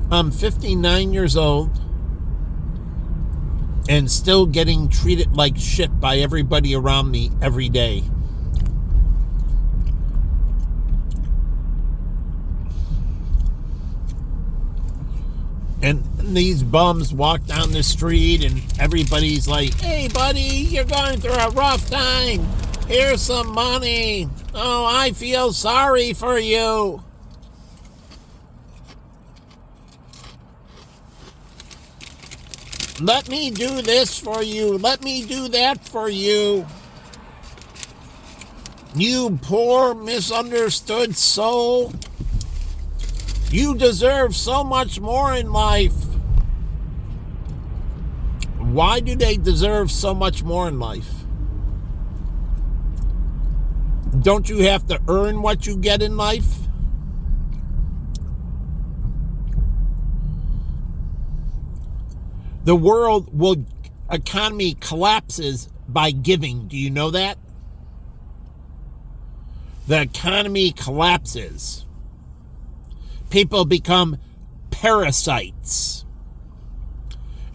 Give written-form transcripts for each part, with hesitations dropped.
I'm 59 years old and still getting treated like shit by everybody around me every day. And these bums walk down the street and everybody's like, "Hey, buddy, you're going through a rough time. Here's some money. Oh, I feel sorry for you." Let me do this for you. Let me do that for you. You poor, misunderstood soul. You deserve so much more in life. Why do they deserve so much more in life? Don't you have to earn what you get in life? The world economy collapses by giving. Do you know that? The economy collapses. People become parasites.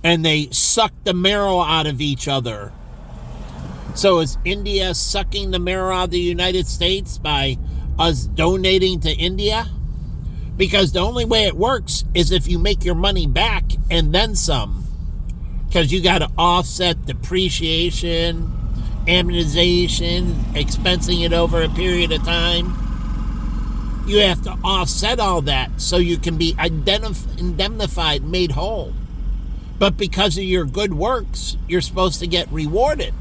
And they suck the marrow out of each other. So is India sucking the marrow out of the United States by us donating to India? Because the only way it works is if you make your money back and then some. Because you got to offset depreciation, amortization, expensing it over a period of time. You have to offset all that so you can be indemnified, made whole. But because of your good works, you're supposed to get rewarded.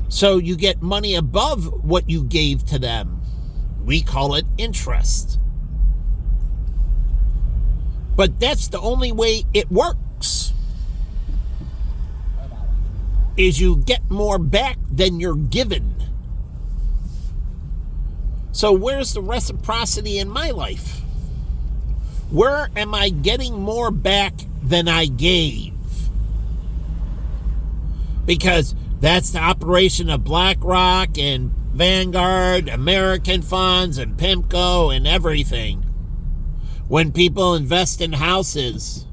So you get money above what you gave to them. We call it interest. But that's the only way it works. Is you get more back than you're given. So where's the reciprocity in my life? Where am I getting more back than I gave? Because that's the operation of BlackRock and Vanguard, American Funds, and PIMCO and everything. When people invest in houses,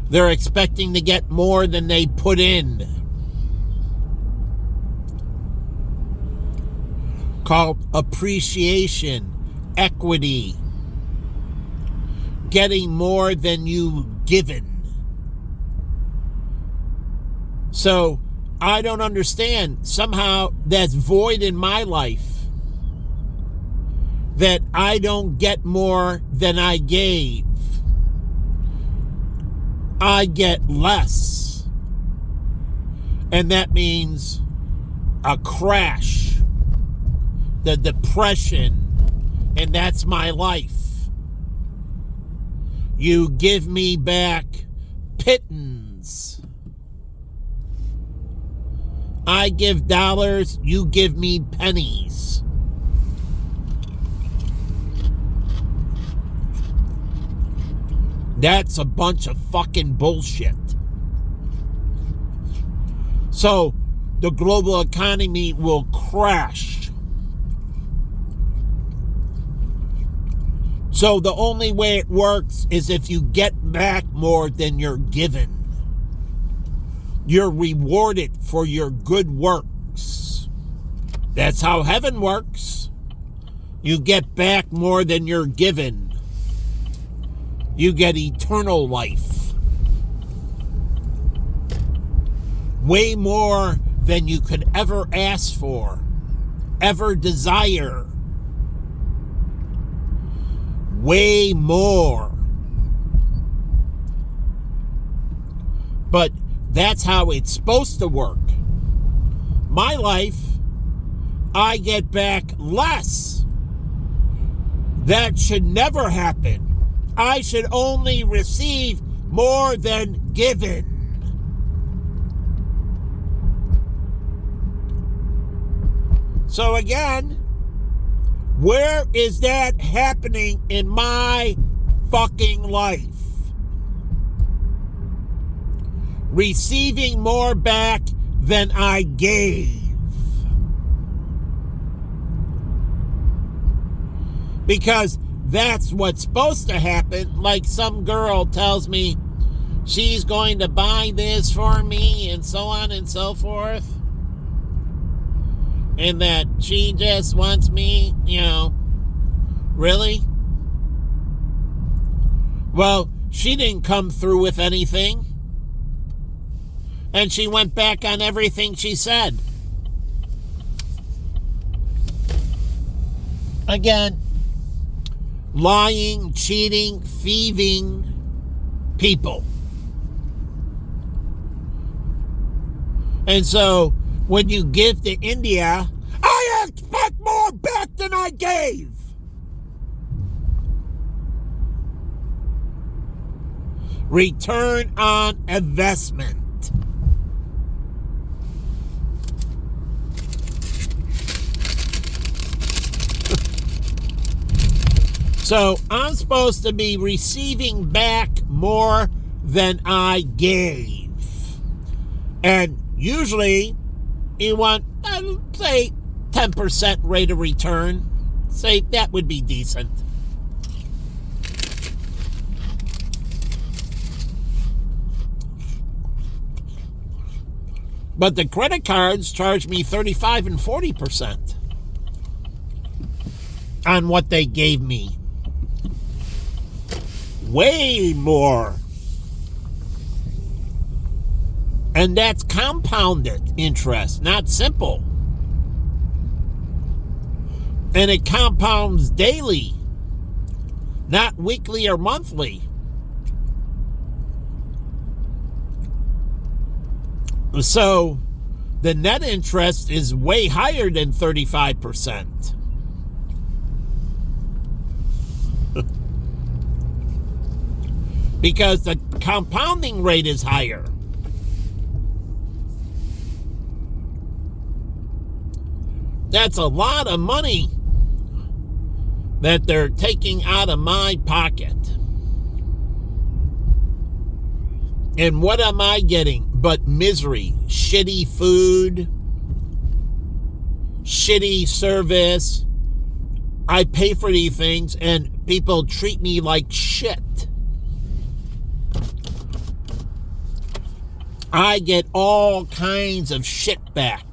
they're expecting to get more than they put in. Called appreciation, equity, getting more than you given. So I don't understand. Somehow that's void in my life. That I don't get more than I gave. I get less. And that means a crash. The depression. And that's my life. You give me back pittance. I give dollars, you give me pennies. That's a bunch of fucking bullshit. So, the global economy will crash. So, the only way it works is if you get back more than you're given. You're rewarded for your good works. That's how heaven works. You get back more than you're given. You get eternal life. Way more than you could ever ask for, ever desire. Way more. But that's how it's supposed to work. My life, I get back less. That should never happen. I should only receive more than given. So again, where is that happening in my fucking life? Receiving more back than I gave. Because that's what's supposed to happen. Like some girl tells me she's going to buy this for me and so on and so forth. And that she just wants me, really? Well, she didn't come through with anything. And she went back on everything she said. Again, lying, cheating, thieving people. And so, when you give to India, I expect more back than I gave. Return on investment. So I'm supposed to be receiving back more than I gave. And usually you want, say, 10% rate of return. Say that would be decent. But the credit cards charge me 35 and 40% on what they gave me. Way more. And that's compounded interest, not simple. And it compounds daily, not weekly or monthly. So the net interest is way higher than 35%. Because the compounding rate is higher. That's a lot of money that they're taking out of my pocket. And what am I getting but misery? Shitty food, shitty service. I pay for these things and people treat me like shit. I get all kinds of shit back.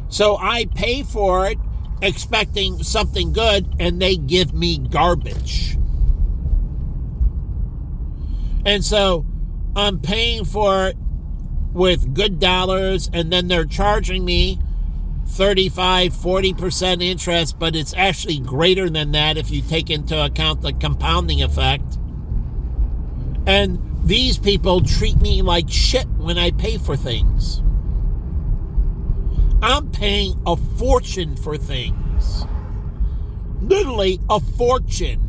So I pay for it expecting something good and they give me garbage. And so I'm paying for it with good dollars and then they're charging me 35, 40% interest, but it's actually greater than that if you take into account the compounding effect. And these people treat me like shit when I pay for things. I'm paying a fortune for things. Literally a fortune.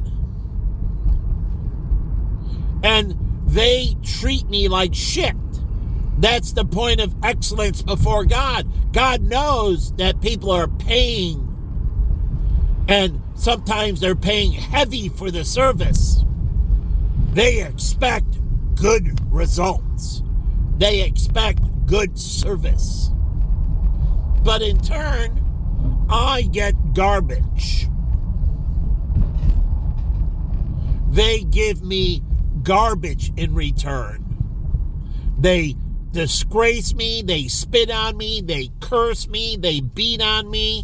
And they treat me like shit. That's the point of excellence before God. God knows that people are paying, and sometimes they're paying heavy for the service. They expect good results. They expect good service. But in turn, I get garbage. They give me garbage in return. They disgrace me, they spit on me, they curse me, they beat on me.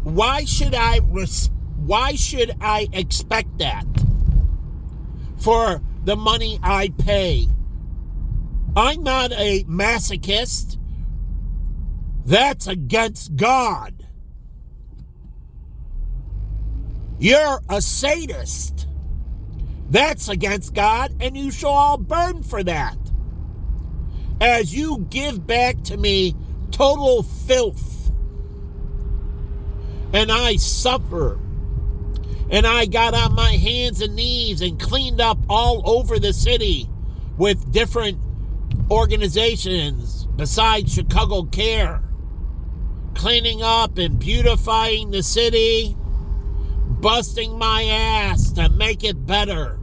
Why should I expect that for the money I pay? I'm not a masochist. That's against God. You're a sadist. That's against God, and you shall all burn for that. As you give back to me total filth, and I suffer, and I got on my hands and knees and cleaned up all over the city with different organizations besides Chicago Care, cleaning up and beautifying the city, busting my ass to make it better.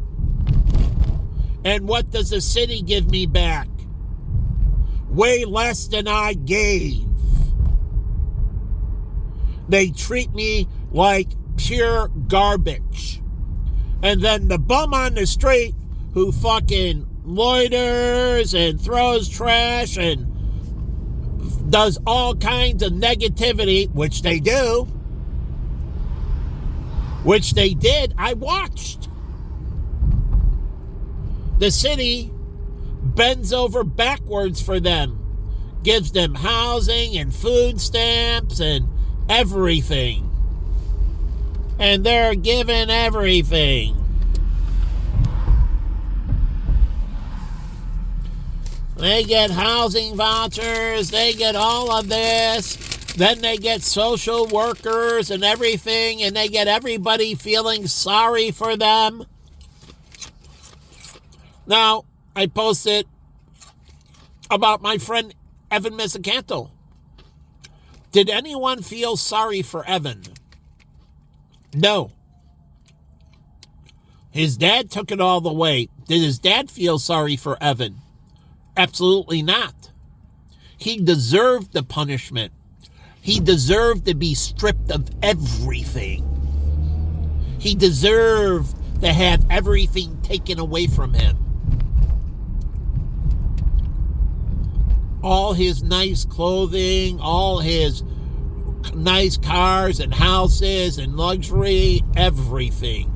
And what does the city give me back? Way less than I gave. They treat me like pure garbage. And then the bum on the street who fucking loiters and throws trash and does all kinds of negativity, which they do, which they did, I watched. The city bends over backwards for them, gives them housing and food stamps and everything. And they're given everything. They get housing vouchers, they get all of this, then they get social workers and everything, and they get everybody feeling sorry for them. Now, I posted about my friend Evan Mezzacanto. Did anyone feel sorry for Evan? No. His dad took it all the way. Did his dad feel sorry for Evan? Absolutely not. He deserved the punishment. He deserved to be stripped of everything. He deserved to have everything taken away from him. All his nice clothing, all his nice cars and houses and luxury, everything.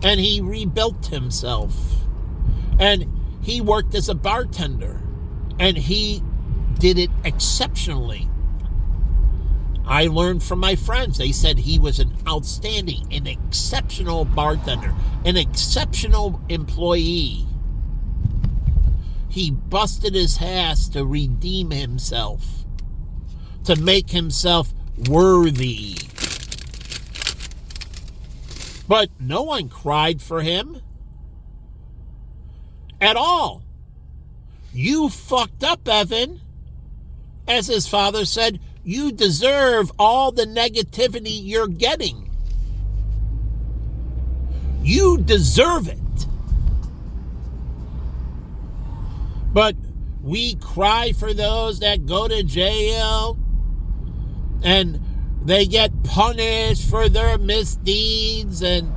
And he rebuilt himself. And he worked as a bartender. And he did it exceptionally. I learned from my friends. They said he was an outstanding, an exceptional bartender, an exceptional employee. He busted his ass to redeem himself, to make himself worthy. But no one cried for him at all. You fucked up, Evan. As his father said, you deserve all the negativity you're getting. You deserve it. But we cry for those that go to jail and they get punished for their misdeeds, and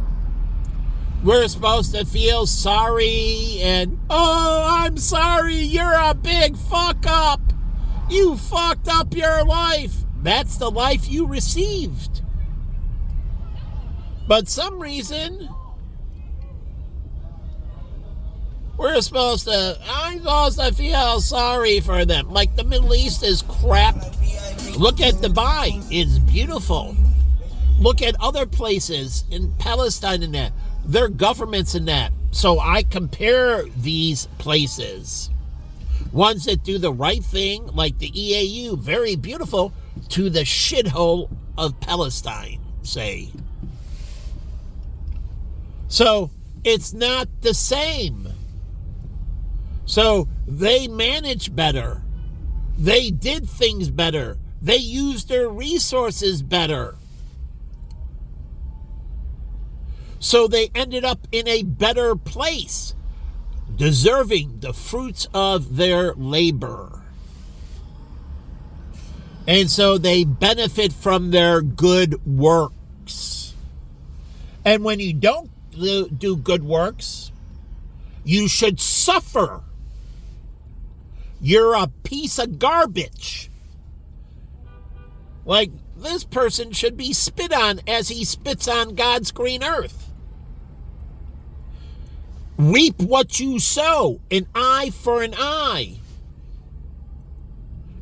we're supposed to feel sorry and, oh, I'm sorry, you're a big fuck up. You fucked up your life. That's the life you received. But some reason, I'm supposed to feel sorry for them. Like the Middle East is crap. Look at Dubai. It's beautiful. Look at other places in Palestine and that. Their governments and that. So I compare these places. Ones that do the right thing, like the EAU, very beautiful, to the shithole of Palestine, say. So it's not the same. So they manage better. They did things better. They used their resources better. So they ended up in a better place, deserving the fruits of their labor. And so they benefit from their good works. And when you don't do good works, you should suffer. You're a piece of garbage. Like, this person should be spit on as he spits on God's green earth. Reap what you sow, an eye for an eye.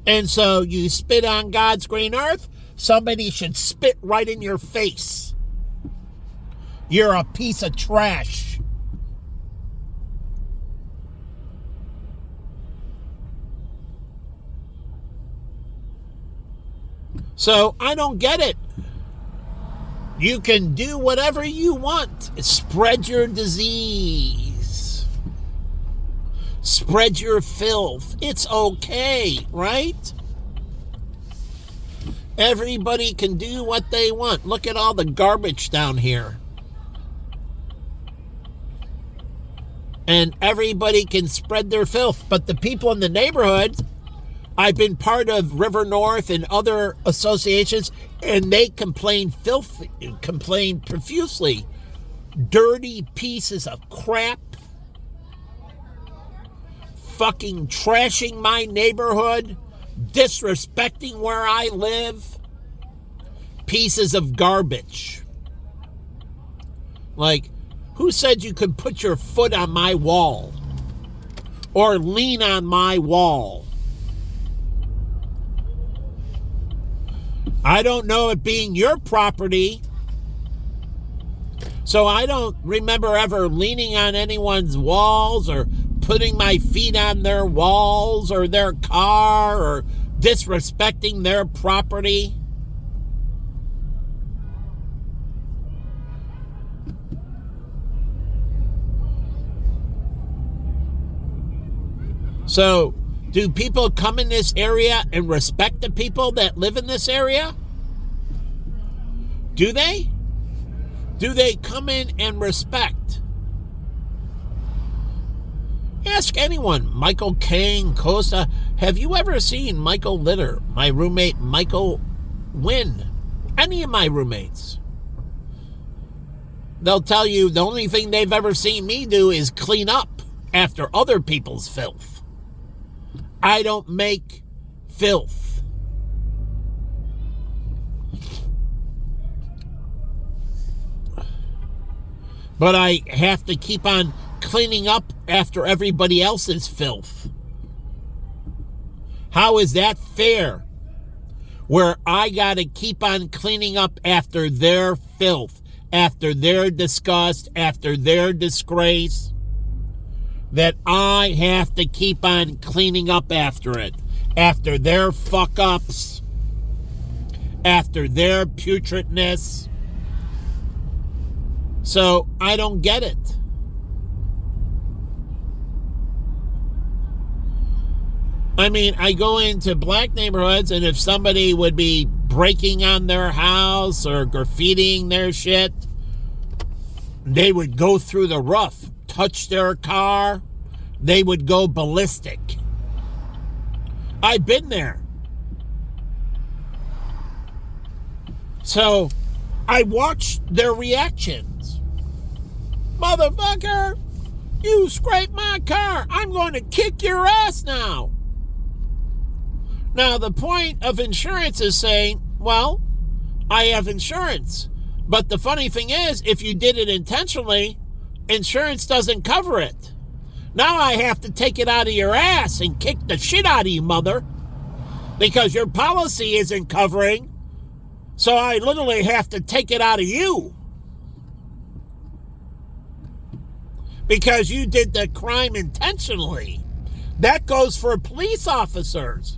And so you spit on God's green earth, somebody should spit right in your face. You're a piece of trash. So I don't get it. You can do whatever you want. Spread your disease. Spread your filth. It's okay, right? Everybody can do what they want. Look at all the garbage down here. And everybody can spread their filth. But the people in the neighborhood I've been part of River North and other associations, and they complain profusely. Dirty pieces of crap. Fucking trashing my neighborhood. Disrespecting where I live. Pieces of garbage. Like, who said you could put your foot on my wall? Or lean on my wall? I don't know it being your property. So I don't remember ever leaning on anyone's walls or putting my feet on their walls or their car or disrespecting their property. So, do people come in this area and respect the people that live in this area? Do they? Do they come in and respect? Ask anyone. Michael Kane, Costa. Have you ever seen Michael Litter, my roommate Michael Wynn? Any of my roommates? They'll tell you the only thing they've ever seen me do is clean up after other people's filth. I don't make filth. But I have to keep on cleaning up after everybody else's filth. How is that fair? Where I got to keep on cleaning up after their filth, after their disgust, after their disgrace. That I have to keep on cleaning up after it, after their fuck-ups, after their putridness. So I don't get it. I mean, I go into black neighborhoods, and if somebody would be breaking on their house or graffitiing their shit, they would go through the roof. Touch their car, they would go ballistic. I've been there. So I watched their reactions. Motherfucker, you scraped my car. I'm going to kick your ass now. Now, the point of insurance is saying, well, I have insurance. But the funny thing is, if you did it intentionally, insurance doesn't cover it. Now I have to take it out of your ass and kick the shit out of you, mother. Because your policy isn't covering. So I literally have to take it out of you. Because you did the crime intentionally. That goes for police officers.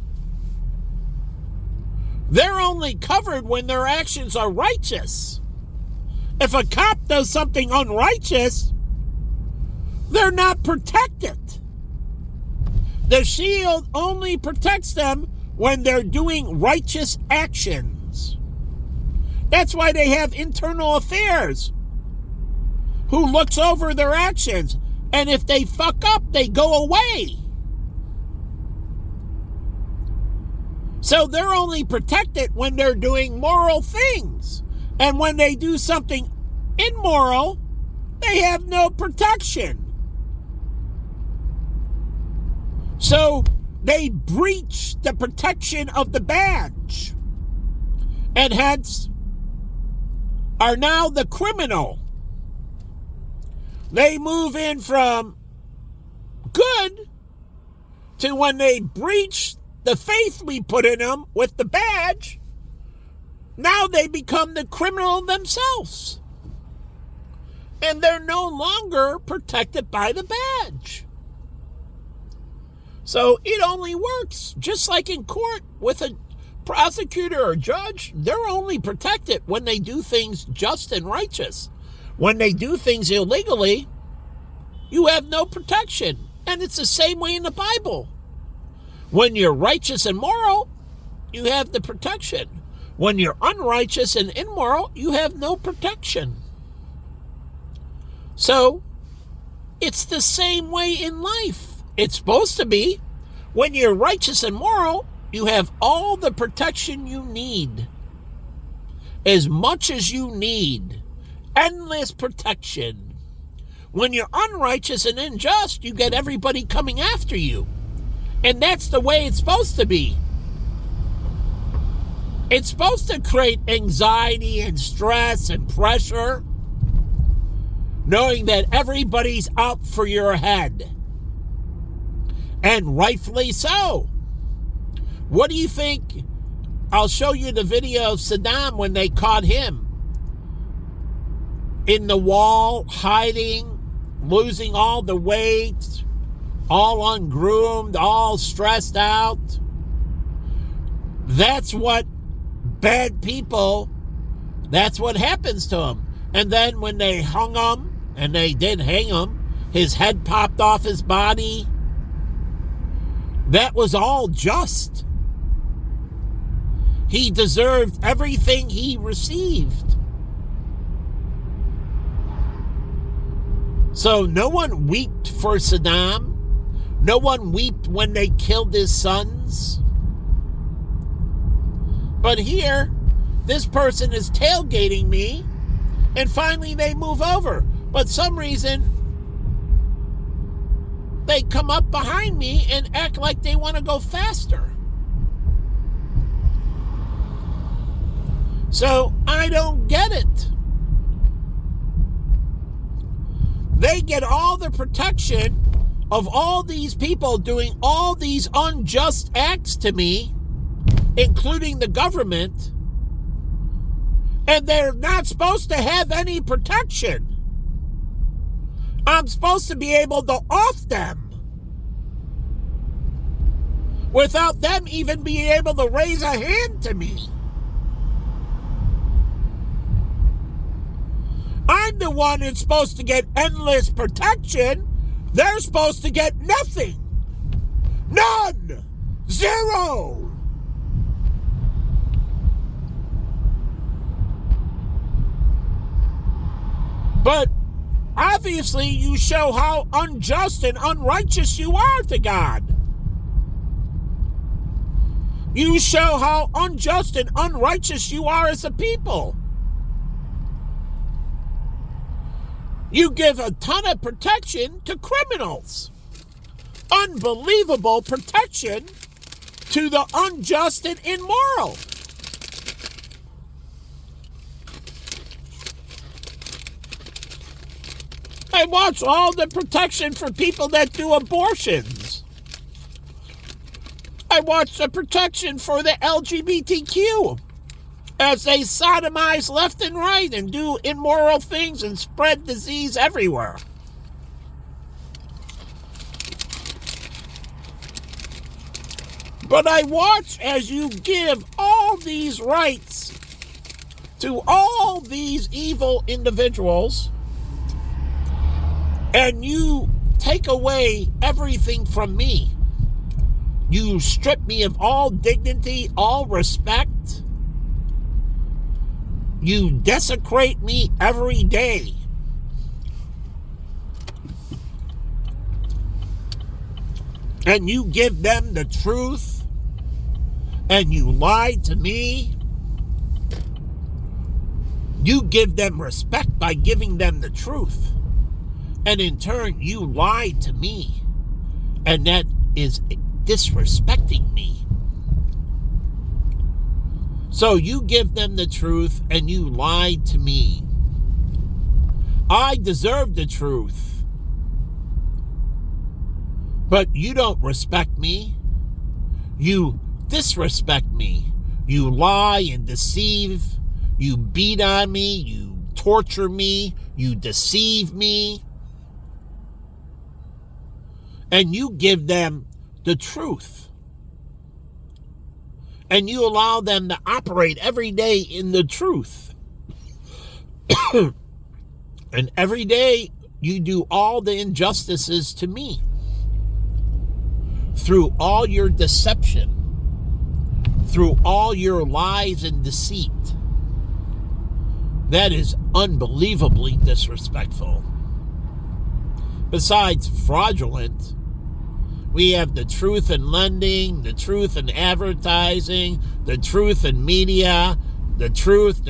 They're only covered when their actions are righteous. If a cop does something unrighteous, they're not protected. The shield only protects them when they're doing righteous actions. That's why they have internal affairs who looks over their actions. And if they fuck up, they go away. So they're only protected when they're doing moral things. And when they do something immoral, they have no protection. So they breach the protection of the badge. And hence are now the criminal. They move in from good to when they breach the faith we put in them with the badge, now they become the criminal themselves. And they're no longer protected by the badge. So it only works, just like in court with a prosecutor or judge, they're only protected when they do things just and righteous. When they do things illegally, you have no protection. And it's the same way in the Bible. When you're righteous and moral, you have the protection. When you're unrighteous and immoral, you have no protection. So, it's the same way in life. It's supposed to be. When you're righteous and moral, you have all the protection you need. As much as you need. Endless protection. When you're unrighteous and unjust, you get everybody coming after you. And that's the way it's supposed to be. It's supposed to create anxiety and stress and pressure, knowing that everybody's out for your head. And rightfully so. What do you think? I'll show you the video of Saddam when they caught him in the wall, hiding, losing all the weight, all ungroomed, all stressed out. That's what bad people, that's what happens to them. And then when they hung him, and they did hang him, his head popped off his body. That was all just. He deserved everything he received. So no one wept for Saddam. No one wept when they killed his sons. But here, this person is tailgating me, and finally they move over. But some reason, they come up behind me and act like they want to go faster. So I don't get it. They get all the protection of all these people doing all these unjust acts to me, including the government, and they're not supposed to have any protection. I'm supposed to be able to off them without them even being able to raise a hand to me. I'm the one who's supposed to get endless protection. They're supposed to get nothing. None. Zero. But obviously you show how unjust and unrighteous you are to God. You show how unjust and unrighteous you are as a people. You give a ton of protection to criminals. Unbelievable protection to the unjust and immoral. I watch all the protection for people that do abortions. I watch the protection for the LGBTQ as they sodomize left and right and do immoral things and spread disease everywhere. But I watch as you give all these rights to all these evil individuals, and you take away everything from me. You strip me of all dignity, all respect. You desecrate me every day. And you give them the truth, and you lie to me. You give them respect by giving them the truth. And in turn, you lie to me. And that is disrespecting me. So you give them the truth and you lie to me. I deserve the truth. But you don't respect me. You disrespect me. You lie and deceive. You beat on me. You torture me. You deceive me. And you give them the truth. And you allow them to operate every day in the truth. And every day you do all the injustices to me. Through all your deception. Through all your lies and deceit. That is We have the truth in lending, the truth in advertising, the truth in media, the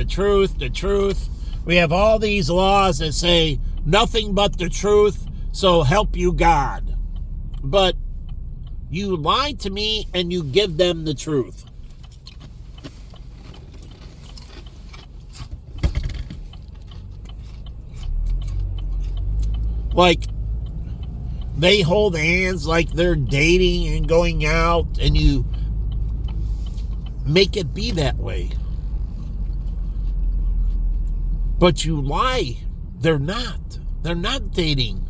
truth. We have all these laws that say nothing but the truth, so help you God. But you lie to me and you give them the truth. Like, they hold hands like they're dating and going out, and you make it be that way. But you lie. They're not. They're not dating.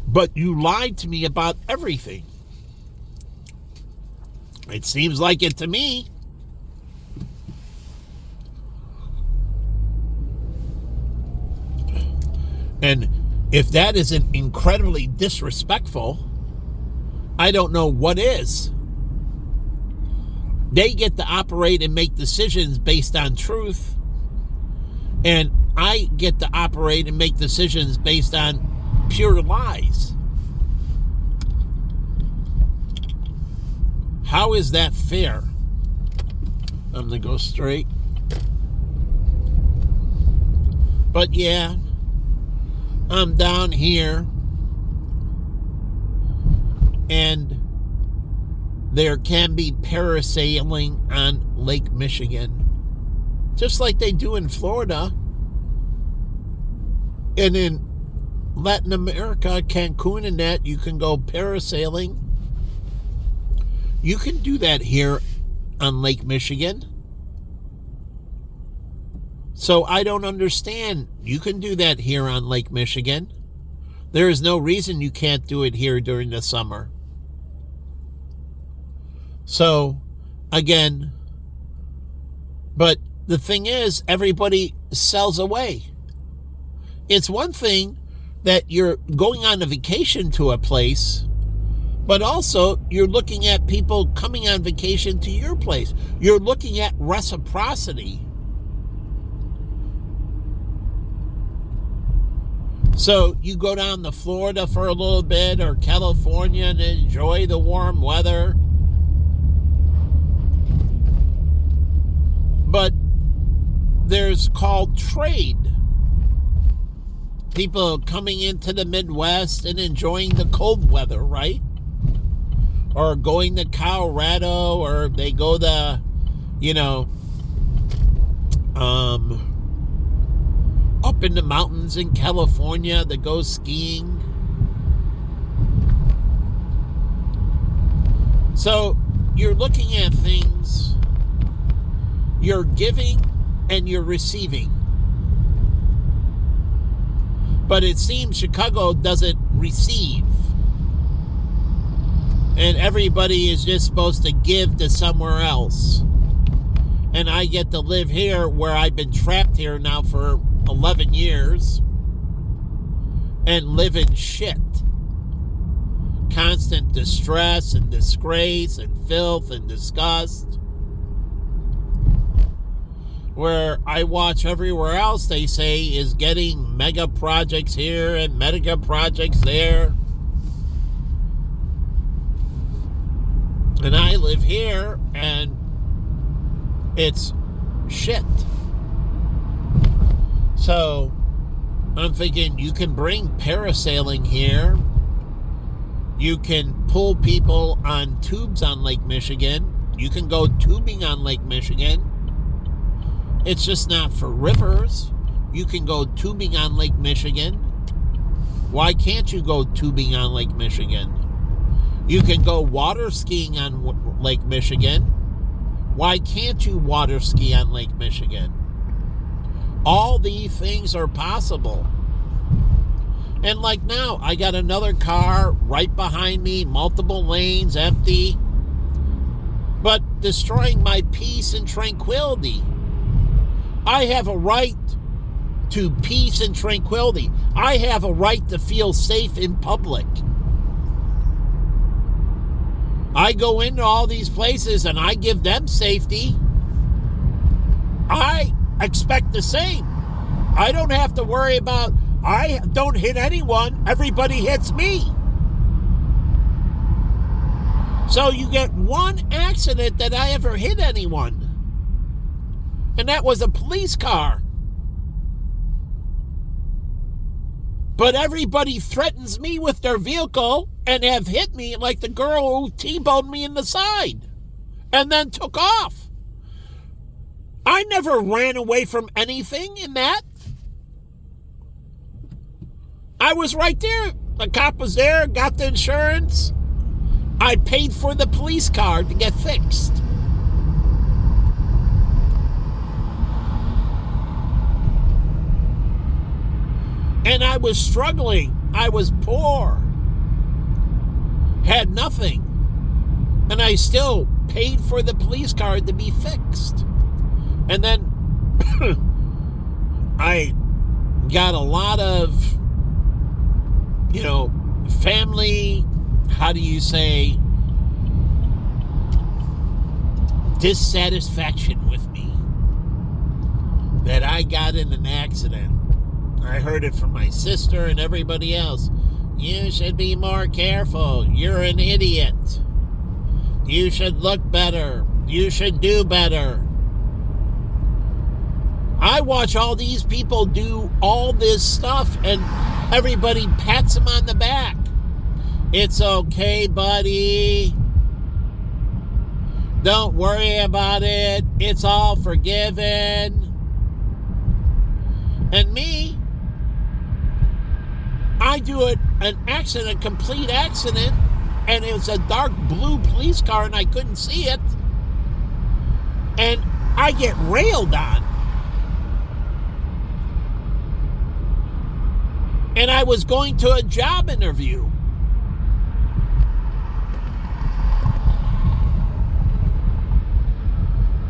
But you lied to me about everything. It seems like it to me. And if that isn't incredibly disrespectful, I don't know what is. They get to operate and make decisions based on truth. And I get to operate and make decisions based on pure lies. How is that fair? I'm going to go straight. But yeah, I'm down here, and there can be parasailing on Lake Michigan, just like they do in Florida. And in Latin America, Cancun and that, you can go parasailing. You can do that here on Lake Michigan. So I don't understand. You can do that here on Lake Michigan. There is no reason you can't do it here during the summer. So, again, but the thing is, everybody sells away. It's one thing that you're going on a vacation to a place, but also you're looking at people coming on vacation to your place. You're looking at reciprocity. So you go down to Florida for a little bit, or California, and enjoy the warm weather. But there's called trade. People coming into the Midwest and enjoying the cold weather, right? Or going to Colorado, or they go to, up in the mountains in California that go skiing. So you're looking at things, you're giving and you're receiving. But it seems Chicago doesn't receive. And everybody is just supposed to give to somewhere else. And I get to live here where I've been trapped here now for 11 years and live in shit. Constant distress and disgrace and filth and disgust. Where I watch everywhere else, they say, is getting mega projects here and mega projects there. And I live here and it's shit. So I'm thinking you can bring parasailing here. You can pull people on tubes on Lake Michigan. You can go tubing on Lake Michigan. It's just not for rivers. You can go tubing on Lake Michigan. Why can't you go tubing on Lake Michigan? You can go water skiing on Lake Michigan. Why can't you water ski on Lake Michigan? All these things are possible. And like now, I got another car right behind me, multiple lanes, empty, but destroying my peace and tranquility. I have a right to peace and tranquility. I have a right to feel safe in public. I go into all these places and I give them safety. I expect the same. I don't have to worry about I don't hit anyone. Everybody hits me. So you get one accident that I ever hit anyone. And that was a police car. But everybody threatens me with their vehicle and have hit me like the girl who T-boned me in the side and then took off. I never ran away from anything in that. I was right there. The cop was there, got the insurance. I paid for the police car to get fixed. And I was struggling. I was poor. Had nothing. And I still paid for the police car to be fixed. And then I got a lot of, family, how do you say, dissatisfaction with me that I got in an accident. I heard it from my sister and everybody else. You should be more careful. You're an idiot. You should look better. You should do better. I watch all these people do all this stuff and everybody pats them on the back. It's okay, buddy. Don't worry about it. It's all forgiven. And me, I do an accident, complete accident, and it was a dark blue police car and I couldn't see it. And I get railed on. And I was going to a job interview.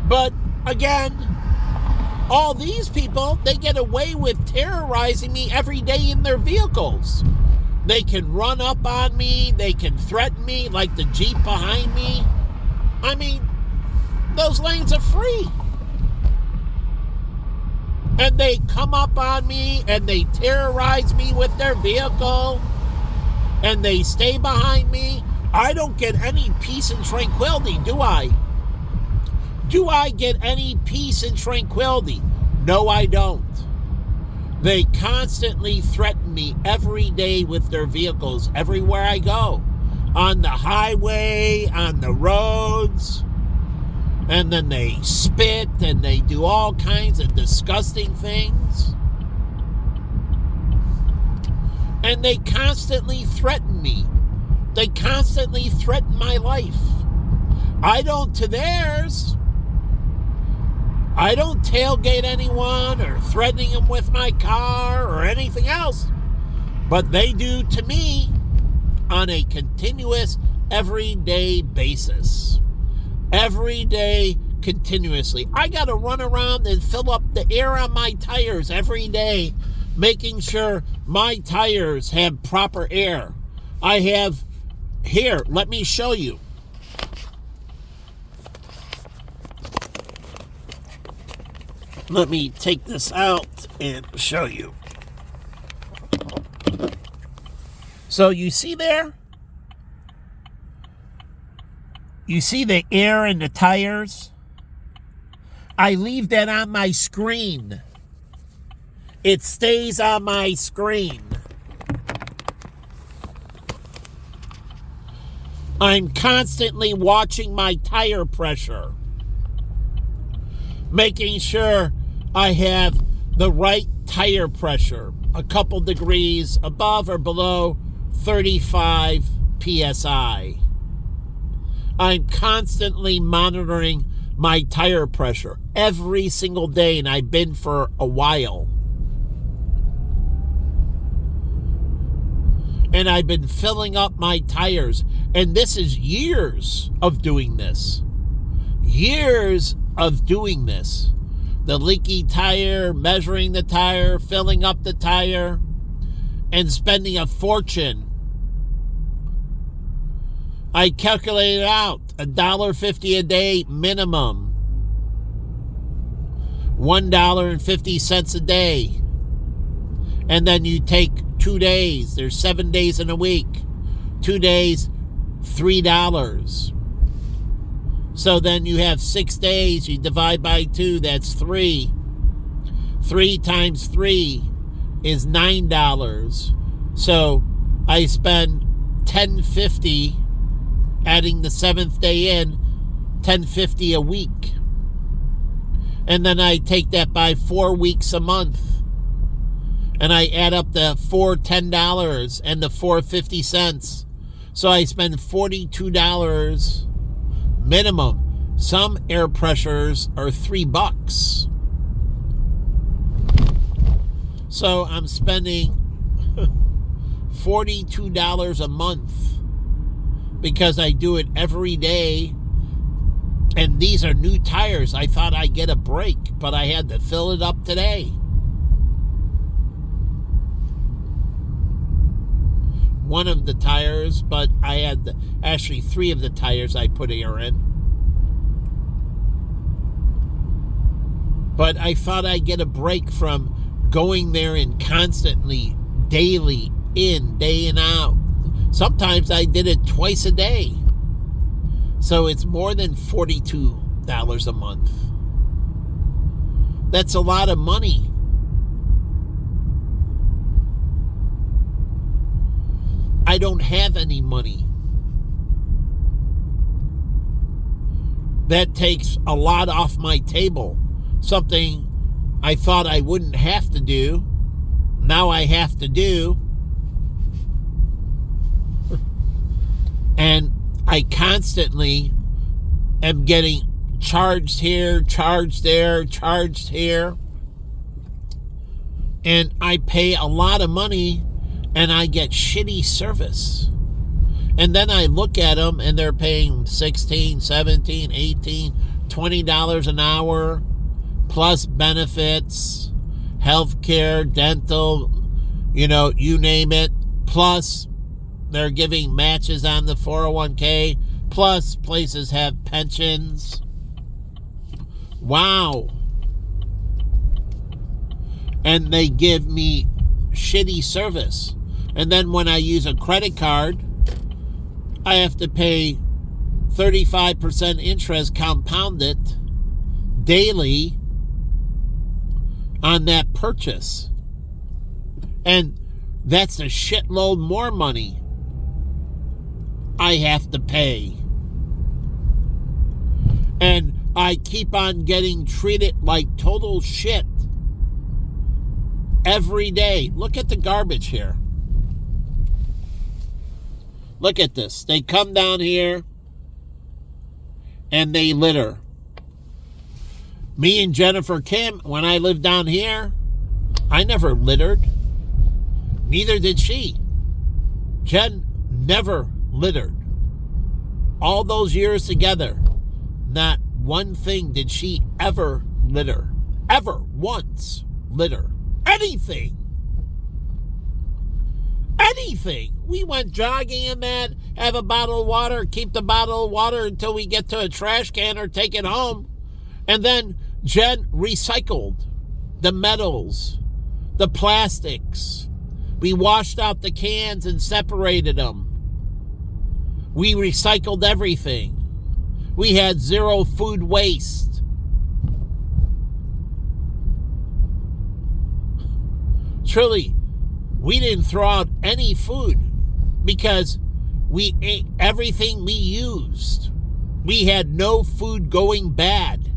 But again, all these people, they get away with terrorizing me every day in their vehicles. They can run up on me. They can threaten me like the Jeep behind me. I mean, those lanes are free. And they come up on me and they terrorize me with their vehicle. And they stay behind me. I don't get any peace and tranquility, do I? Do I get any peace and tranquility? No, I don't. They constantly threaten me every day with their vehicles everywhere I go. On the highway, on the roads. And then they spit and they do all kinds of disgusting things. And they constantly threaten me. They constantly threaten my life. I don't to theirs. I don't tailgate anyone or threatening them with my car or anything else. But they do to me on a continuous, everyday basis. Every day, continuously. I got to run around and fill up the air on my tires every day, making sure my tires have proper air. I have, here, let me show you. Let me take this out and show you. So you see there? You see the air in the tires? I leave that on my screen. It stays on my screen. I'm constantly watching my tire pressure, making sure I have the right tire pressure, a couple degrees above or below 35 psi. I'm constantly monitoring my tire pressure every single day, and I've been for a while. And I've been filling up my tires, and this is years of doing this. Years of doing this. The leaky tire, measuring the tire, filling up the tire, and spending a fortune. I calculated out $1.50 a day minimum. $1.50 a day. And then you take 2 days. There's 7 days in a week. 2 days, $3. So then you have 6 days. You divide by 2. That's 3. 3 times 3 is $9. So I spend $10.50, adding the 7th day in, $10.50 a week. And then I take that by 4 weeks a month. And I add up the $4 $10 and the $4.50. So I spend $42 minimum. Some air pressures are $3. So I'm spending $42 a month because I do it every day. And these are new tires. I thought I'd get a break, but I had to fill it up today. One of the tires, but I had actually 3 of the tires I put air in. But I thought I'd get a break from going there and constantly, daily, in, day and out. Sometimes I did it twice a day. So it's more than $42 a month. That's a lot of money. I don't have any money. That takes a lot off my table. Something I thought I wouldn't have to do. Now I have to do. And I constantly am getting charged here, charged there, charged here. And I pay a lot of money and I get shitty service. And then I look at them and they're paying $16, $17, $18, $20 an hour, plus benefits, healthcare, dental, you name it. Plus, they're giving matches on the 401k. Plus, places have pensions. Wow. And they give me shitty service. And then when I use a credit card, I have to pay 35% interest compounded daily on that purchase. And that's a shitload more money I have to pay. And I keep on getting treated like total shit every day. Look at the garbage here. Look at this. They come down here and they litter. Me and Jennifer Kim, when I lived down here, I never littered. Neither did she. Jen never littered. All those years together, not one thing did she ever litter. Ever once litter. Anything. Anything. We went jogging in that, have a bottle of water, keep the bottle of water until we get to a trash can or take it home. And then Jen recycled the metals, the plastics. We washed out the cans and separated them. We recycled everything. We had zero food waste. Truly, we didn't throw out any food because we ate everything we used. We had no food going bad.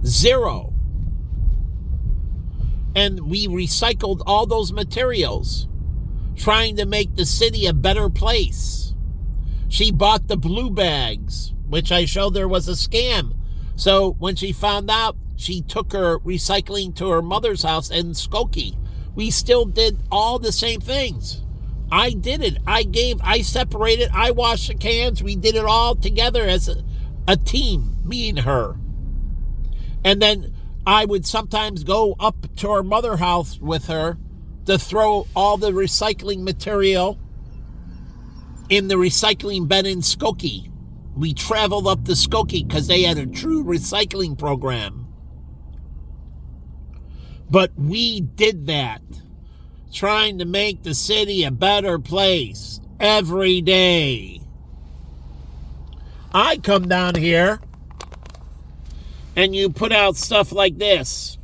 Zero. And we recycled all those materials, trying to make the city a better place. She bought the blue bags, which I showed there was a scam. So when she found out, she took her recycling to her mother's house in Skokie. We still did all the same things. I did it. I separated. I washed the cans. We did it all together as a team, me and her. And then I would sometimes go up to her mother's house with her to throw all the recycling material in the recycling bin in Skokie. We traveled up to Skokie because they had a true recycling program. But we did that. trying to make the city a better place every day. I come down here and you put out stuff like this,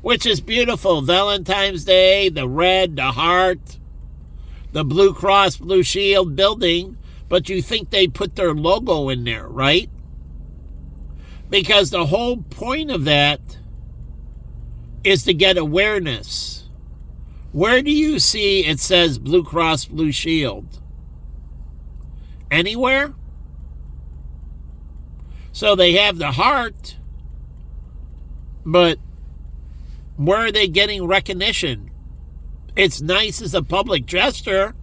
which is beautiful. Valentine's Day, the red, the heart, the Blue Cross Blue Shield building, but you think they put their logo in there, right? Because the whole point of that is to get awareness. Where do you see it says Blue Cross Blue Shield? Anywhere? So they have the heart, but where are they getting recognition? It's nice as a public gesture,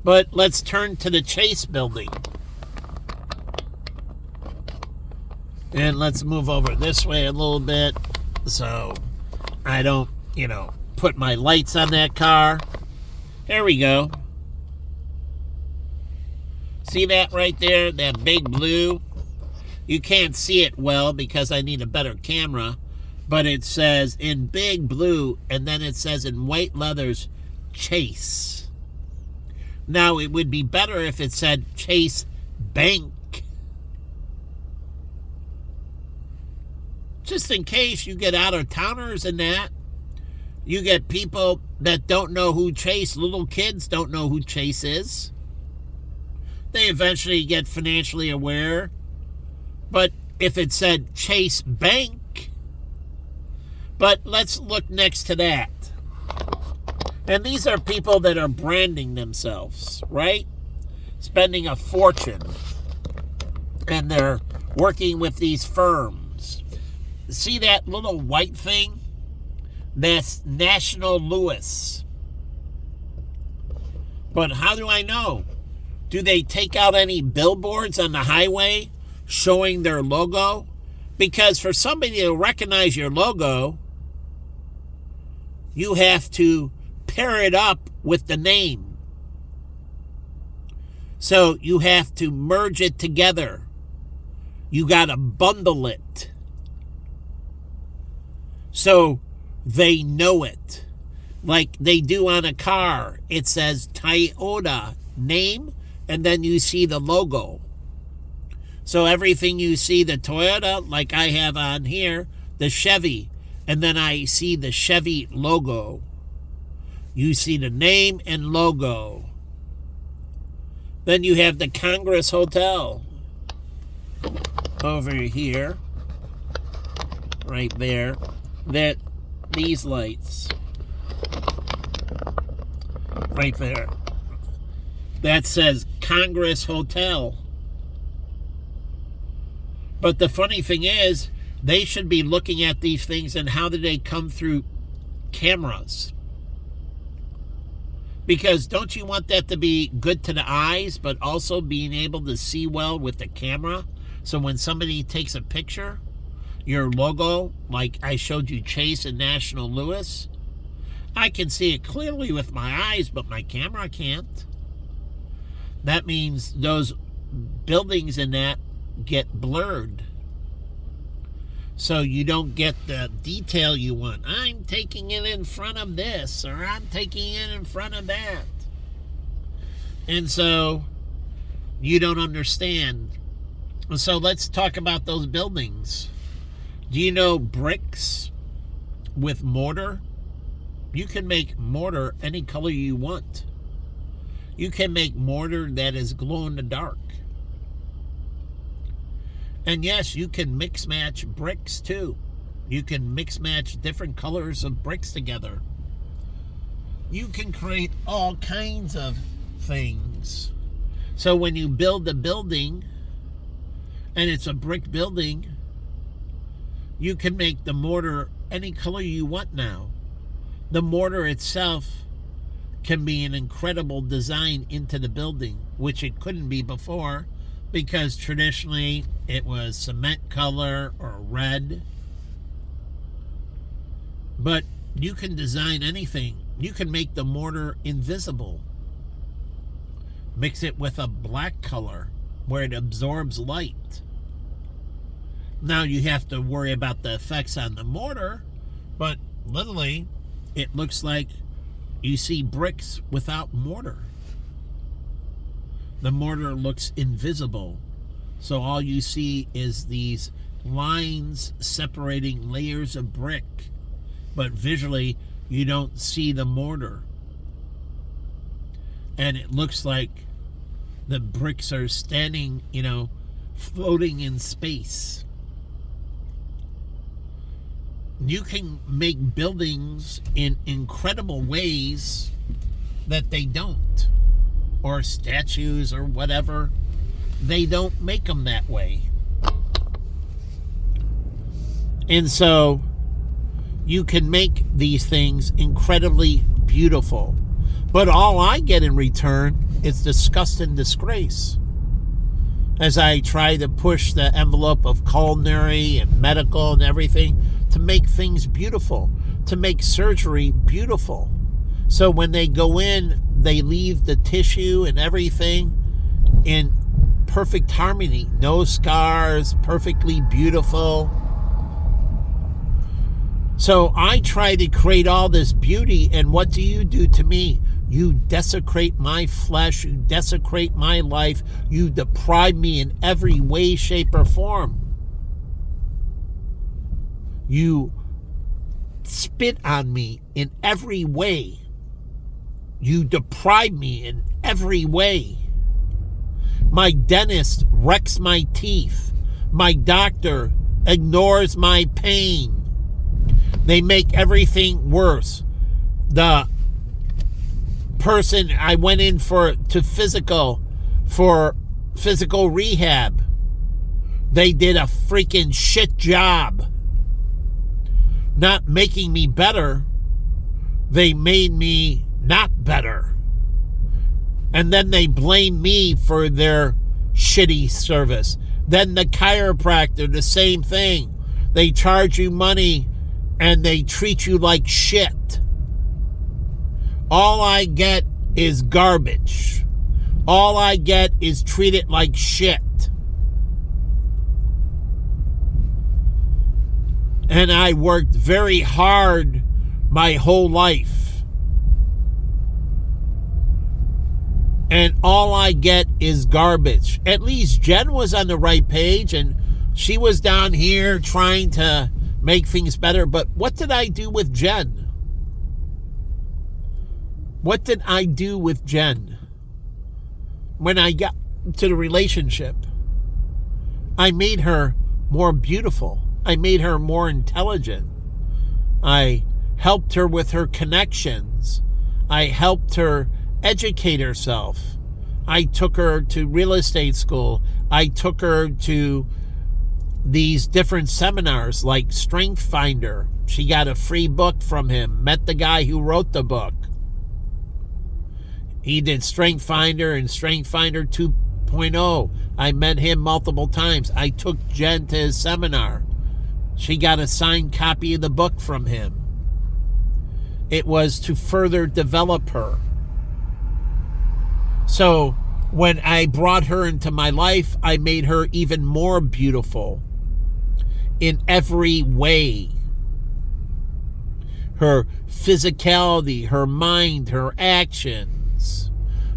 but let's turn to the Chase building. And let's move over this way a little bit so I don't, put my lights on that car. There we go. See that right there? That big blue? You can't see it well because I need a better camera, but it says in big blue, and then it says in white letters, Chase. Now, it would be better if it said Chase Bank. Just in case you get out-of-towners and that. You get people that don't know who Chase, little kids don't know who Chase is. They eventually get financially aware. But if it said Chase Bank, but let's look next to that. And these are people that are branding themselves, right? Spending a fortune. And they're working with these firms. See that little white thing? That's National Lewis. But how do I know? Do they take out any billboards on the highway showing their logo? Because for somebody to recognize your logo, you have to pair it up with the name. So you have to merge it together. You got to bundle it. So they know it. Like they do on a car. It says Toyota name, and then you see the logo. So everything you see, the Toyota, like I have on here, the Chevy, and then I see the Chevy logo. You see the name and logo. Then you have the Congress Hotel over here, right there. These lights, right there. That says Congress Hotel. But the funny thing is, they should be looking at these things and how do they come through cameras? Because don't you want that to be good to the eyes, but also being able to see well with the camera? So when somebody takes a picture, your logo, like I showed you Chase and National Lewis, I can see it clearly with my eyes, but my camera can't. That means those buildings in that get blurred. So you don't get the detail you want. I'm taking it in front of this, or I'm taking it in front of that. And so you don't understand. So let's talk about those buildings. Do you know bricks with mortar? You can make mortar any color you want. You can make mortar that is glow in the dark. And yes, you can mix match bricks too. You can mix match different colors of bricks together. You can create all kinds of things. So when you build a building, and it's a brick building, you can make the mortar any color you want now. The mortar itself can be an incredible design into the building, which it couldn't be before, because traditionally it was cement color or red. But you can design anything. You can make the mortar invisible. Mix it with a black color where it absorbs light. Now you have to worry about the effects on the mortar, but literally it looks like you see bricks without mortar. The mortar looks invisible. So all you see is these lines separating layers of brick. But visually, you don't see the mortar. And it looks like the bricks are standing, floating in space. You can make buildings in incredible ways that they don't. Or statues or whatever. They don't make them that way. And so you can make these things incredibly beautiful. But all I get in return is disgust and disgrace. As I try to push the envelope of culinary and medical and everything to make things beautiful, to make surgery beautiful. So when they go in, they leave the tissue and everything in perfect harmony. No scars, perfectly beautiful. So I try to create all this beauty, and what do you do to me? You desecrate my flesh, you desecrate my life, you deprive me in every way, shape, or form. You spit on me in every way. You deprive me in every way. My dentist wrecks my teeth. My doctor ignores my pain. They make everything worse. The person I went in for physical rehab, they did a freaking shit job. Not making me better, they made me not better. And then they blame me for their shitty service. Then the chiropractor, the same thing. They charge you money and they treat you like shit. All I get is garbage. All I get is treated like shit. And I worked very hard my whole life. And all I get is garbage. At least Jen was on the right page, and she was down here trying to make things better. But what did I do with Jen? What did I do with Jen? When I got to the relationship, I made her more beautiful. I made her more intelligent. I helped her with her connections. I helped her educate herself. I took her to real estate school. I took her to these different seminars like Strength Finder. She got a free book from him. Met the guy who wrote the book. He did Strength Finder and Strength Finder 2.0. I met him multiple times. I took Jen to his seminar. She got a signed copy of the book from him. It was to further develop her. So when I brought her into my life, I made her even more beautiful in every way. Her physicality, her mind, her actions.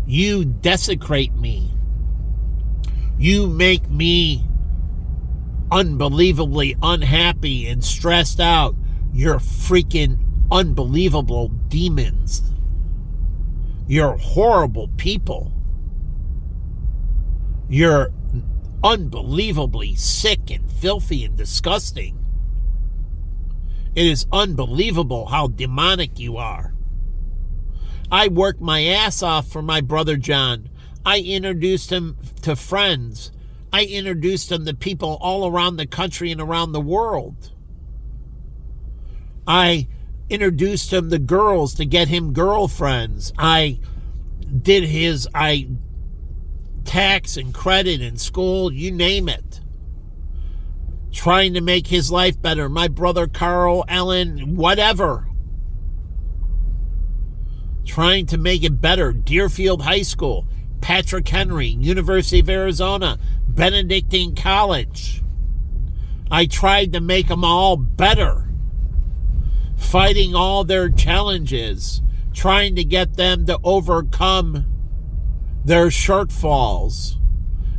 You desecrate me. You make me unbelievably unhappy and stressed out. You're freaking unbelievable demons. You're horrible people. You're unbelievably sick and filthy and disgusting. It is unbelievable how demonic you are. I worked my ass off for my brother John. I introduced him to friends. I introduced him to people all around the country and around the world. I introduced him to girls to get him girlfriends. I tax and credit and school, you name it. Trying to make his life better. My brother Carl, Ellen, whatever. Trying to make it better. Deerfield High School, Patrick Henry, University of Arizona, Benedictine College. I tried to make them all better. fighting all their challenges, trying to get them to overcome their shortfalls,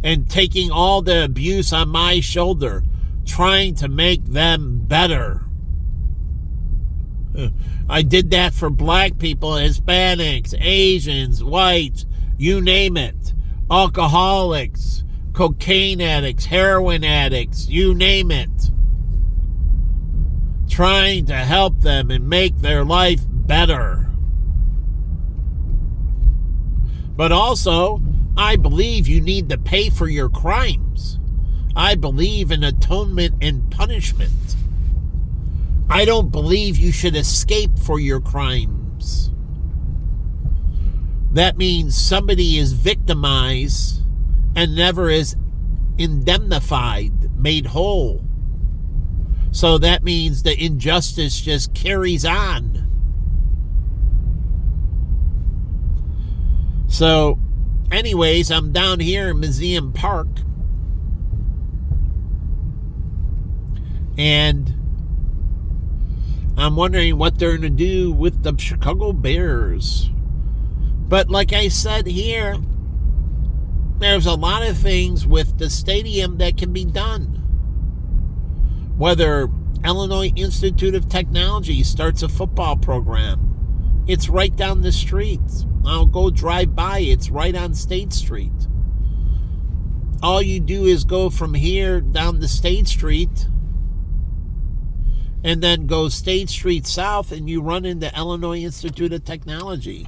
and taking all the abuse on my shoulder, trying to make them better. I did that for black people, Hispanics, Asians, whites, you name it. Alcoholics, cocaine addicts, heroin addicts, you name it. Trying to help them and make their life better. But also, I believe you need to pay for your crimes. I believe in atonement and punishment. I don't believe you should escape for your crimes. That means somebody is victimized and never is indemnified, made whole. So that means the injustice just carries on. So, anyways, I'm down here in Museum Park. And I'm wondering what they're going to do with the Chicago Bears. But like I said here, there's a lot of things with the stadium that can be done. Whether Illinois Institute of Technology starts a football program, it's right down the street. I'll go drive by, it's right on State Street. All you do is go from here down to State Street, and then go State Street south, and you run into Illinois Institute of Technology.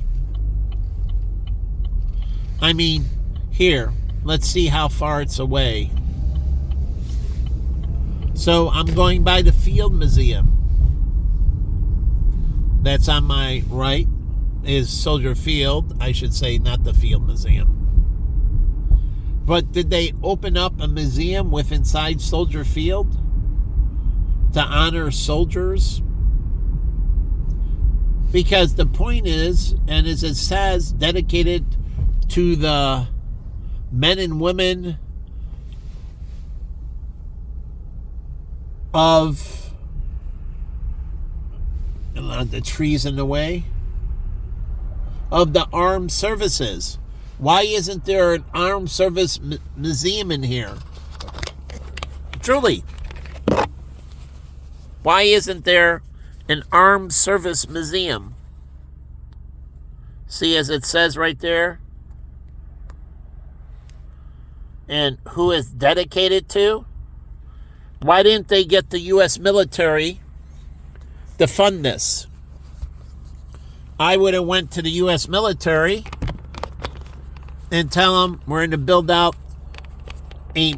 I mean, here, let's see how far it's away. So I'm going by the Field Museum. That's on my right is Soldier Field. I should say not the Field Museum. But did they open up a museum with inside Soldier Field to honor soldiers? Because the point is, and as it says, dedicated to the men and women of the trees in the way of the armed services. Why isn't there an armed service museum in here? Truly, why isn't there an armed service museum? See, as it says right there, and who is dedicated to? Why didn't they get the U.S. military to fund this? I would have went to the U.S. military and tell them we're going to build out a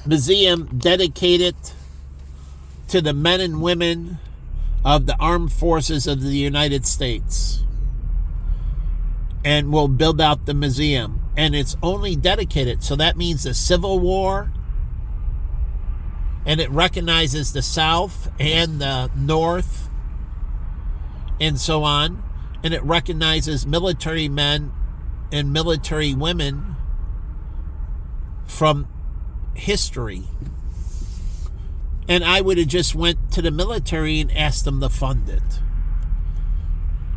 museum dedicated to the men and women of the armed forces of the United States. And we'll build out the museum. And it's only dedicated, so that means the Civil War, and it recognizes the South and the North and so on, and it recognizes military men and military women from history. And I would have just went to the military and asked them to fund it.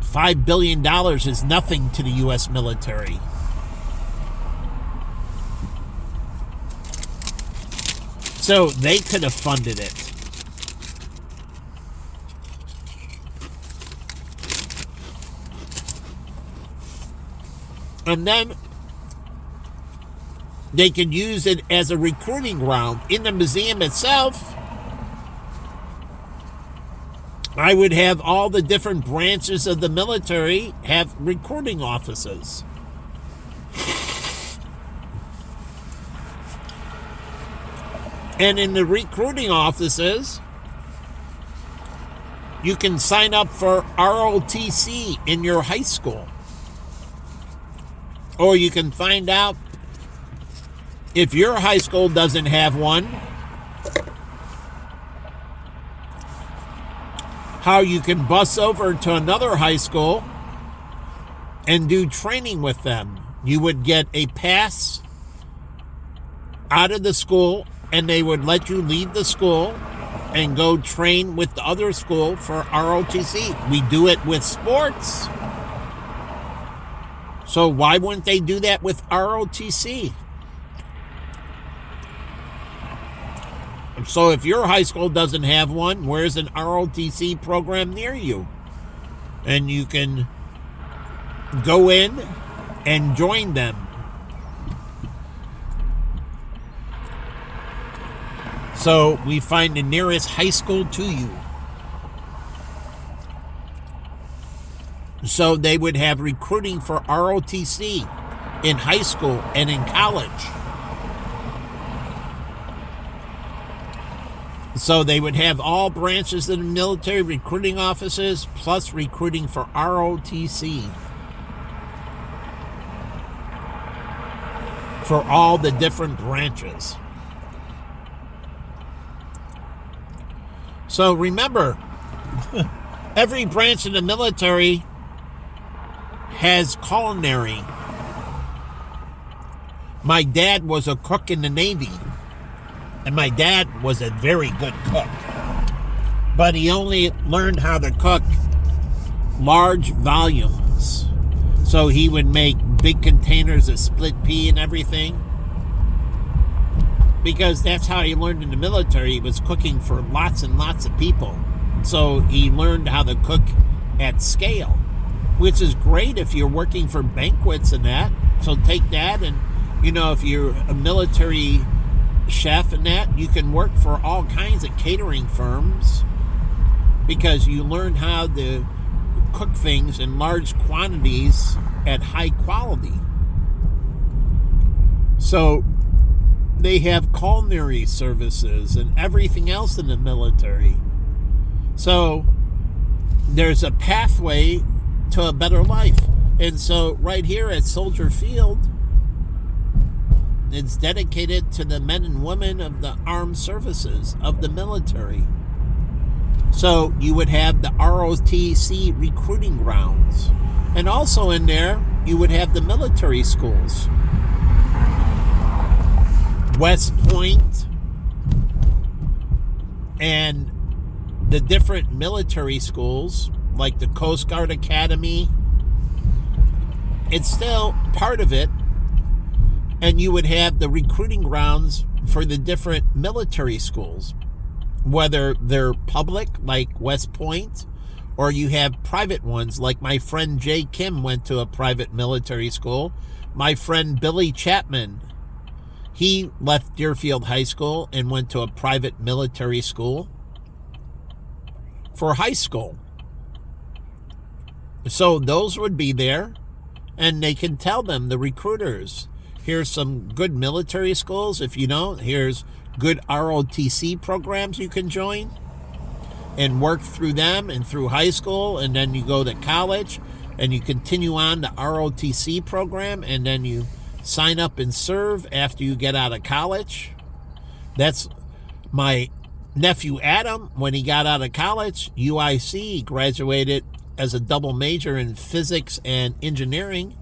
$5 billion is nothing to the U.S. military. So they could have funded it. And then they could use it as a recruiting ground. In the museum itself, I would have all the different branches of the military have recruiting offices. And in the recruiting offices, you can sign up for ROTC in your high school. Or you can find out if your high school doesn't have one, how you can bus over to another high school and do training with them. You would get a pass out of the school, and they would let you leave the school, and go train with the other school for ROTC. We do it with sports. So why wouldn't they do that with ROTC? So if your high school doesn't have one, where's an ROTC program near you? And you can go in and join them. So we find the nearest high school to you. So they would have recruiting for ROTC in high school and in college. So they would have all branches of the military recruiting offices plus recruiting for ROTC. For all the different branches. So remember, every branch of the military has culinary. My dad was a cook in the Navy, and my dad was a very good cook. But he only learned how to cook large volumes. So he would make big containers of split pea and everything. Because that's how he learned in the military. He was cooking for lots and lots of people. So he learned how to cook at scale, which is great if you're working for banquets and that. So take that, and, if you're a military chef and that, you can work for all kinds of catering firms because you learn how to cook things in large quantities at high quality. So they have culinary services and everything else in the military. So there's a pathway to a better life. And so right here at Soldier Field, it's dedicated to the men and women of the armed services of the military. So you would have the ROTC recruiting grounds. And also in there, you would have the military schools. West Point and the different military schools, like the Coast Guard Academy. It's still part of it. And you would have the recruiting grounds for the different military schools, whether they're public, like West Point, or you have private ones, like my friend Jay Kim went to a private military school. My friend Billy Chapman, he left Deerfield High School and went to a private military school for high school. So those would be there, and they can tell them, the recruiters, here's some good military schools. If you don't, here's good ROTC programs you can join and work through them and through high school, and then you go to college and you continue on the ROTC program, and then you sign up and serve after you get out of college. That's my nephew Adam. When he got out of college, UIC, he graduated as a double major in physics and engineering,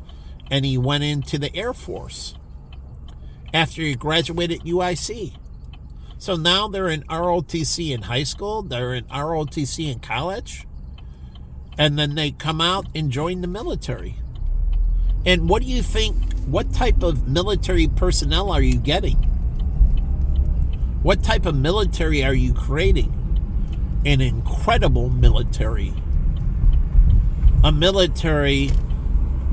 and he went into the Air Force after he graduated UIC. So now they're in ROTC in high school, they're in ROTC in college, and then they come out and join the military. And what do you think, what type of military personnel are you getting? What type of military are you creating? An incredible military. A military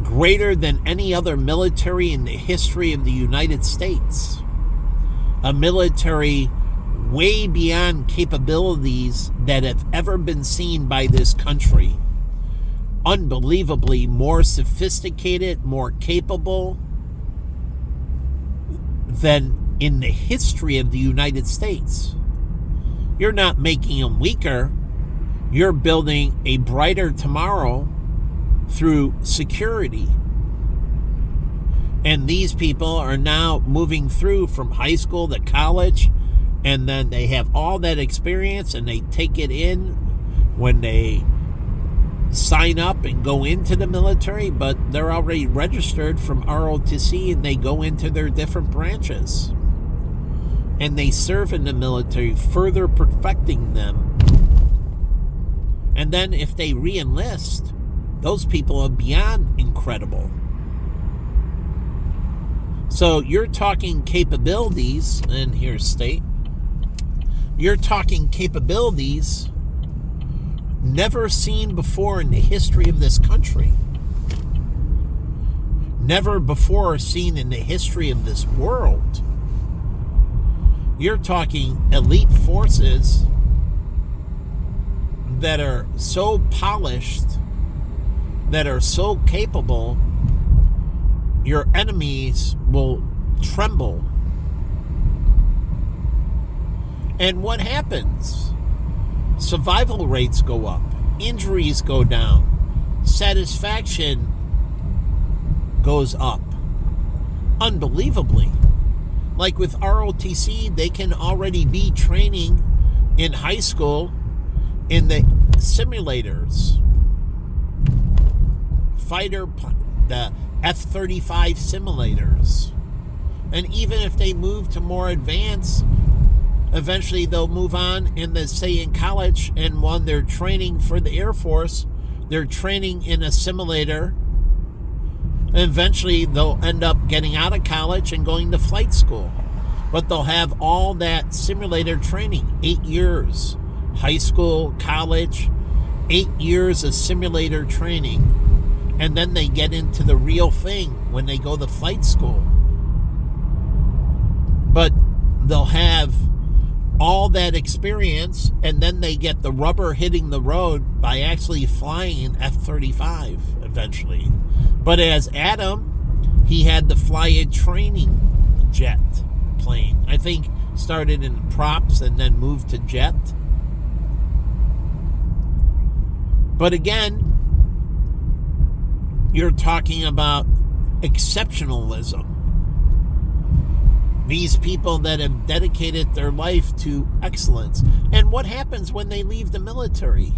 greater than any other military in the history of the United States. A military way beyond capabilities that have ever been seen by this country. Unbelievably more sophisticated, more capable than in the history of the United States. You're not making them weaker. You're building a brighter tomorrow through security. And these people are now moving through from high school to college, and then they have all that experience and they take it in when they sign up and go into the military, but they're already registered from ROTC and they go into their different branches. and they serve in the military, further perfecting them. And then if they re-enlist, those people are beyond incredible. So you're talking capabilities, and here's state. You're talking capabilities never seen before in the history of this country. Never before seen in the history of this world. You're talking elite forces that are so polished, that are so capable, your enemies will tremble. And what happens? Survival rates go up, injuries go down, satisfaction goes up. Unbelievably. Like with ROTC, they can already be training in high school in the simulators. The F-35 simulators. And even if they move to more advanced, eventually they'll move on in in college, and when they're training for the Air Force, they're training in a simulator. Eventually they'll end up getting out of college and going to flight school. But they'll have all that simulator training, 8 years. High school, college, 8 years of simulator training. And then they get into the real thing when they go to flight school. But they'll have all that experience, and then they get the rubber hitting the road by actually flying an F-35 eventually. But as Adam, he had to fly a training jet plane. I think started in props and then moved to jet. But again, you're talking about exceptionalism. These people that have dedicated their life to excellence. And what happens when they leave the military?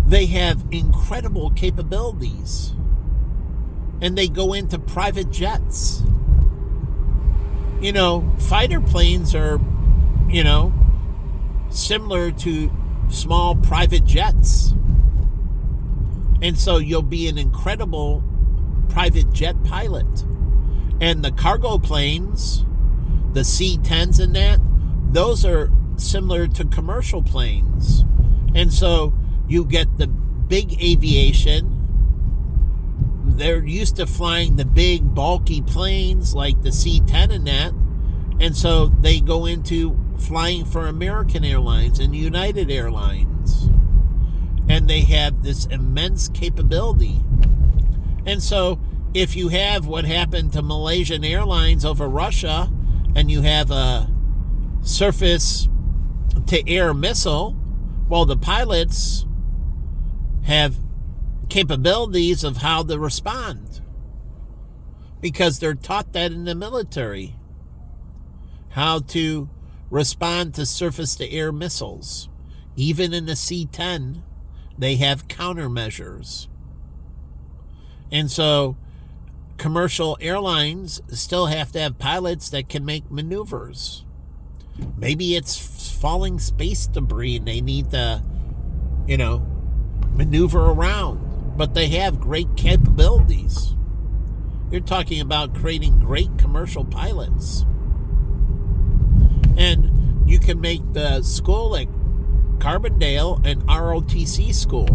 They have incredible capabilities. And they go into private jets. You know, fighter planes are, similar to small private jets. And so you'll be an incredible private jet pilot. And the cargo planes, the C-10s and that, those are similar to commercial planes. And so you get the big aviation. They're used to flying the big, bulky planes like the C-10 and that. And so they go into flying for American Airlines and United Airlines. And they have this immense capability. And so if you have what happened to Malaysian Airlines over Russia, and you have a surface-to-air missile, well, the pilots have capabilities of how to respond, because they're taught that in the military, how to respond to surface-to-air missiles. Even in the C-10, they have countermeasures. And so commercial airlines still have to have pilots that can make maneuvers. Maybe it's falling space debris and they need to, maneuver around. But they have great capabilities. You're talking about creating great commercial pilots. And you can make the school at Carbondale an ROTC school.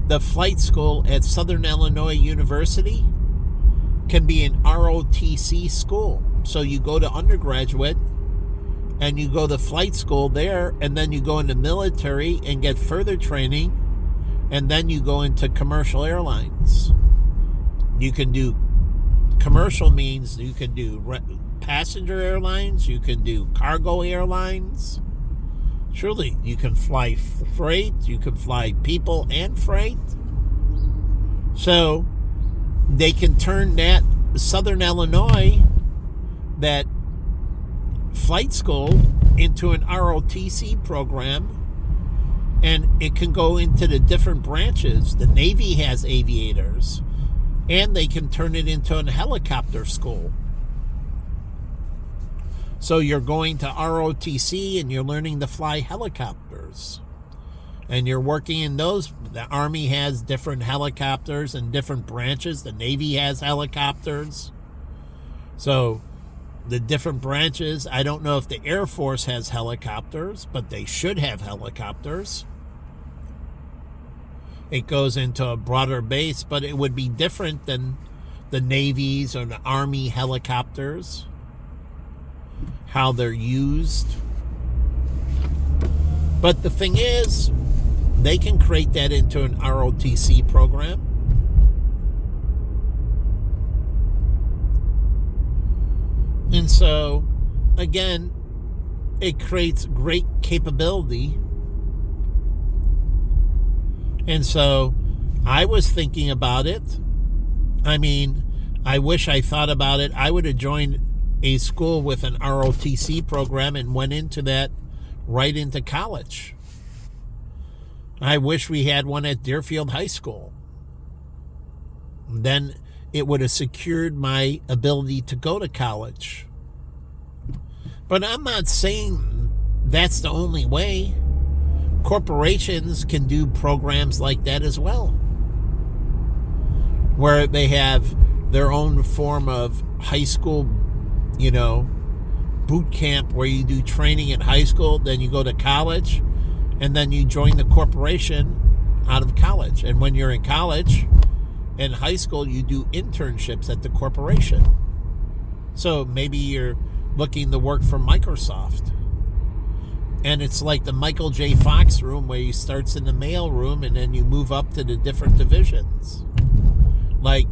The flight school at Southern Illinois University can be an ROTC school. So you go to undergraduate and you go to flight school there, and then you go into military and get further training, and then you go into commercial airlines. You can do commercial means you can do passenger airlines, you can do cargo airlines. Surely, you can fly freight, you can fly people and freight. So, they can turn that Southern Illinois, that flight school, into an ROTC program, and it can go into the different branches. The Navy has aviators, and they can turn it into a helicopter school. So you're going to ROTC and you're learning to fly helicopters. And you're working in those. The Army has different helicopters and different branches. The Navy has helicopters. So the different branches, I don't know if the Air Force has helicopters, but they should have helicopters. It goes into a broader base, but it would be different than the Navy's or the Army helicopters, how they're used. But the thing is, they can create that into an ROTC program. And so, again, it creates great capability. And so, I was thinking about it. I mean, I wish I thought about it. I would have joined a school with an ROTC program and went into that right into college. I wish we had one at Deerfield High School. Then it would have secured my ability to go to college. But I'm not saying that's the only way. Corporations can do programs like that as well, where they have their own form of high school, boot camp, where you do training in high school, then you go to college, and then you join the corporation out of college. And when you're in college, in high school, you do internships at the corporation. So maybe you're looking to work for Microsoft. And it's like the Michael J. Fox room, where he starts in the mail room and then you move up to the different divisions. Like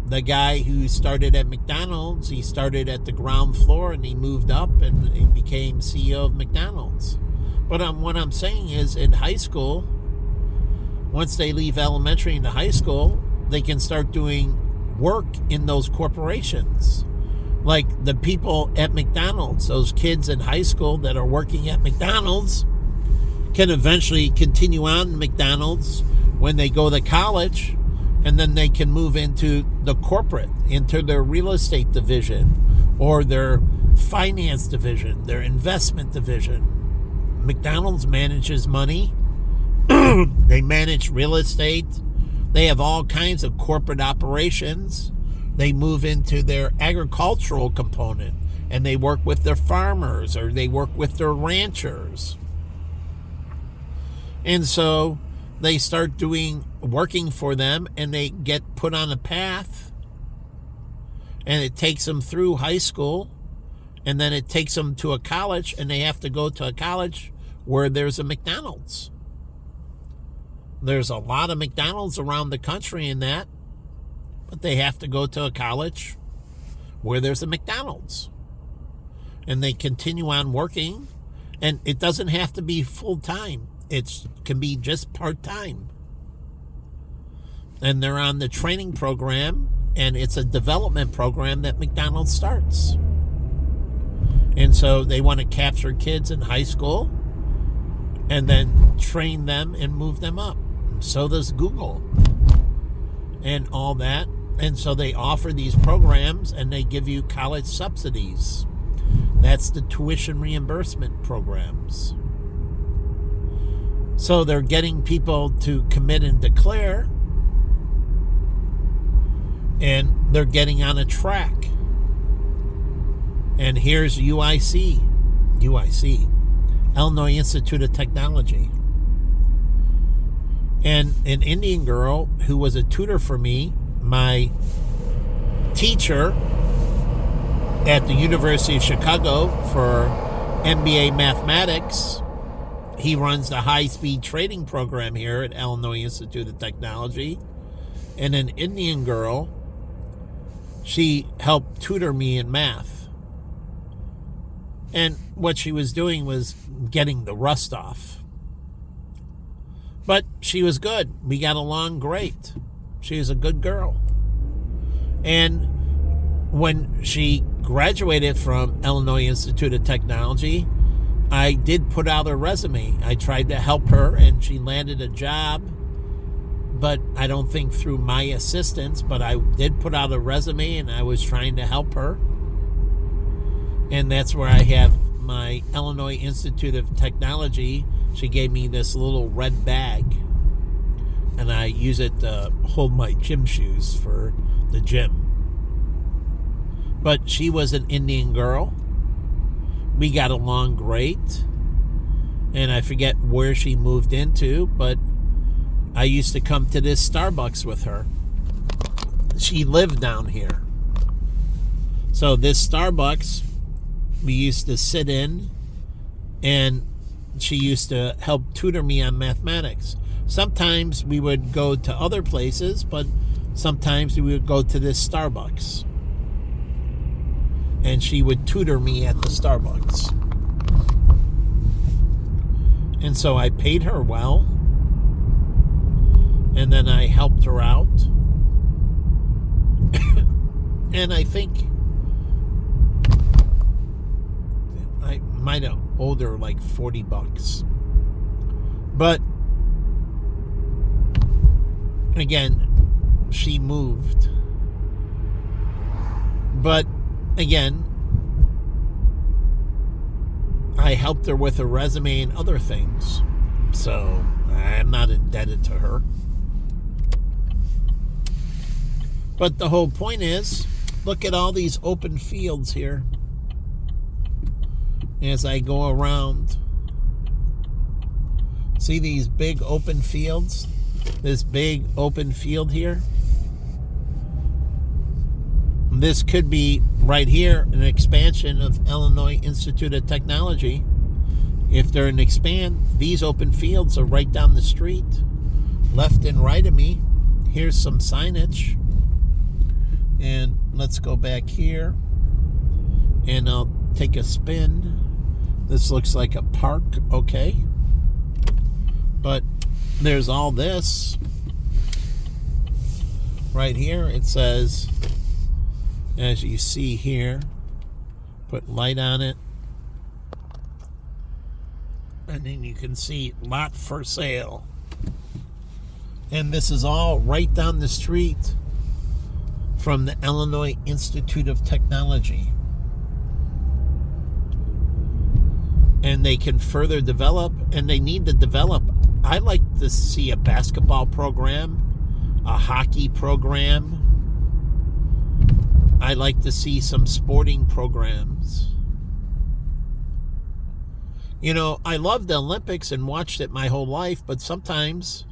the guy who started at McDonald's, he started at the ground floor and he moved up and he became CEO of McDonald's. But what I'm saying is, in high school, once they leave elementary into high school, they can start doing work in those corporations. Like the people at McDonald's, those kids in high school that are working at McDonald's can eventually continue on in McDonald's when they go to college, and then they can move into the corporate, into their real estate division or their finance division, their investment division. McDonald's manages money. They manage real estate. They have all kinds of corporate operations. They move into their agricultural component and they work with their farmers or they work with their ranchers. And so they start working for them, and they get put on a path, and it takes them through high school, and then it takes them to a college, and they have to go to a college where there's a McDonald's. There's a lot of McDonald's around the country in that, but they have to go to a college where there's a McDonald's. And they continue on working, and it doesn't have to be full-time. It can be just part-time. And they're on the training program, and it's a development program that McDonald's starts. And so they want to capture kids in high school and then train them and move them up. So does Google and all that. And so they offer these programs, and they give you college subsidies. That's the tuition reimbursement programs. So they're getting people to commit and declare, and they're getting on a track. And here's UIC, Illinois Institute of Technology. And an Indian girl who was a tutor for me, my teacher at the University of Chicago for MBA Mathematics, he runs the high-speed trading program here at Illinois Institute of Technology. And an Indian girl, she helped tutor me in math. And what she was doing was getting the rust off. But she was good. We got along great. She was a good girl. And when she graduated from Illinois Institute of Technology, I did put out her resume. I tried to help her, and she landed a job, but I don't think through my assistance, but I did put out a resume, and I was trying to help her. And that's where I have my Illinois Institute of Technology. She gave me this little red bag, and I use it to hold my gym shoes for the gym. But she was an Indian girl. We got along great. And I forget where she moved into, but I used to come to this Starbucks with her. She lived down here. So this Starbucks, we used to sit in, and she used to help tutor me on mathematics. Sometimes we would go to other places, but sometimes we would go to this Starbucks. And she would tutor me at the Starbucks. And so I paid her well. And then I helped her out. And I think I might have owed her like $40. But again, she moved. But again, I helped her with her resume and other things. So I'm not indebted to her. But the whole point is, look at all these open fields here. As I go around, see these big open fields? This big open field here? This could be right here an expansion of Illinois Institute of Technology. If they're an expand, these open fields are right down the street, left and right of me. Here's some signage. And let's go back here, and I'll take a spin. This looks like a park, okay. But there's all this. Right here it says, as you see here, put light on it. And then you can see lot for sale. And this is all right down the street from the Illinois Institute of Technology. And they can further develop, and they need to develop. I like to see a basketball program, a hockey program. I like to see some sporting programs. You know, I love the Olympics and watched it my whole life, but sometimes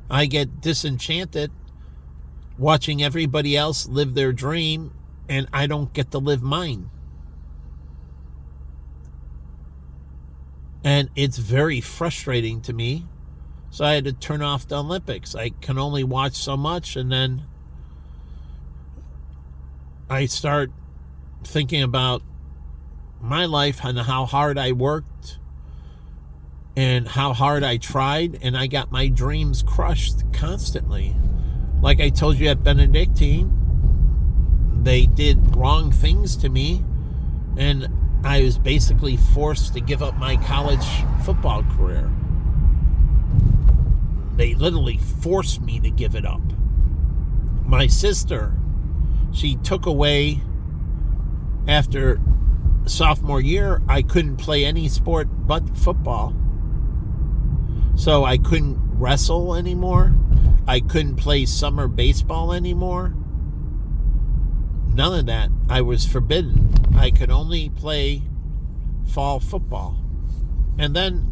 I get disenchanted watching everybody else live their dream, and I don't get to live mine. And it's very frustrating to me. So I had to turn off the Olympics. I can only watch so much, and then I start thinking about my life and how hard I worked and how hard I tried, and I got my dreams crushed constantly. Like I told you at Benedictine, they did wrong things to me, and I was basically forced to give up my college football career. They literally forced me to give it up. My sister, she took away, after sophomore year, I couldn't play any sport but football. So I couldn't wrestle anymore. I couldn't play summer baseball anymore. None of that. I was forbidden. I could only play fall football. And then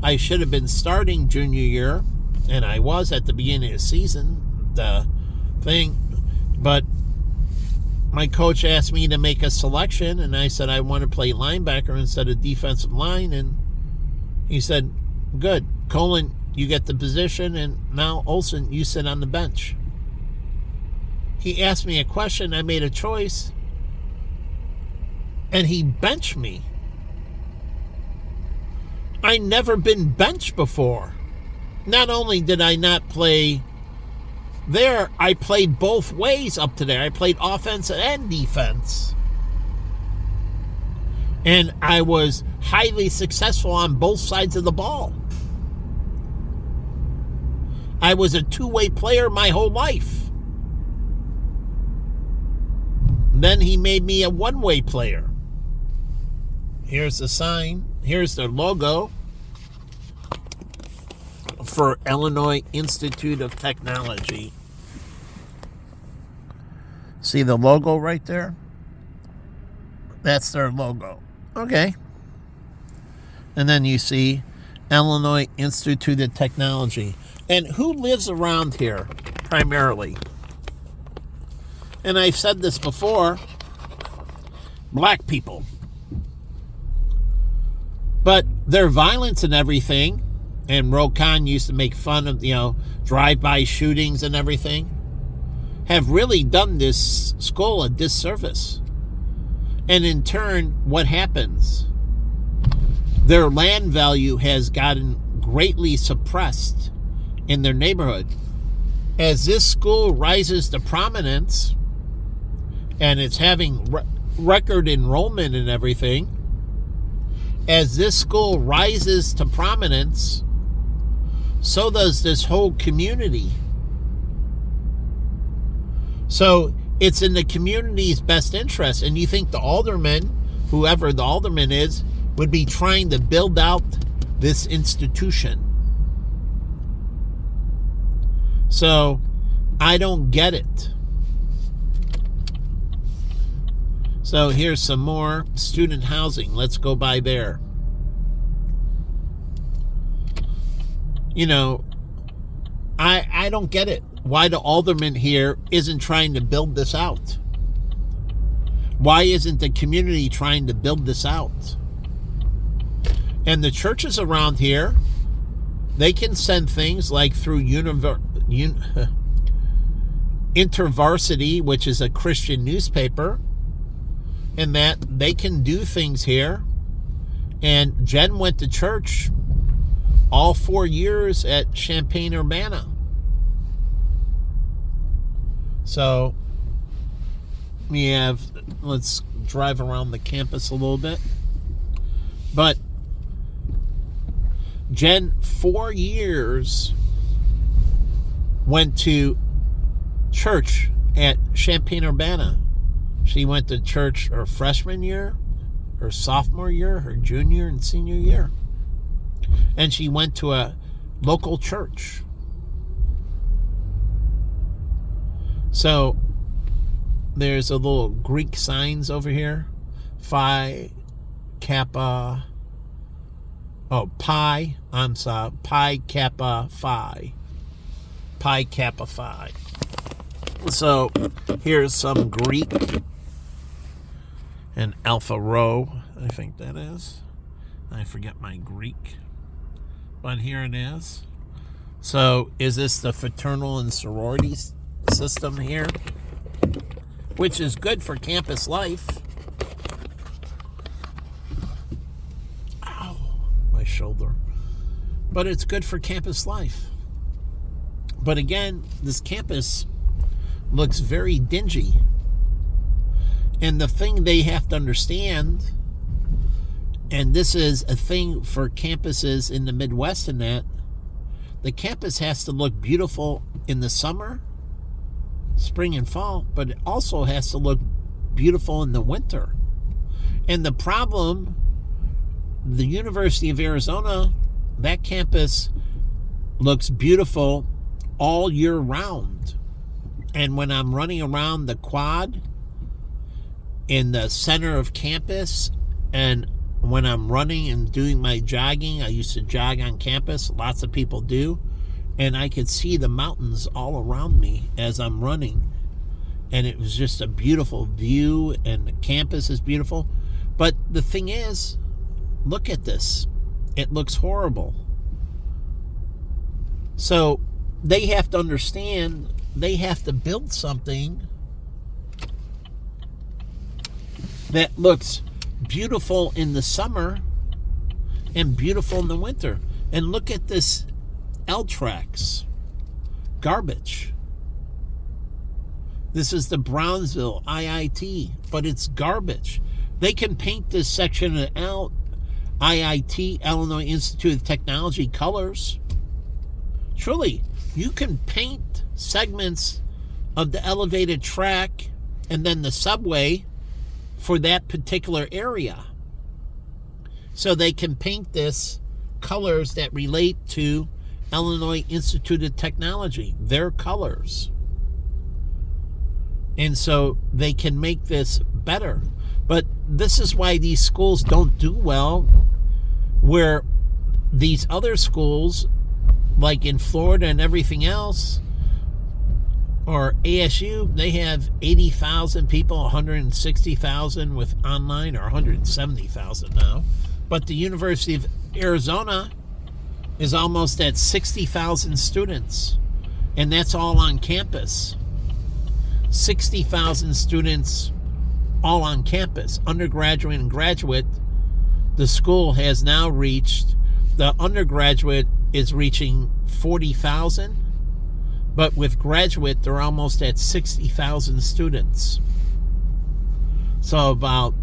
I should have been starting junior year, and I was at the beginning of the season, the thing. But my coach asked me to make a selection, and I said I want to play linebacker instead of defensive line. And he said, good. Colin, you get the position, and now Olsen, you sit on the bench. He asked me a question, I made a choice, and he benched me. I never been benched before. Not only did I not play there, I played both ways up to there. I played offense and defense. And I was highly successful on both sides of the ball. I was a two-way player my whole life. Then he made me a one-way player. Here's the sign. Here's their logo for Illinois Institute of Technology. See the logo right there? That's their logo. Okay. And then you see Illinois Institute of Technology. And who lives around here primarily? And I've said this before, black people. But their violence and everything, and Rokan used to make fun of, drive-by shootings and everything, have really done this school a disservice. And in turn, what happens? Their land value has gotten greatly suppressed in their neighborhood. As this school rises to prominence, and it's having record enrollment and everything, as this school rises to prominence, so does this whole community. So it's in the community's best interest. And you think the alderman, whoever the alderman is, would be trying to build out this institution. So I don't get it. So here's some more student housing. Let's go by there. I don't get it. Why the alderman here isn't trying to build this out? Why isn't the community trying to build this out? And the churches around here, they can send things like through InterVarsity, which is a Christian newspaper, and that they can do things here. And Jen went to church all 4 years at Champaign-Urbana. So let's drive around the campus a little bit. But Jen, 4 years, went to church at Champaign-Urbana. She went to church her freshman year, her sophomore year, her junior and senior year. And she went to a local church. So there's a little Greek signs over here. Pi Kappa Phi. Pi Kappa Phi. So here's some Greek. And Alpha Rho, I think that is. I forget my Greek. But here it is. So is this the fraternal and sorority system here? Which is good for campus life. Ow, my shoulder. But it's good for campus life. But again, this campus looks very dingy. And the thing they have to understand, and this is a thing for campuses in the Midwest, and that the campus has to look beautiful in the summer, spring and fall, but it also has to look beautiful in the winter. And the problem, the University of Arizona, that campus looks beautiful all year round. And when I'm running around the quad in the center of campus, and when I'm running and doing my jogging, I used to jog on campus, lots of people do, and I could see the mountains all around me as I'm running, and it was just a beautiful view, and the campus is beautiful. But the thing is, look at this. It looks horrible. So they have to understand, they have to build something that looks beautiful in the summer and beautiful in the winter. And look at this L-Trax garbage. This is the Brownsville IIT, but it's garbage. They can paint this section of IIT, Illinois Institute of Technology, colors. Truly, you can paint segments of the elevated track and then the subway for that particular area. so they can paint this colors that relate to Illinois Institute of Technology, their colors. And so they can make this better. But this is why these schools don't do well, where these other schools, like in Florida and everything else, or ASU, they have 80,000 people, 160,000 with online, or 170,000 now. But the University of Arizona is almost at 60,000 students, and that's all on campus. 60,000 students all on campus, undergraduate and graduate. The school has now reached, the undergraduate is reaching 40,000, but with graduate, they're almost at 60,000 students. So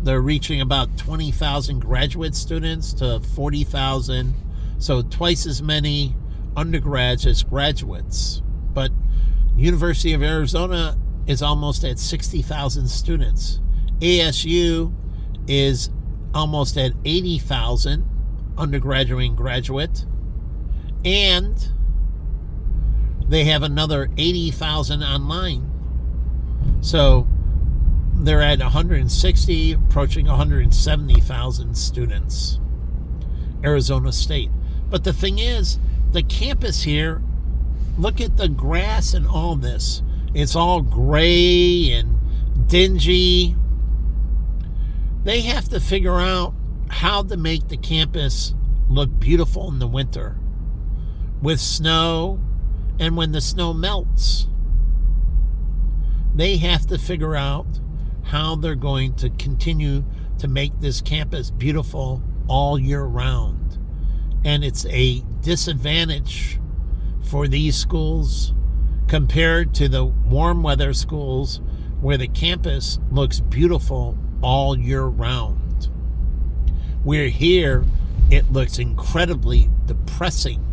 they're reaching about 20,000 graduate students to 40,000. So twice as many undergrads as graduates. But University of Arizona is almost at 60,000 students. ASU is almost at 80,000 undergraduate and graduate. And they have another 80,000 online. So they're at 160, approaching 170,000 students. Arizona State. But the thing is, the campus here, look at the grass and all this. It's all gray and dingy. They have to figure out how to make the campus look beautiful in the winter with snow, and when the snow melts. They have to figure out how they're going to continue to make this campus beautiful all year round. And it's a disadvantage for these schools compared to the warm weather schools where the campus looks beautiful all year round. We're here, it looks incredibly depressing.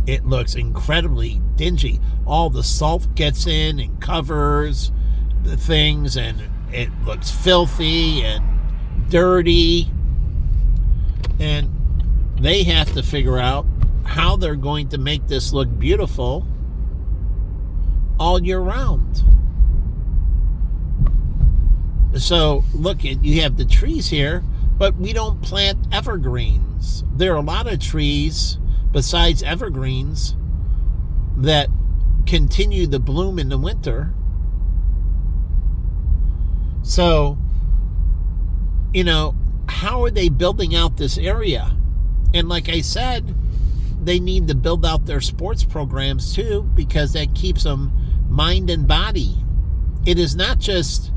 It looks incredibly dingy. All the salt gets in and covers the things, and it looks filthy and dirty. And they have to figure out how they're going to make this look beautiful all year round. So look, you have the trees here, but we don't plant evergreens. There are a lot of trees besides evergreens that continue to bloom in the winter. So, how are they building out this area? And like I said, they need to build out their sports programs too, because that keeps them mind and body. It is not just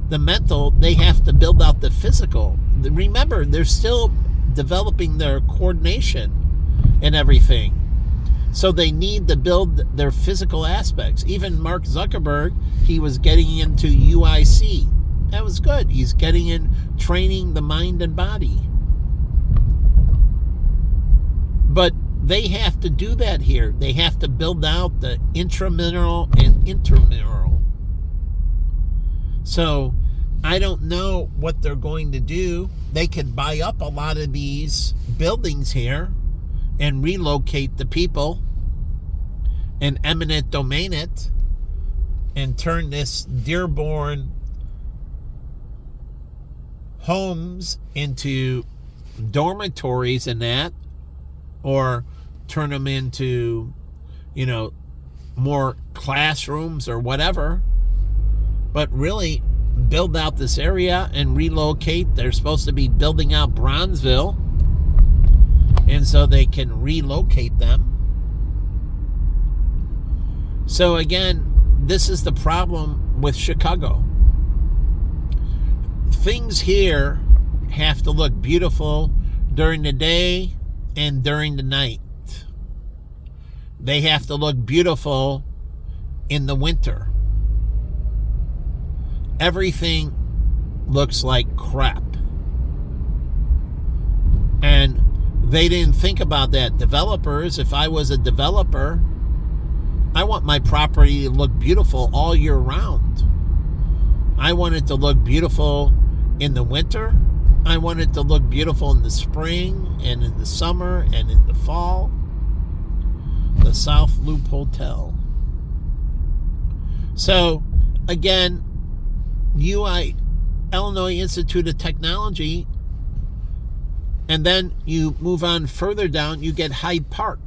the mental, they have to build out the physical. Remember, they're still developing their coordination and everything. So they need to build their physical aspects. Even Mark Zuckerberg, he was getting into UIC. That was good. He's getting in training the mind and body. But they have to do that here. They have to build out the intramural and intermural. So I don't know what they're going to do. They could buy up a lot of these buildings here and relocate the people and eminent domain it and turn this Dearborn homes into dormitories and that, or turn them into, more classrooms or whatever. But really build out this area and relocate. They're supposed to be building out Bronzeville, and so they can relocate them. So again, this is the problem with Chicago. Things here have to look beautiful during the day and during the night. They have to look beautiful in the winter. Everything looks like crap. And they didn't think about that. Developers, if I was a developer, I want my property to look beautiful all year round. I want it to look beautiful in the winter. I want it to look beautiful in the spring and in the summer and in the fall. The South Loop Hotel. So, again, Illinois Institute of Technology, and then you move on further down, you get Hyde Park.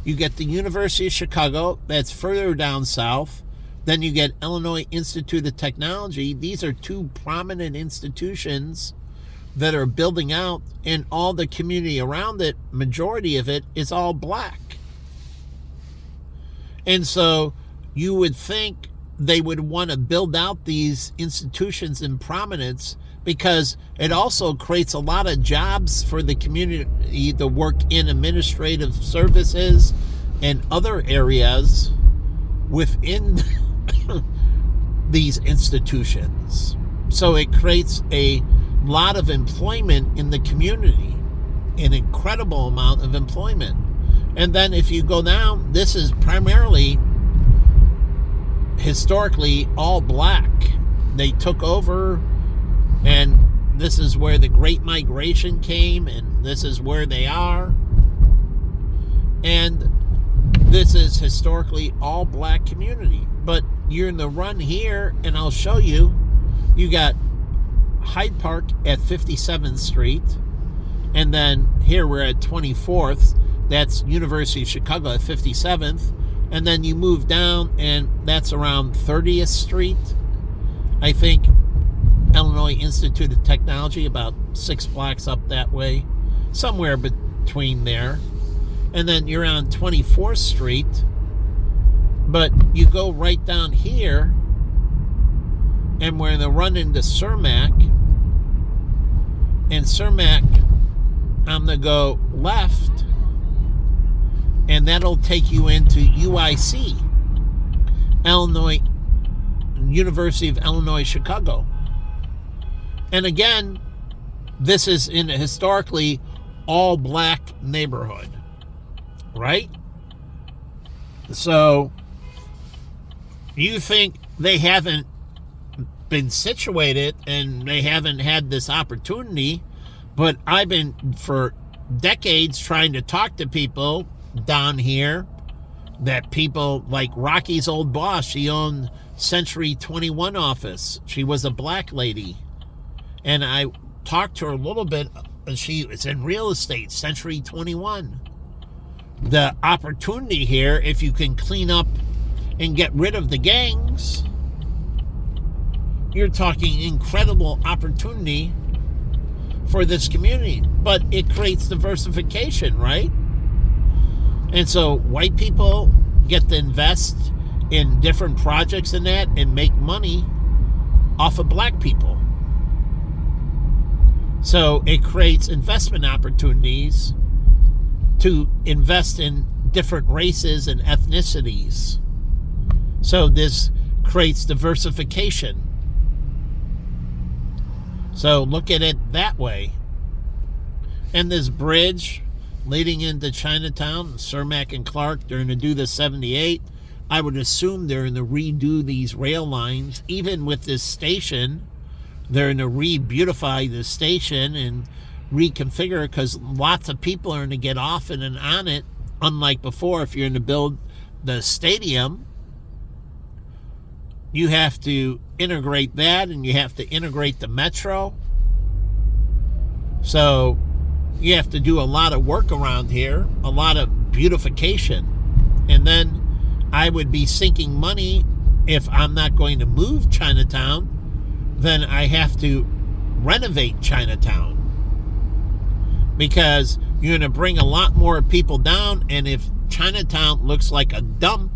You get the University of Chicago, that's further down south. Then you get Illinois Institute of Technology. These are two prominent institutions that are building out, and all the community around it, majority of it, is all black. And so you would think they would want to build out these institutions in prominence, because it also creates a lot of jobs for the community to work in administrative services and other areas within these institutions. So it creates a lot of employment in the community, an incredible amount of employment. And then if you go down, this is primarily historically all black. They took over, and this is where the Great Migration came, and this is where they are. And this is historically all black community. But you're in the run here, and I'll show you. You got Hyde Park at 57th Street, and then here we're at 24th. That's University of Chicago at 57th. And then you move down, and that's around 30th Street. I think Illinois Institute of Technology, about 6 blocks up that way, somewhere between there. And then you're on 24th Street, but you go right down here, and we're going to run into Cermak. And Cermak, I'm going to go left, and that'll take you into UIC, Illinois, University of Illinois, Chicago. And again, this is in a historically all black neighborhood, right? So you think they haven't been situated and they haven't had this opportunity, but I've been for decades trying to talk to people down here, that people like Rocky's old boss, she owned Century 21 office. She was a black lady, and I talked to her a little bit. It's in real estate, Century 21. The opportunity here, if you can clean up and get rid of the gangs, you're talking incredible opportunity for this community. But it creates diversification, right? And so white people get to invest in different projects and that, and make money off of black people. So it creates investment opportunities to invest in different races and ethnicities. So this creates diversification. So look at it that way. And this bridge leading into Chinatown, Cermak and Clark, they're going to do the 78. I would assume they're going to redo these rail lines. Even with this station, they're going to re-beautify the station and reconfigure it, because lots of people are going to get off and on it. Unlike before, if you're going to build the stadium, you have to integrate that, and you have to integrate the metro. So you have to do a lot of work around here, a lot of beautification. And then I would be sinking money if I'm not going to move Chinatown. Then I have to renovate Chinatown, because you're going to bring a lot more people down. And if Chinatown looks like a dump,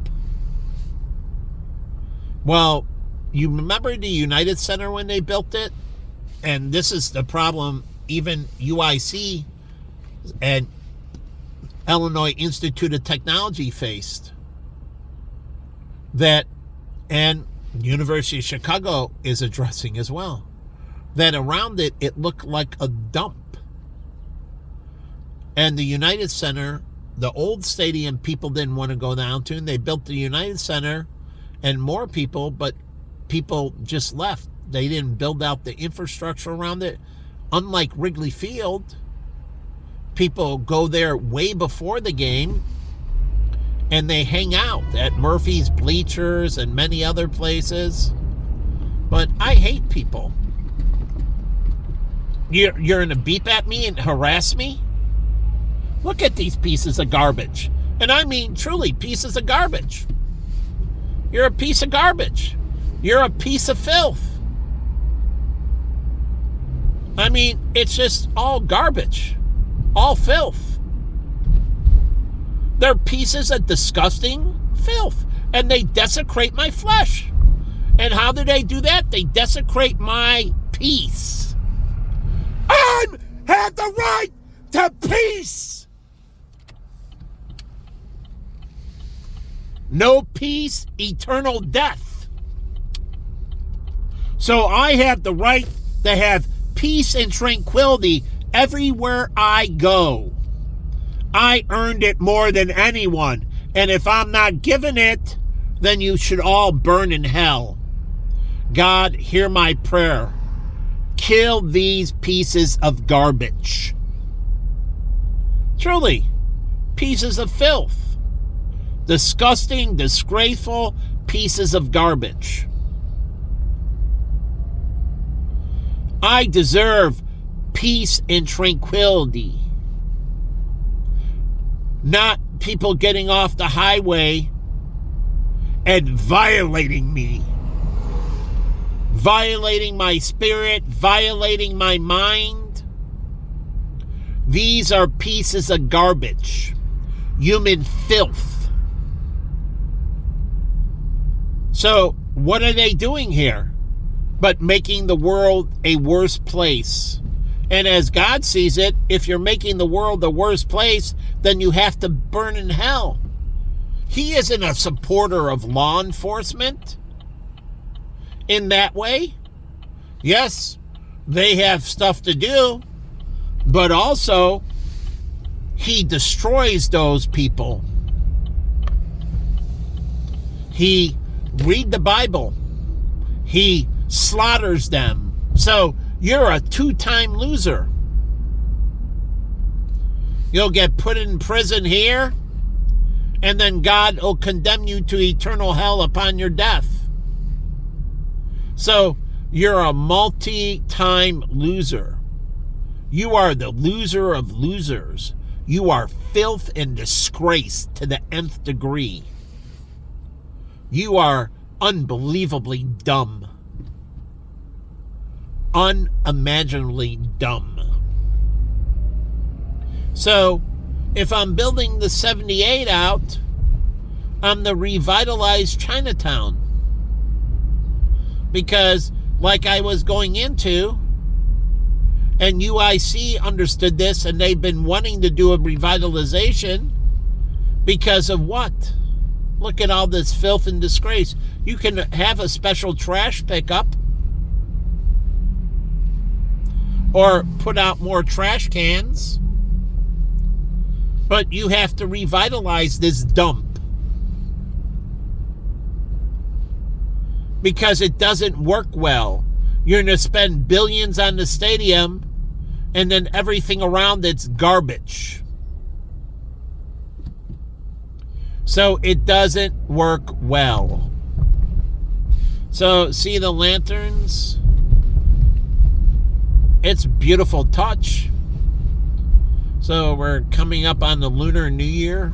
well, you remember the United Center when they built it? And this is the problem even UIC and Illinois Institute of Technology faced. That, and University of Chicago is addressing as well. That around it, it looked like a dump. And the United Center, the old stadium, people didn't want to go down to. And they built the United Center and more people, but people just left. They didn't build out the infrastructure around it. unlike Wrigley Field, people go there way before the game and they hang out at Murphy's Bleachers and many other places. But I hate people. You're going to beep at me and harass me? Look at these pieces of garbage. And I mean truly pieces of garbage. You're a piece of garbage. You're a piece of filth. I mean, it's just all garbage. All filth. They're pieces of disgusting filth. And they desecrate my flesh. And how do they do that? They desecrate my peace. I have the right to peace. No peace, eternal death. So I have the right to have peace and tranquility everywhere I go. I earned it more than anyone. And if I'm not given it, then you should all burn in hell. God, hear my prayer. Kill these pieces of garbage. Truly, pieces of filth. Disgusting, disgraceful pieces of garbage. I deserve peace and tranquility. Not people getting off the highway and violating me. Violating my spirit, violating my mind. These are pieces of garbage. Human filth. So, what are they doing here? But making the world a worse place. And as God sees it, if you're making the world the worst place, then you have to burn in hell. He isn't a supporter of law enforcement in that way. Yes, they have stuff to do, but also he destroys those people. He read the Bible. He slaughters them. So you're a two-time loser. You'll get put in prison here, and then God will condemn you to eternal hell upon your death. So you're a multi-time loser. You are the loser of losers. You are filth and disgrace to the nth degree. You are unbelievably dumb. Unimaginably dumb. So, if I'm building the 78 out, I'm the revitalized Chinatown. Because, like I was going into, and UIC understood this, and they've been wanting to do a revitalization because of what? Look at all this filth and disgrace. You can have a special trash pickup or put out more trash cans, but you have to revitalize this dump because it doesn't work well. You're going to spend billions on the stadium and then everything around it's garbage. So it doesn't work well. So see the lanterns? It's a beautiful touch. So we're coming up on the Lunar New Year,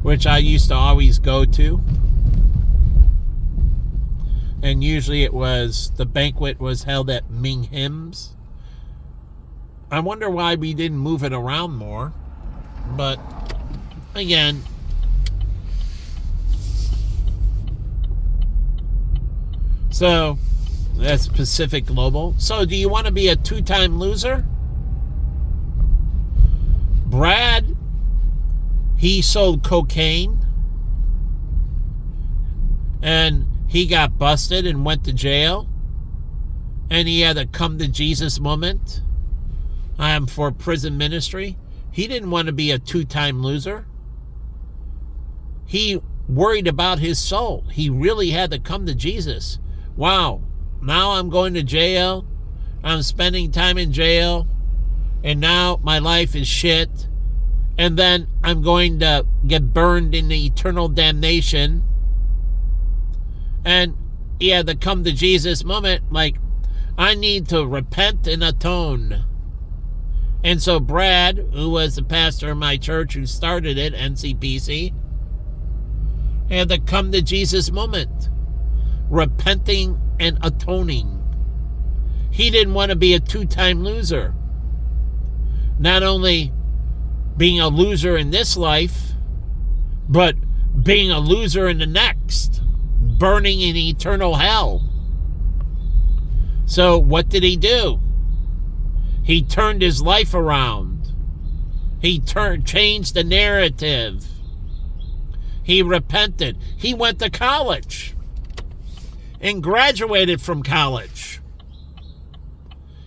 which I used to always go to. And usually the banquet was held at Ming Him's. I wonder why we didn't move it around more. But again, so that's Pacific Global. So do you want to be a two-time loser? Brad, he sold cocaine and he got busted and went to jail, and he had a come to Jesus moment. I am for prison ministry. He didn't want to be a two-time loser. He worried about his soul. He really had to come to Jesus. Wow, now I'm going to jail. I'm spending time in jail, and now my life is shit, and then I'm going to get burned in the eternal damnation. And he had the come to Jesus moment, like, I need to repent and atone. And so Brad, who was the pastor of my church who started it, NCPC, had the come to Jesus moment, repenting and atoning. He didn't want to be a two-time loser. Not only being a loser in this life, but being a loser in the next, burning in eternal hell. So what did he do? He turned his life around. He changed the narrative. He repented. He went to college and graduated from college.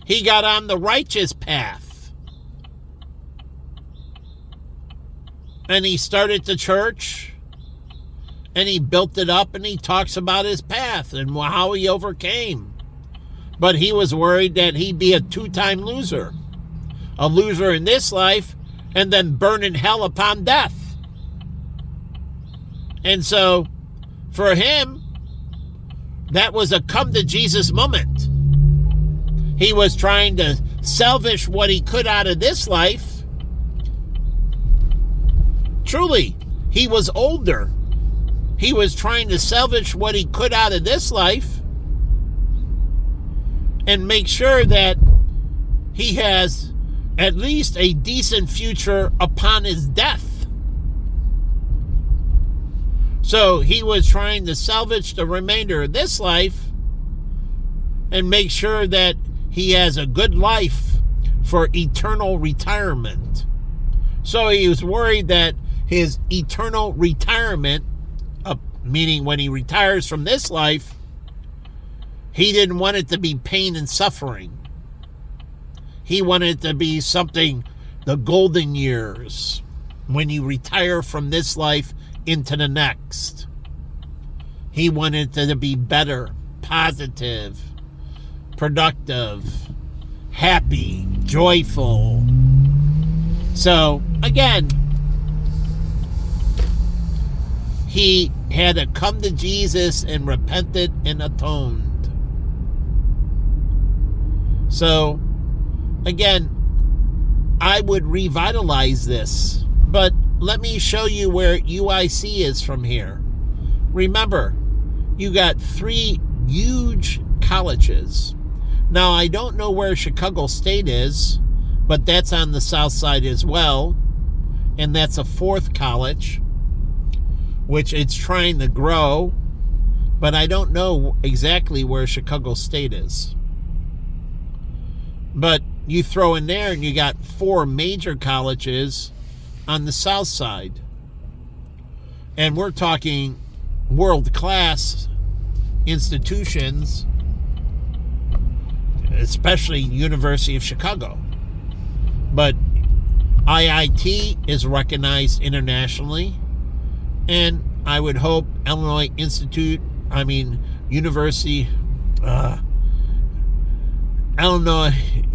He got on the righteous path. And he started the church, and he built it up, and he talks about his path and how he overcame. But he was worried that he'd be a two-time loser. A loser in this life, and then burn in hell upon death. And so, for him, that was a come-to-Jesus moment. He was trying to salvage what he could out of this life. Truly, he was older. He was trying to salvage what he could out of this life and make sure that he has at least a decent future upon his death. So he was trying to salvage the remainder of this life and make sure that he has a good life for eternal retirement. So he was worried that his eternal retirement, meaning when he retires from this life, he didn't want it to be pain and suffering. He wanted it to be something, the golden years, when you retire from this life into the next. He wanted it to be better, positive, productive, happy, joyful. So, again, he had to come to Jesus and repented and atoned. So, again, I would revitalize this, but let me show you where UIC is from here. Remember, you got 3 huge colleges. Now, I don't know where Chicago State is, but that's on the south side as well, and that's a 4th college, which it's trying to grow, but I don't know exactly where Chicago State is. But you throw in there and you got 4 major colleges on the south side. And we're talking world-class institutions, especially University of Chicago. But IIT is recognized internationally, and I would hope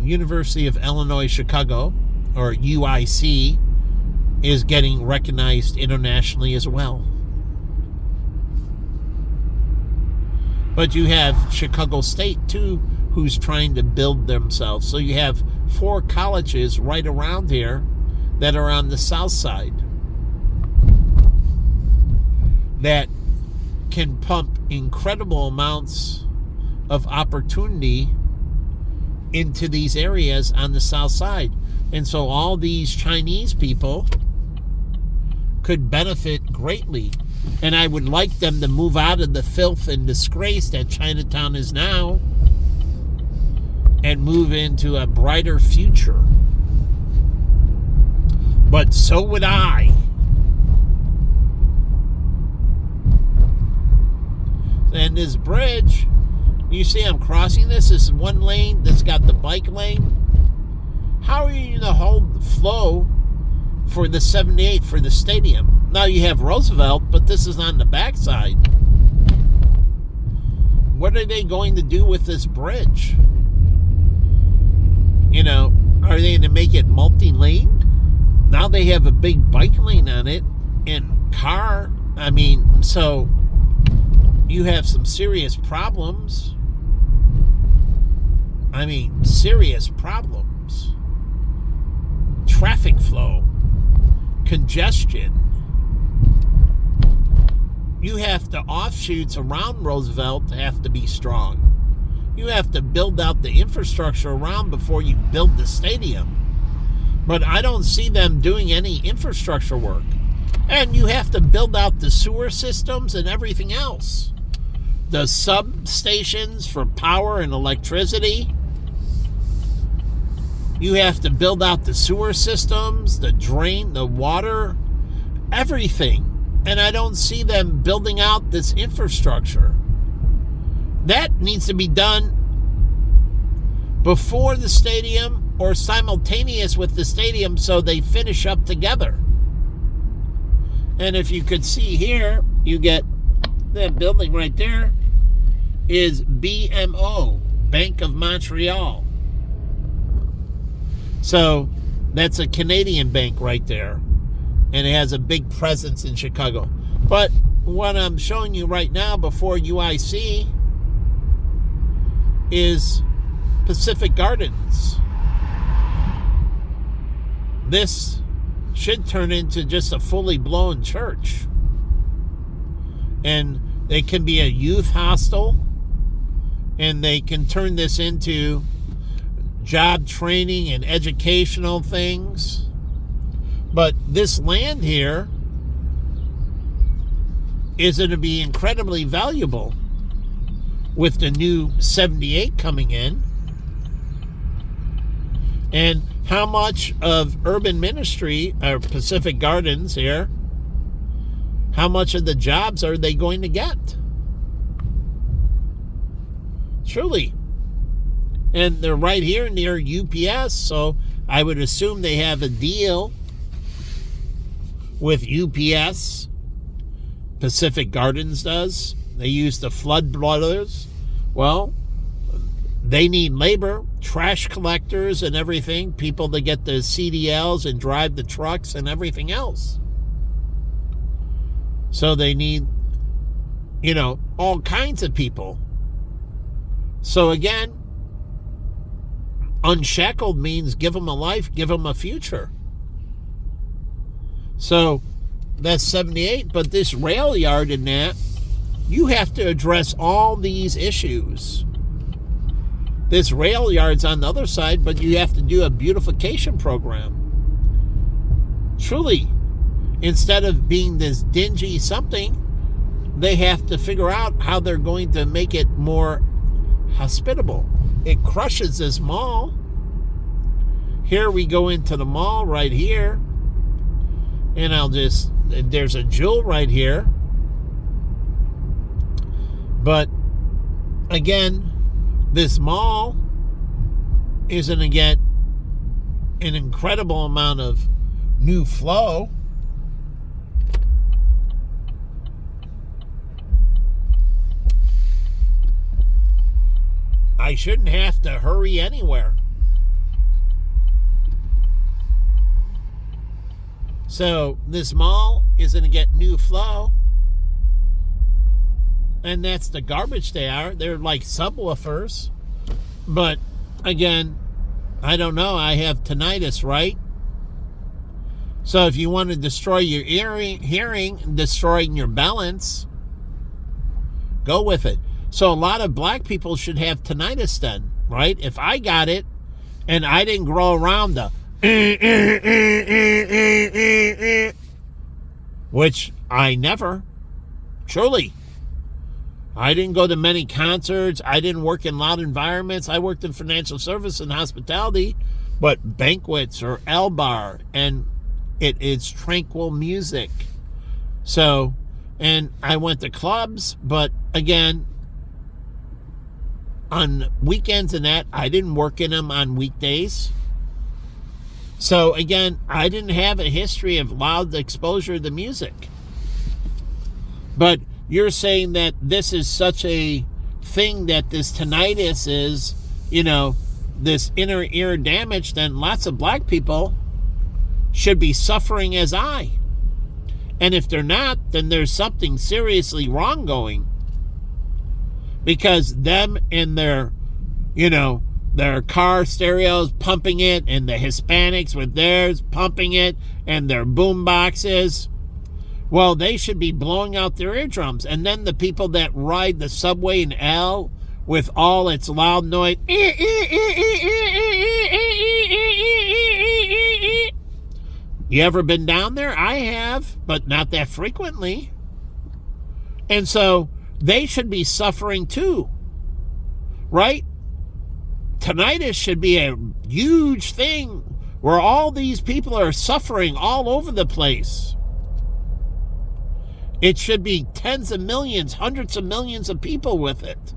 University of Illinois Chicago, or UIC, is getting recognized internationally as well. But you have Chicago State too, who's trying to build themselves. So you have 4 colleges right around here that are on the south side that can pump incredible amounts of opportunity into these areas on the south side. And so all these Chinese people could benefit greatly. And I would like them to move out of the filth and disgrace that Chinatown is now and move into a brighter future. But so would I. And this bridge, you see I'm crossing this. This is one lane that's got the bike lane. How are you going to hold the flow for the 78 for the stadium? Now you have Roosevelt, but this is on the backside. What are they going to do with this bridge? Are they going to make it multi-lane? Now they have a big bike lane on it and car. So you have some serious problems. Serious problems. Traffic flow, congestion. You have to offshoots around Roosevelt have to be strong. You have to build out the infrastructure around before you build the stadium. But I don't see them doing any infrastructure work. And you have to build out the sewer systems and everything else. The substations for power and electricity. You have to build out the sewer systems, the drain, the water, everything. And I don't see them building out this infrastructure. That needs to be done before the stadium or simultaneous with the stadium so they finish up together. And if you could see here, you get that building right there is BMO, Bank of Montreal. So that's a Canadian bank right there. And it has a big presence in Chicago. But what I'm showing you right now before UIC is Pacific Gardens. This should turn into just a fully blown church. And they can be a youth hostel. And they can turn this into job training and educational things. But this land here is going to be incredibly valuable with the new 78 coming in. And how much of Urban Ministry, or Pacific Gardens here, how much of the jobs are they going to get? Truly. And they're right here near UPS, so I would assume they have a deal with UPS. Pacific Gardens does. They use the Flood Brothers. Well, they need labor, trash collectors and everything, people to get the CDLs and drive the trucks and everything else. So they need, all kinds of people. So again, unshackled means give them a life, give them a future. So that's 78, but this rail yard and that, you have to address all these issues. This rail yard's on the other side, but you have to do a beautification program. Truly, instead of being this dingy something, they have to figure out how they're going to make it more hospitable. It crushes this mall. Here we go into the mall right here. And there's a Jewel right here. But again, this mall is going to get an incredible amount of new flow. I shouldn't have to hurry anywhere. So this mall is going to get new flow. And that's the garbage they are. They're like subwoofers. But again, I don't know. I have tinnitus, right? So if you want to destroy your hearing, destroying your balance, go with it. So a lot of black people should have tinnitus then, right? If I got it and I didn't grow around the which I never, truly. I didn't go to many concerts. I didn't work in loud environments. I worked in financial service and hospitality, but banquets or L-Bar, and it's tranquil music. So, and I went to clubs, but again, on weekends and that, I didn't work in them on weekdays. So again, I didn't have a history of loud exposure to music. But you're saying that this is such a thing that this tinnitus is, this inner ear damage, then lots of black people should be suffering as I. And if they're not, then there's something seriously wrong going. Because them and their, their car stereos pumping it, and the Hispanics with theirs pumping it, and their boom boxes, well, they should be blowing out their eardrums. And then the people that ride the subway in L with all its loud noise. You ever been down there? I have, but not that frequently. And so they should be suffering too, right? Tinnitus should be a huge thing where all these people are suffering all over the place. It should be tens of millions, hundreds of millions of people with it.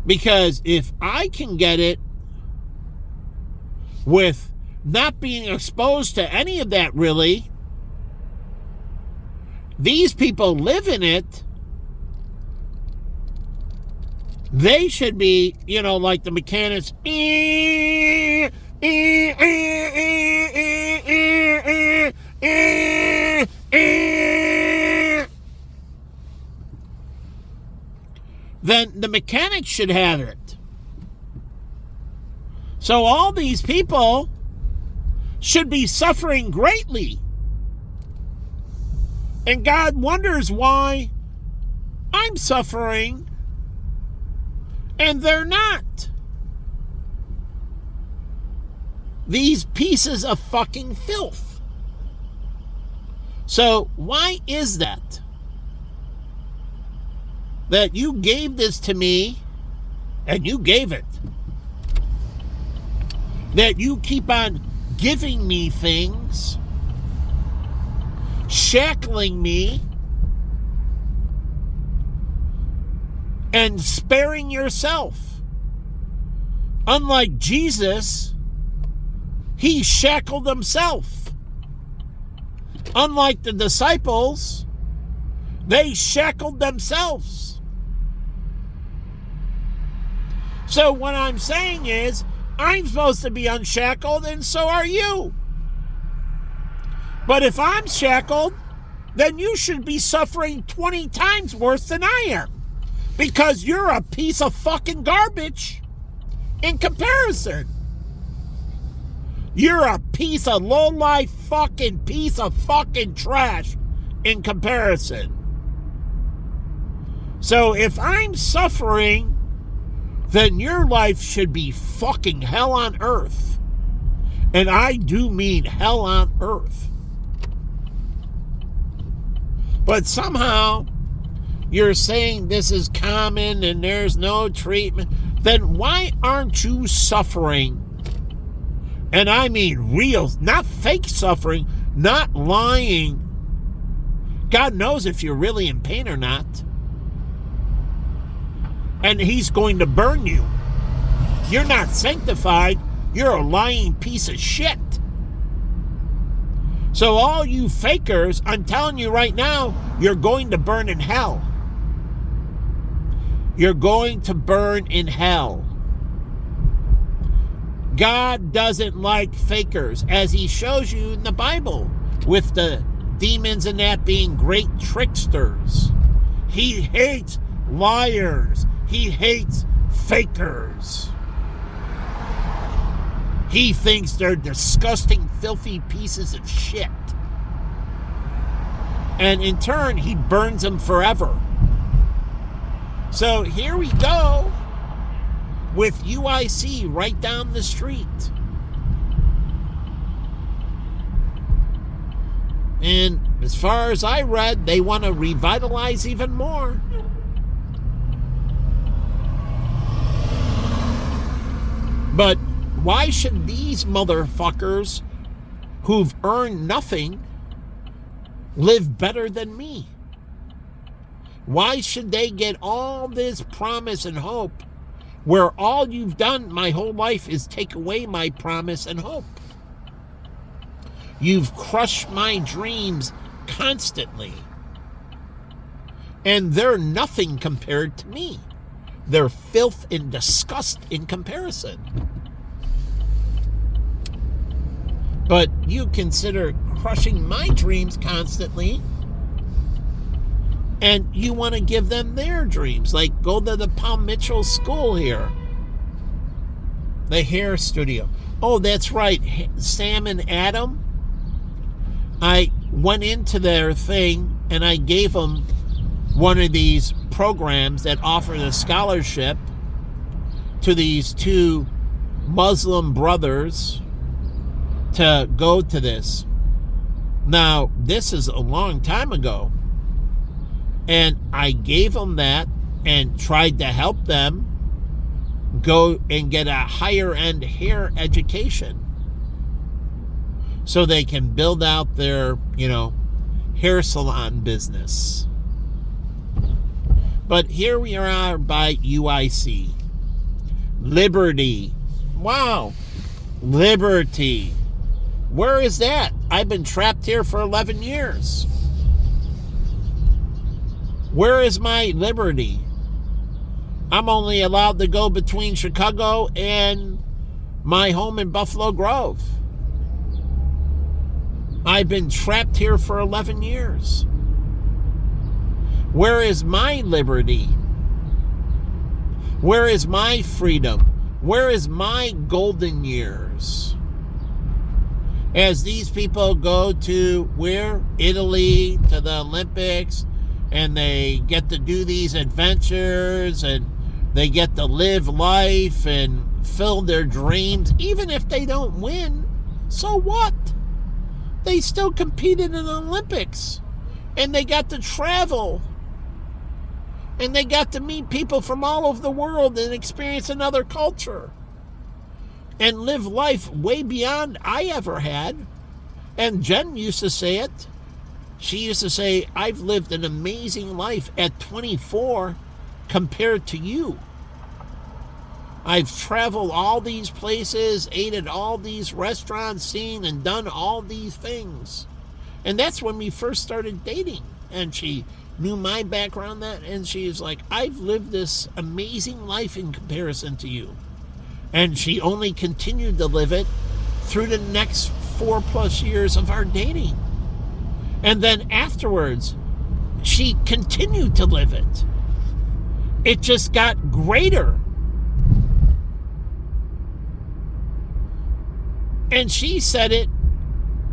Because if I can get it with not being exposed to any of that, really, these people live in it. They should be, like the mechanics. Then the mechanics should have it. So all these people should be suffering greatly. And God wonders why I'm suffering and they're not. These pieces of fucking filth. So why is that? That you gave this to me, and you gave it. That you keep on giving me things, shackling me, and sparing yourself. Unlike Jesus, he shackled himself. Unlike the disciples, they shackled themselves. So what I'm saying is, I'm supposed to be unshackled, and so are you. But if I'm shackled, then you should be suffering 20 times worse than I am. Because you're a piece of fucking garbage in comparison. You're a piece of low-life fucking piece of fucking trash in comparison. So if I'm suffering, then your life should be fucking hell on earth. And I do mean hell on earth. But somehow you're saying this is common and there's no treatment. Then why aren't you suffering? And I mean real, not fake suffering, not lying. God knows if you're really in pain or not. And he's going to burn you. You're not sanctified. You're a lying piece of shit. So all you fakers, I'm telling you right now, you're going to burn in hell. You're going to burn in hell. God doesn't like fakers, as he shows you in the Bible, with the demons and that being great tricksters. He hates liars. He hates fakers. He thinks they're disgusting, filthy pieces of shit. And in turn, he burns them forever. So here we go with UIC right down the street. And as far as I read, they want to revitalize even more. But why should these motherfuckers who've earned nothing live better than me? Why should they get all this promise and hope where all you've done my whole life is take away my promise and hope? You've crushed my dreams constantly. And they're nothing compared to me. They're filth and disgust in comparison. But you consider crushing my dreams constantly, and you want to give them their dreams. Like, go to the Paul Mitchell school here, the hair studio. Oh, that's right, Sam and Adam. I went into their thing and I gave them one of these programs that offered a scholarship to these two Muslim brothers to go to this. Now, this is a long time ago, and I gave them that and tried to help them go and get a higher end hair education so they can build out their, hair salon business. But here we are by UIC. Liberty. Wow. Liberty. Where is that? I've been trapped here for 11 years. Where is my liberty? I'm only allowed to go between Chicago and my home in Buffalo Grove. I've been trapped here for 11 years. Where is my liberty? Where is my freedom? Where is my golden years? As these people go to where? Italy, to the Olympics, and they get to do these adventures, and they get to live life and fill their dreams. Even if they don't win, so what? They still competed in the Olympics, and they got to travel, and they got to meet people from all over the world and experience another culture and live life way beyond I ever had. And Jen used to say it. She used to say, I've lived an amazing life at 24 compared to you. I've traveled all these places, ate at all these restaurants, seen and done all these things. And that's when we first started dating. And she knew my background, and she was like, I've lived this amazing life in comparison to you. And she only continued to live it through the next 4+ years of our dating. And then afterwards, she continued to live it. It just got greater. And she said it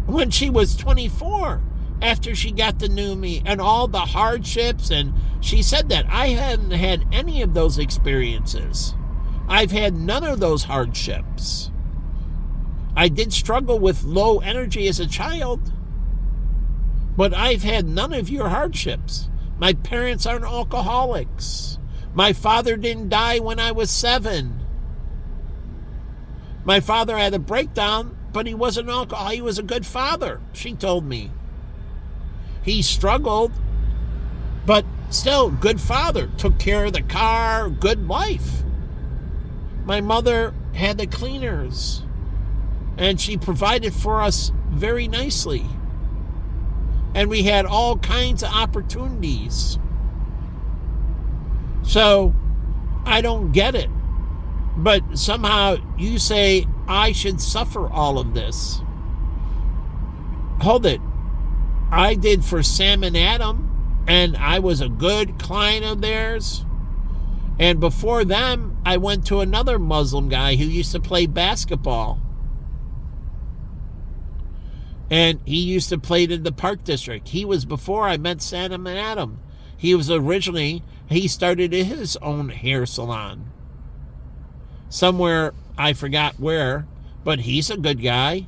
when she was 24, after she got to know me and all the hardships. And she said that I hadn't had any of those experiences. I've had none of those hardships. I did struggle with low energy as a child, but I've had none of your hardships. My parents aren't alcoholics. My father didn't die when I was 7. My father had a breakdown, but he wasn't alcoholic. He was a good father, she told me. He struggled, but still, good father. Took care of the car, good life. My mother had the cleaners, and she provided for us very nicely. And we had all kinds of opportunities. So, I don't get it. But somehow you say I should suffer all of this. Hold it. I did for Sam and Adam, and I was a good client of theirs. And before them, I went to another Muslim guy who used to play basketball. And he used to play in the Park District. He was before I met Sam and Adam. He started his own hair salon. Somewhere, I forgot where, but he's a good guy.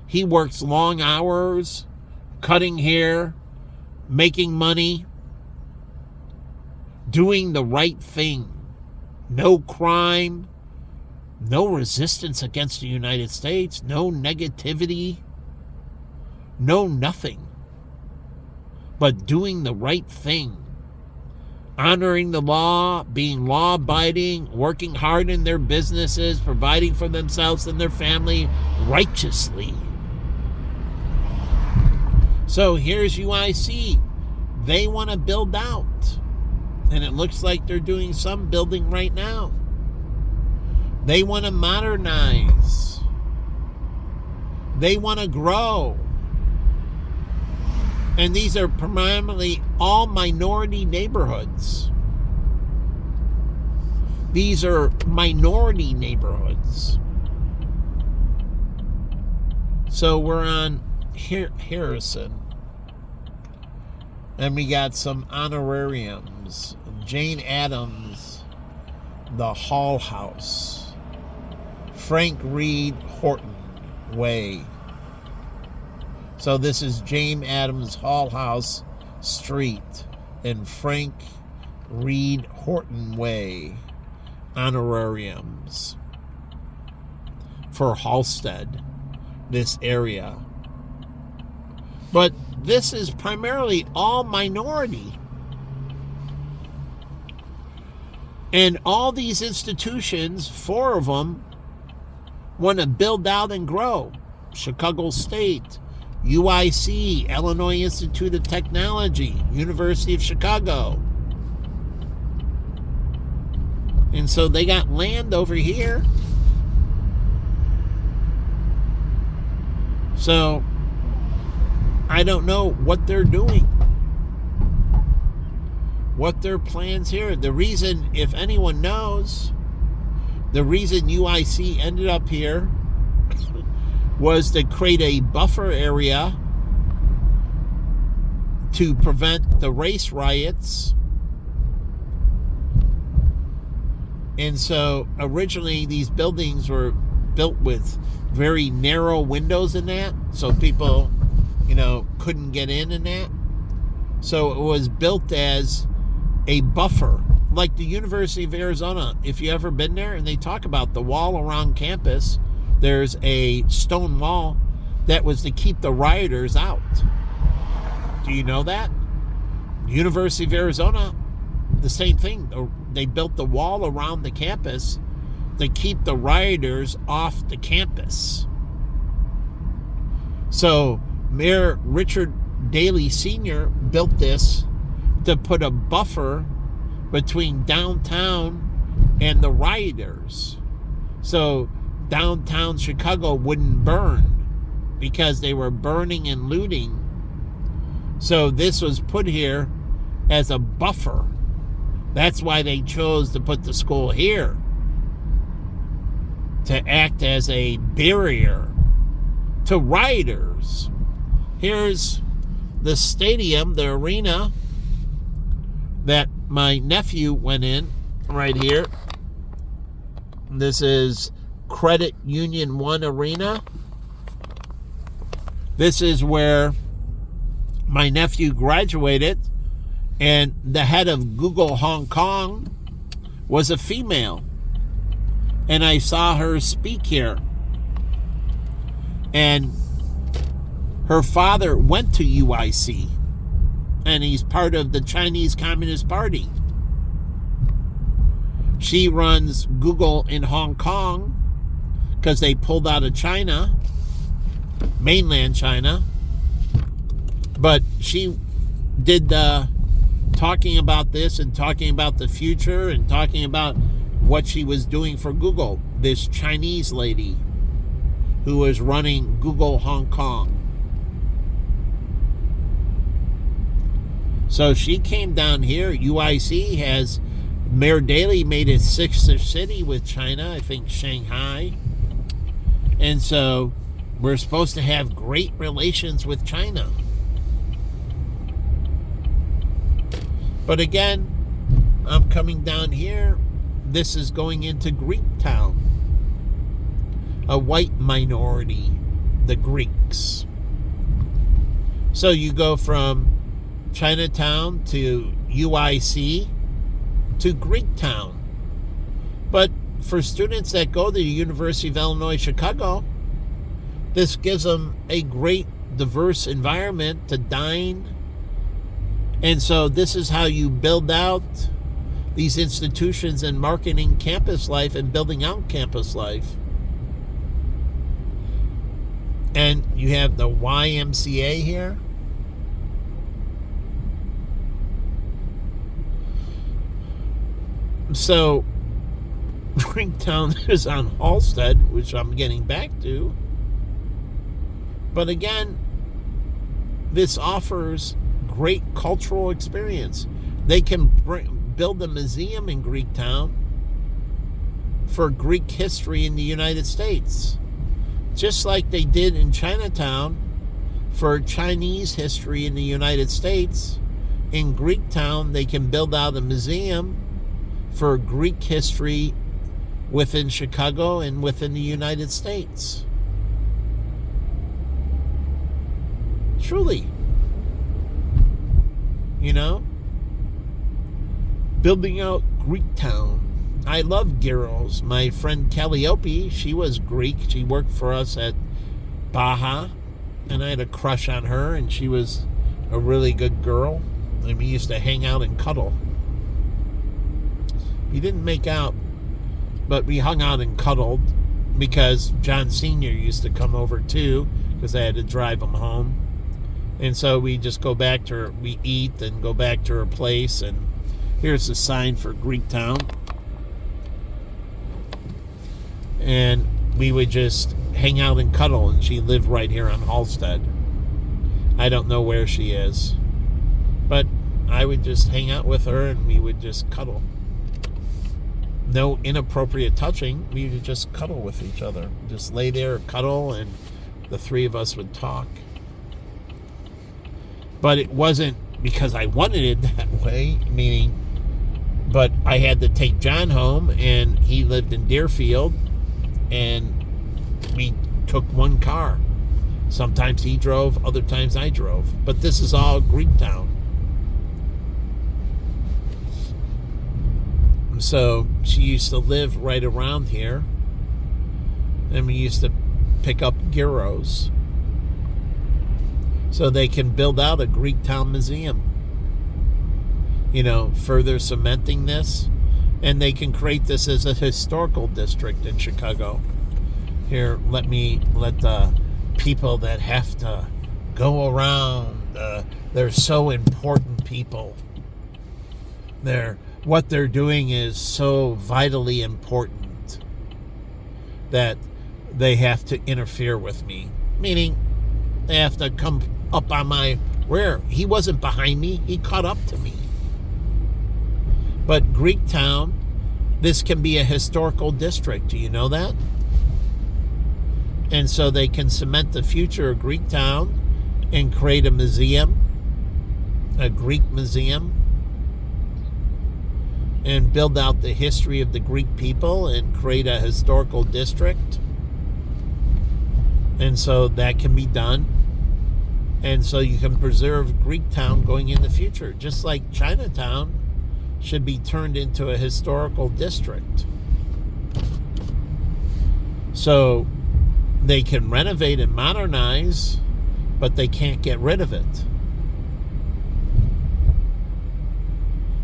He works long hours, cutting hair, making money, doing the right thing. No crime, no resistance against the United States, no negativity, no nothing, but doing the right thing. Honoring the law, being law-abiding, working hard in their businesses, providing for themselves and their family righteously. So here's UIC. They want to build out. And it looks like they're doing some building right now. They want to modernize. They want to grow. And these are primarily all minority neighborhoods. These are minority neighborhoods. So we're on Harrison. And we got some honorariums. Jane Addams, the Hall House. Frank Reed Horton Way. So this is Jane Addams Hall House Street in Frank Reed Horton Way. Honorariums for Halstead, this area. But this is primarily all minority. And all these institutions, 4 of them, want to build out and grow. Chicago State, UIC, Illinois Institute of Technology, University of Chicago. And so they got land over here. So I don't know what they're doing. What their plans here. The reason, if anyone knows, the reason UIC ended up here was to create a buffer area to prevent the race riots. And so originally these buildings were built with very narrow windows in that, so people, couldn't get in that. So it was built as a buffer, like the University of Arizona. If you ever been there, and they talk about the wall around campus, there's a stone wall that was to keep the rioters out. Do you know that? University of Arizona, the same thing. They built the wall around the campus to keep the rioters off the campus. So Mayor Richard Daley Sr. built this to put a buffer between downtown and the rioters. So downtown Chicago wouldn't burn because they were burning and looting. So this was put here as a buffer. That's why they chose to put the school here, to act as a barrier to rioters. Here's the stadium, the arena that my nephew went in right here. This is Credit Union 1 Arena. This is where my nephew graduated, and the head of Google Hong Kong was a female. And I saw her speak here. And her father went to UIC, and he's part of the Chinese Communist Party. She runs Google in Hong Kong because they pulled out of China, mainland China. But she did talking about this and talking about the future and talking about what she was doing for Google. This Chinese lady who was running Google Hong Kong. So she came down here. UIC has, Mayor Daley made it 6th city with China, I think Shanghai. And so we're supposed to have great relations with China. But again, I'm coming down here. This is going into Greektown, a white minority, the Greeks. So you go from Chinatown to UIC to Greektown. But for students that go to the University of Illinois Chicago, this gives them a great diverse environment to dine. And so this is how you build out these institutions and marketing campus life and building out campus life. And you have the YMCA here. So Greektown is on Halstead, which I'm getting back to. But again, this offers great cultural experience. They can build a museum in Greektown for Greek history in the United States, just like they did in Chinatown for Chinese history in the United States. In Greektown, they can build out a museum for Greek history within Chicago and within the United States. Truly. You know? Building out Greektown. I love gyros. My friend Calliope, she was Greek. She worked for us at Baja, and I had a crush on her, and she was a really good girl. And we used to hang out and cuddle. We didn't make out, but we hung out and cuddled because John Sr. used to come over too, because I had to drive him home. And so we just go back to her, we eat and go back to her place. And here's the sign for Greektown. And we would just hang out and cuddle, and she lived right here on Halstead. I don't know where she is, but I would just hang out with her and we would just cuddle. No inappropriate touching. We would just cuddle with each other. Just lay there, cuddle, and the three of us would talk. But it wasn't because I wanted it that way, meaning, but I had to take John home, and he lived in Deerfield, and we took one car. Sometimes he drove, other times I drove. But this is all Greektown. So she used to live right around here, and we used to pick up gyros so they can build out a Greektown museum, you know, further cementing this, and they can create this as a historical district in Chicago. Here, let the people that have to go around, they're so important people. What they're doing is so vitally important that they have to interfere with me. Meaning, they have to come up on my rear. He wasn't behind me. He caught up to me. But Greektown, this can be a historical district. Do you know that? And so they can cement the future of Greektown and create a museum, a Greek museum, and build out the history of the Greek people and create a historical district. And so that can be done. And so you can preserve Greektown going in the future, just like Chinatown should be turned into a historical district. So they can renovate and modernize, but they can't get rid of it.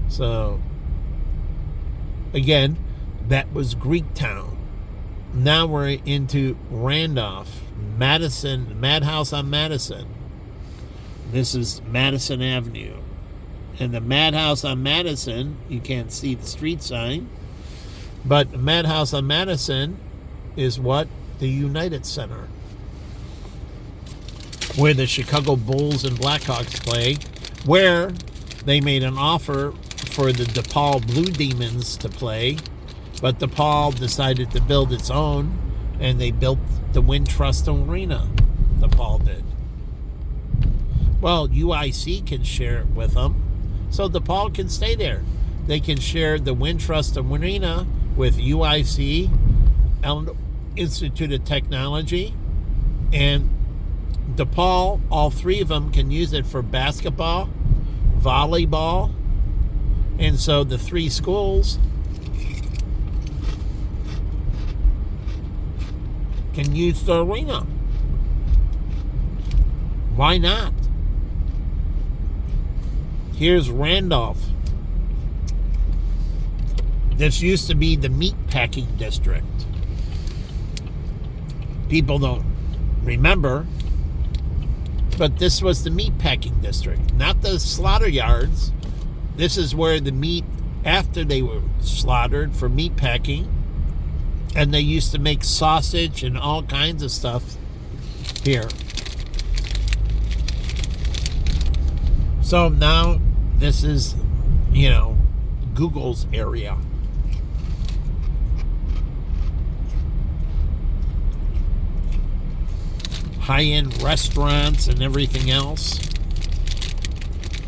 So again, that was Greektown. Now we're into Randolph, Madison, Madhouse on Madison. This is Madison Avenue. And the Madhouse on Madison, you can't see the street sign, but Madhouse on Madison is what? The United Center, where the Chicago Bulls and Blackhawks play, where they made an offer for the DePaul Blue Demons to play, but DePaul decided to build its own, and they built the Wintrust Arena. DePaul did. Well, UIC can share it with them, so DePaul can stay there. They can share the Wintrust Arena with UIC, Institute of Technology, and DePaul. All three of them can use it for basketball, volleyball, and so the three schools can use the arena. Why not? Here's Randolph. This used to be the meatpacking district. People don't remember, but this was the meatpacking district, not the slaughter yards. This is where the meat after they were slaughtered for meat packing. And they used to make sausage and all kinds of stuff here. So now this is, Google's area. High-end restaurants and everything else.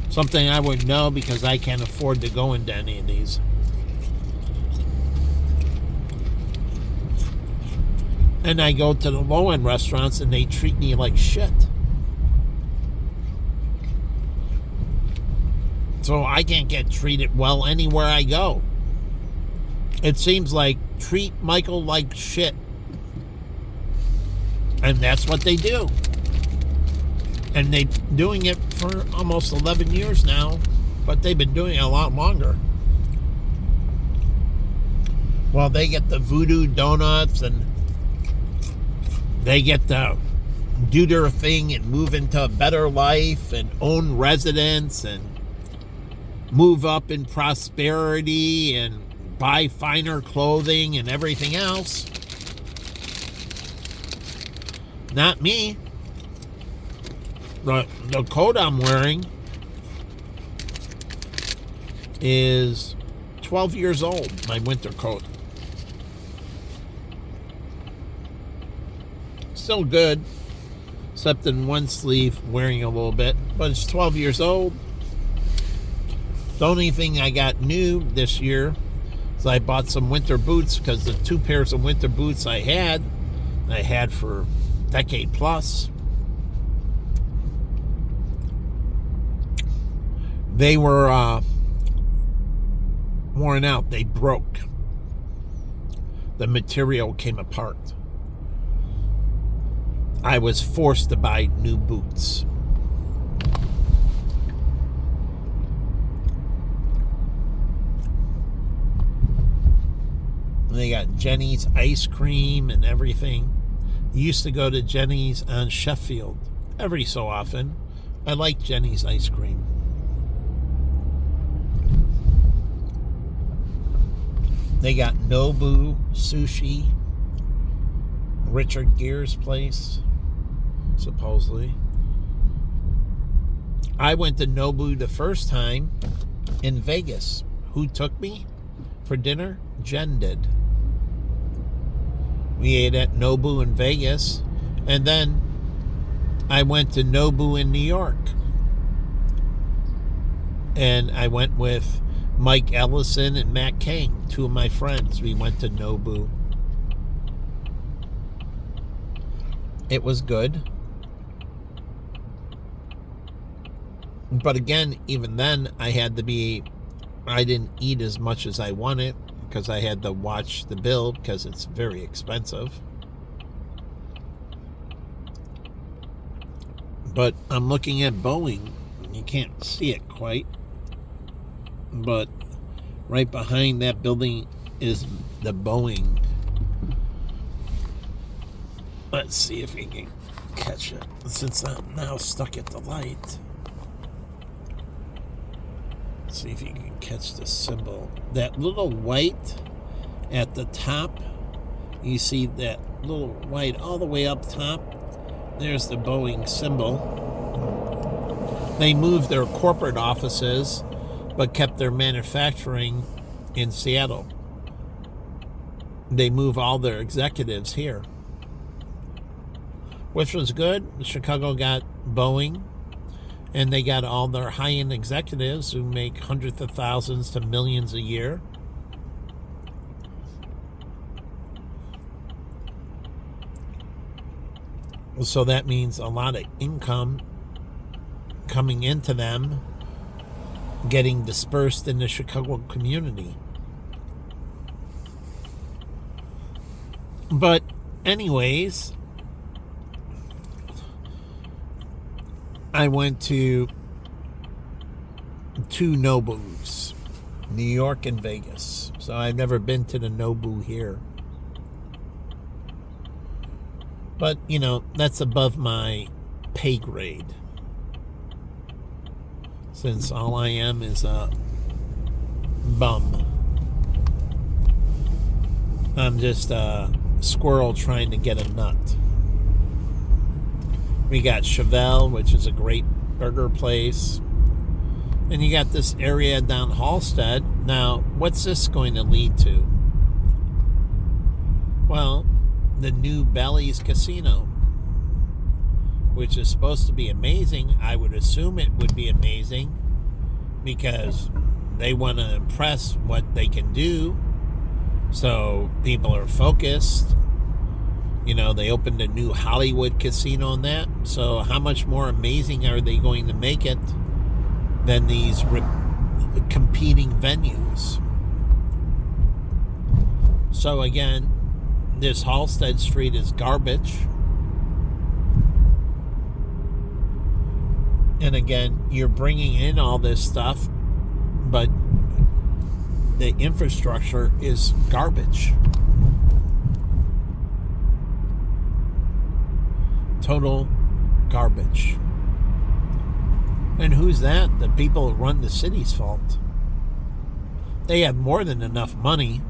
Something I would know because I can't afford to go into any of these. And I go to the low-end restaurants and they treat me like shit. So I can't get treated well anywhere I go. It seems like treat Michael like shit. And that's what they do. And they've been doing it for almost 11 years now. But they've been doing it a lot longer. Well, they get the voodoo donuts and they get to do their thing and move into a better life and own residence and move up in prosperity and buy finer clothing and everything else. Not me. The coat I'm wearing is 12 years old, my winter coat. Still good, except in one sleeve, wearing a little bit, but it's 12 years old. The only thing I got new this year is I bought some winter boots because the 2 pairs of winter boots I had for a decade plus. They were worn out. They broke. The material came apart. I was forced to buy new boots. They got Jenny's ice cream and everything. Used to go to Jenny's on Sheffield every so often. I like Jenny's ice cream. They got Nobu sushi, Richard Gere's place, supposedly. I went to Nobu the first time in Vegas. Who took me for dinner? Jen did. We ate at Nobu in Vegas, and then I went to Nobu in New York. And I went with Mike Ellison and Matt King, 2 of my friends. We went to Nobu. It was good. But again, even then, I didn't eat as much as I wanted because I had to watch the bill because it's very expensive. But I'm looking at Boeing. You can't see it quite. But right behind that building is the Boeing. Let's see if we can catch it, since I'm now stuck at the light. Let's see if you can catch the symbol. That little white at the top, you see that little white all the way up top? There's the Boeing symbol. They moved their corporate offices, but kept their manufacturing in Seattle. They move all their executives here, which was good. Chicago got Boeing, and they got all their high-end executives who make hundreds of thousands to millions a year. So that means a lot of income coming into them, getting dispersed in the Chicago community. But anyways, I went to 2 Nobus, New York and Vegas. So I've never been to the Nobu here. But, that's above my pay grade. Since all I am is a bum. I'm just a squirrel trying to get a nut. We got Chevelle, which is a great burger place. And you got this area down Halstead. Now, what's this going to lead to? Well, the new Bally's Casino, which is supposed to be amazing. I would assume it would be amazing because they want to impress what they can do. So people are focused. You know, they opened a new Hollywood casino on that. So how much more amazing are they going to make it than these competing venues? So again, this Halstead Street is garbage. And again, you're bringing in all this stuff, but the infrastructure is garbage. Total garbage. And who's that? The people who run the city's fault. They have more than enough money.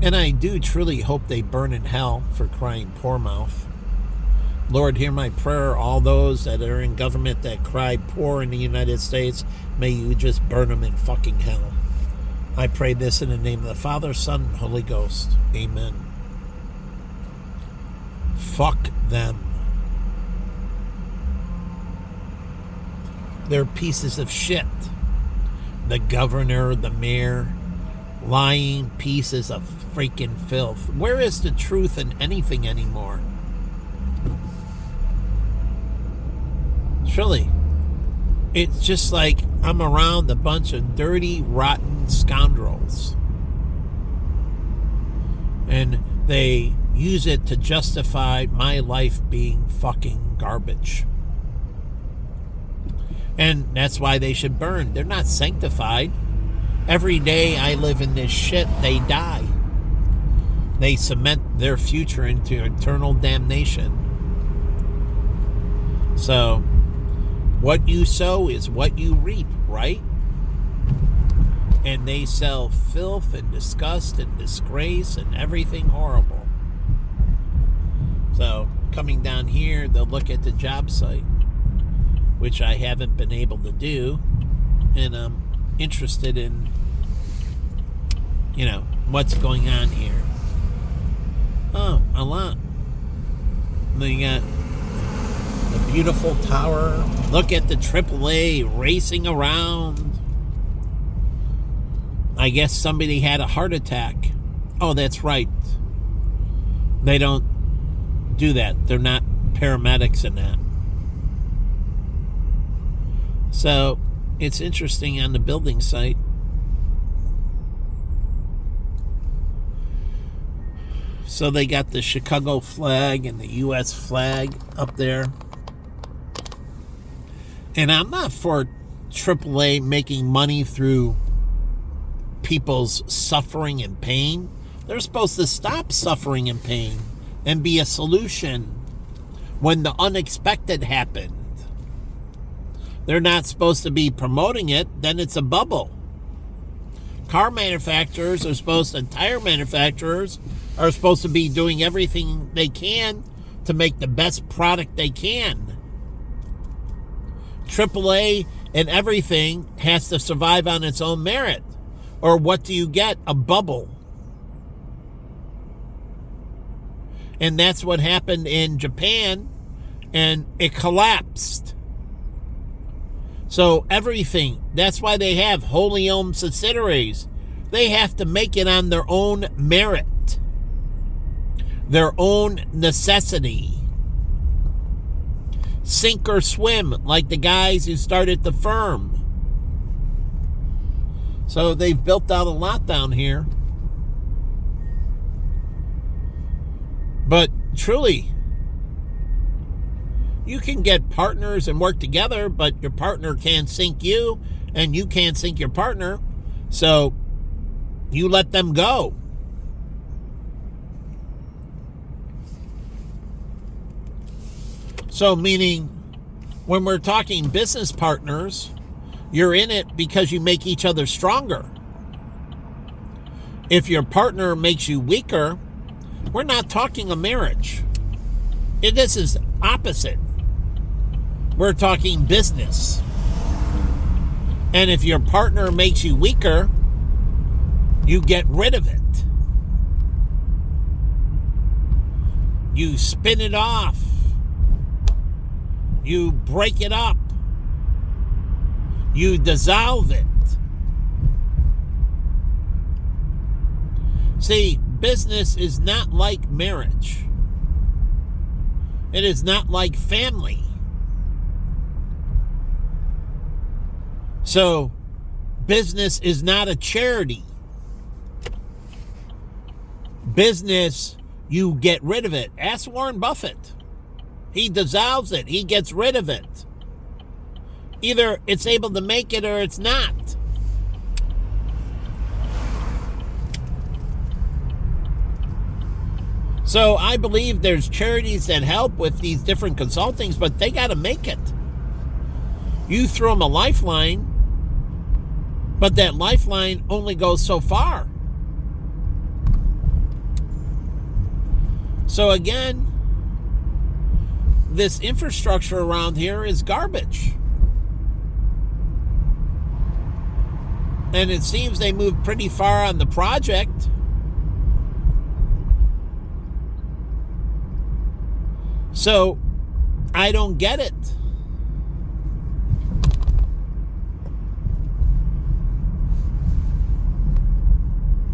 And I do truly hope they burn in hell for crying poor mouth. Lord, hear my prayer. All those that are in government that cry poor in the United States, may you just burn them in fucking hell. I pray this in the name of the Father, Son, and Holy Ghost. Amen. Fuck them. They're pieces of shit. The governor, the mayor, lying pieces of freaking filth. Where is the truth in anything anymore? Truly, it's just like I'm around a bunch of dirty, rotten scoundrels. And they use it to justify my life being fucking garbage. And that's why they should burn. They're not sanctified. Every day I live in this shit, they die. They cement their future into eternal damnation. So, what you sow is what you reap, right? And they sell filth and disgust and disgrace and everything horrible. So, coming down here, they'll look at the job site, which I haven't been able to do. And I'm interested in, what's going on here. Oh, a lot. They got the beautiful tower. Look at the AAA racing around. I guess somebody had a heart attack. Oh, that's right. They don't do that. They're not paramedics in that. So, it's interesting on the building site. So they got the Chicago flag and the U.S. flag up there. And I'm not for AAA making money through people's suffering and pain. They're supposed to stop suffering and pain and be a solution when the unexpected happened. They're not supposed to be promoting it, then it's a bubble. Car manufacturers are supposed to, tire manufacturers are supposed to be doing everything they can to make the best product they can. AAA and everything has to survive on its own merit. Or what do you get? A bubble. And that's what happened in Japan, and it collapsed. So everything, that's why they have wholly owned subsidiaries. They have to make it on their own merit, their own necessity. Sink or swim, like the guys who started the firm. So they've built out a lot down here. But truly, you can get partners and work together, but your partner can't sink you, and you can't sink your partner. So you let them go. So meaning, when we're talking business partners, You're in it because you make each other stronger. If your partner makes you weaker, we're not talking a marriage. This is opposite. We're talking business. And if your partner makes you weaker, you get rid of it. You spin it off. You break it up. You dissolve it. See, business is not like marriage. It is not like family. So, business is not a charity. Business, you get rid of it. Ask Warren Buffett. He dissolves it. He gets rid of it. Either it's able to make it or it's not. So I believe there's charities that help with these different consultings, but they got to make it. You throw them a lifeline, but that lifeline only goes so far. So again, this infrastructure around here is garbage. And it seems they moved pretty far on the project. So, I don't get it.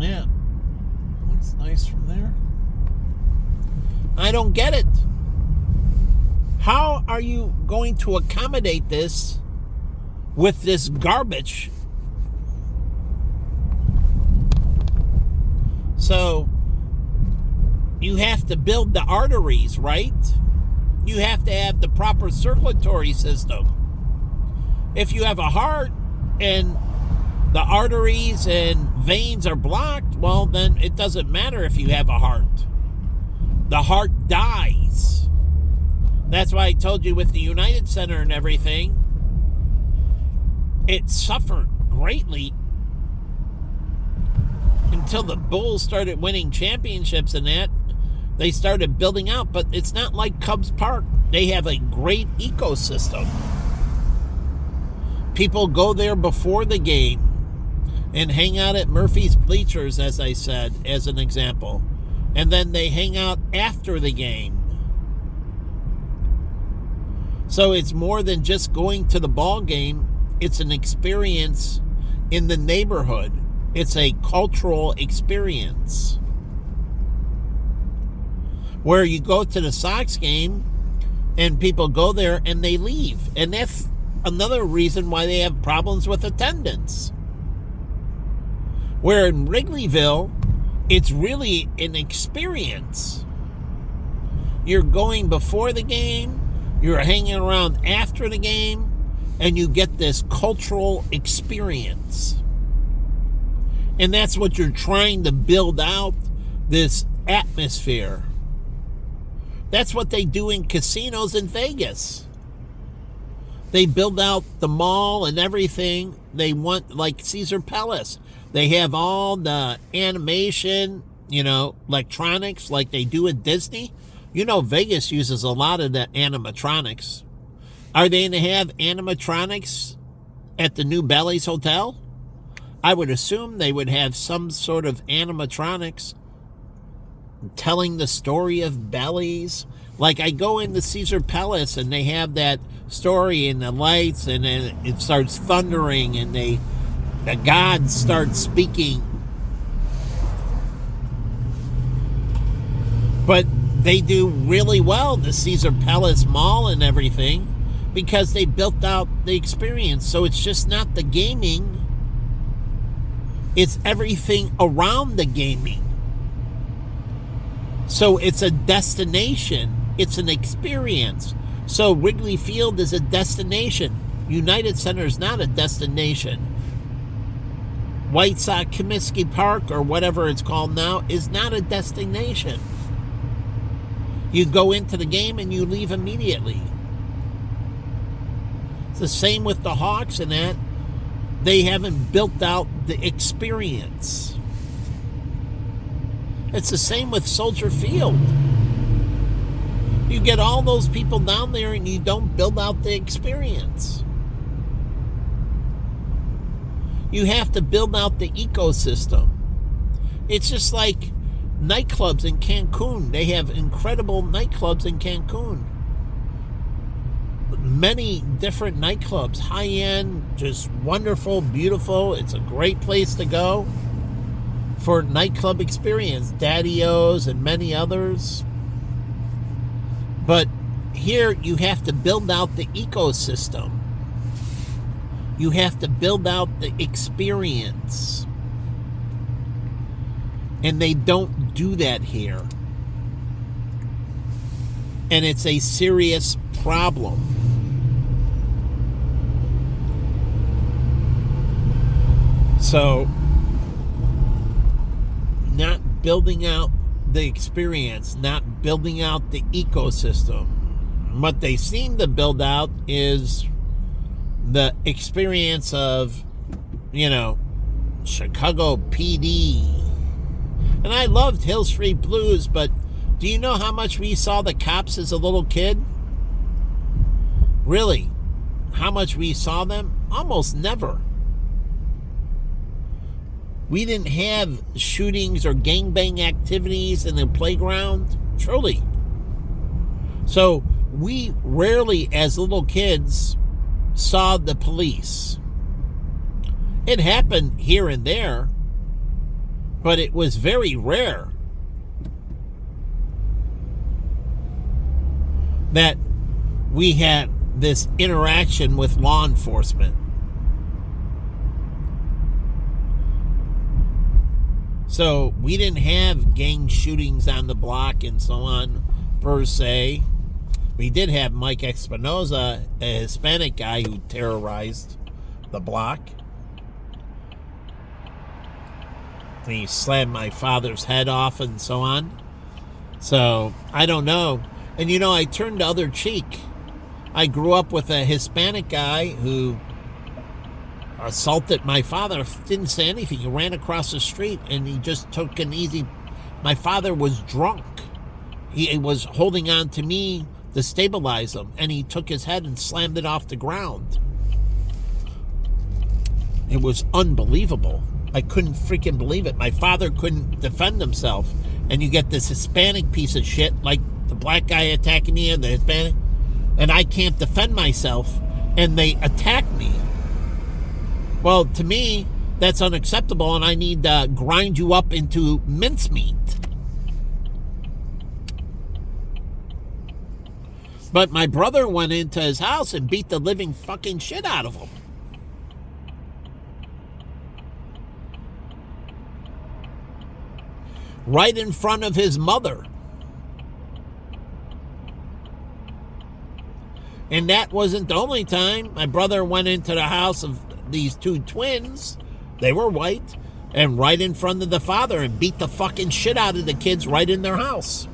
Yeah. Looks nice from there. I don't get it. How are you going to accommodate this with this garbage? So, you have to build the arteries, right? You have to have the proper circulatory system. If you have a heart and the arteries and veins are blocked, well, then it doesn't matter if you have a heart. The heart dies. That's why I told you with the United Center and everything, it suffered greatly until the Bulls started winning championships and that. They started building out, but it's not like Cubs Park. They have a great ecosystem. People go there before the game and hang out at Murphy's Bleachers, as I said, as an example. And then they hang out after the game. So it's more than just going to the ball game. It's an experience in the neighborhood. It's a cultural experience. Where you go to the Sox game and people go there and they leave. And that's another reason why they have problems with attendance. Where in Wrigleyville, it's really an experience. You're going before the game, you're hanging around after the game, and you get this cultural experience. And that's what you're trying to build out, this atmosphere. That's what they do in casinos in Vegas. They build out the mall and everything. They want, like Caesar Palace. They have all the animation, electronics like they do at Disney. Vegas uses a lot of the animatronics. Are they going to have animatronics at the new Bally's Hotel? I would assume they would have some sort of animatronics telling the story of Bally's. Like I go into Caesar Palace and they have that story and the lights and then it starts thundering and the gods start speaking. But they do really well, the Caesar Palace Mall and everything, because they built out the experience. So it's just not the gaming. It's everything around the gaming. So it's a destination. It's an experience. So Wrigley Field is a destination. United Center is not a destination. White Sox Comiskey Park, or whatever it's called now, is not a destination. You go into the game and you leave immediately. It's the same with the Hawks and that. they haven't built out the experience. It's the same with Soldier Field. You get all those people down there and you don't build out the experience. You have to build out the ecosystem. It's just like nightclubs in Cancun. They have incredible nightclubs in Cancun. Many different nightclubs, high-end, just wonderful, beautiful. It's a great place to go for nightclub experience. Daddy-O's and many others. But here you have to build out the ecosystem. You have to build out the experience. And they don't do that here. And it's a serious problem. So, not building out the experience, not building out the ecosystem. What they seem to build out is the experience of, Chicago PD. And I loved Hill Street Blues, but do you know how much we saw the cops as a little kid? Really? How much we saw them? Almost never. We didn't have shootings or gangbang activities in the playground. Truly. So we rarely, as little kids, saw the police. It happened here and there, but it was very rare that we had this interaction with law enforcement. So we didn't have gang shootings on the block and so on, per se. We did have Mike Espinoza, a Hispanic guy who terrorized the block. And he slammed my father's head off and so on. So, I don't know. And I turned the other cheek. I grew up with a Hispanic guy who assaulted my father, didn't say anything. He ran across the street and he just took an easy... My father was drunk. He was holding on to me to stabilize him, and he took his head and slammed it off the ground. It was unbelievable. I couldn't freaking believe it. My father couldn't defend himself, and you get this Hispanic piece of shit, like the black guy attacking me and the Hispanic, and I can't defend myself, and they attack me. Well, to me, that's unacceptable, and I need to grind you up into mincemeat. But my brother went into his house and beat the living fucking shit out of him. Right in front of his mother. And that wasn't the only time. My brother went into the house of these two twins. They were white. And right in front of the father and beat the fucking shit out of the kids right in their house.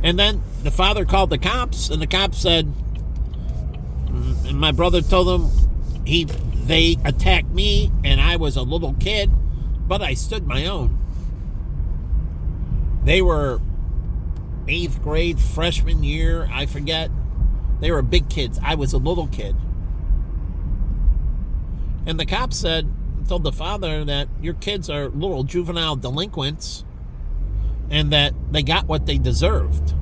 And then the father called the cops, and the cops said, and my brother told them they attacked me, and I was a little kid, but I stood my own. They were 8th grade, freshman year, I forget. They were big kids. I was a little kid. And the cops told the father that your kids are little juvenile delinquents, and that they got what they deserved.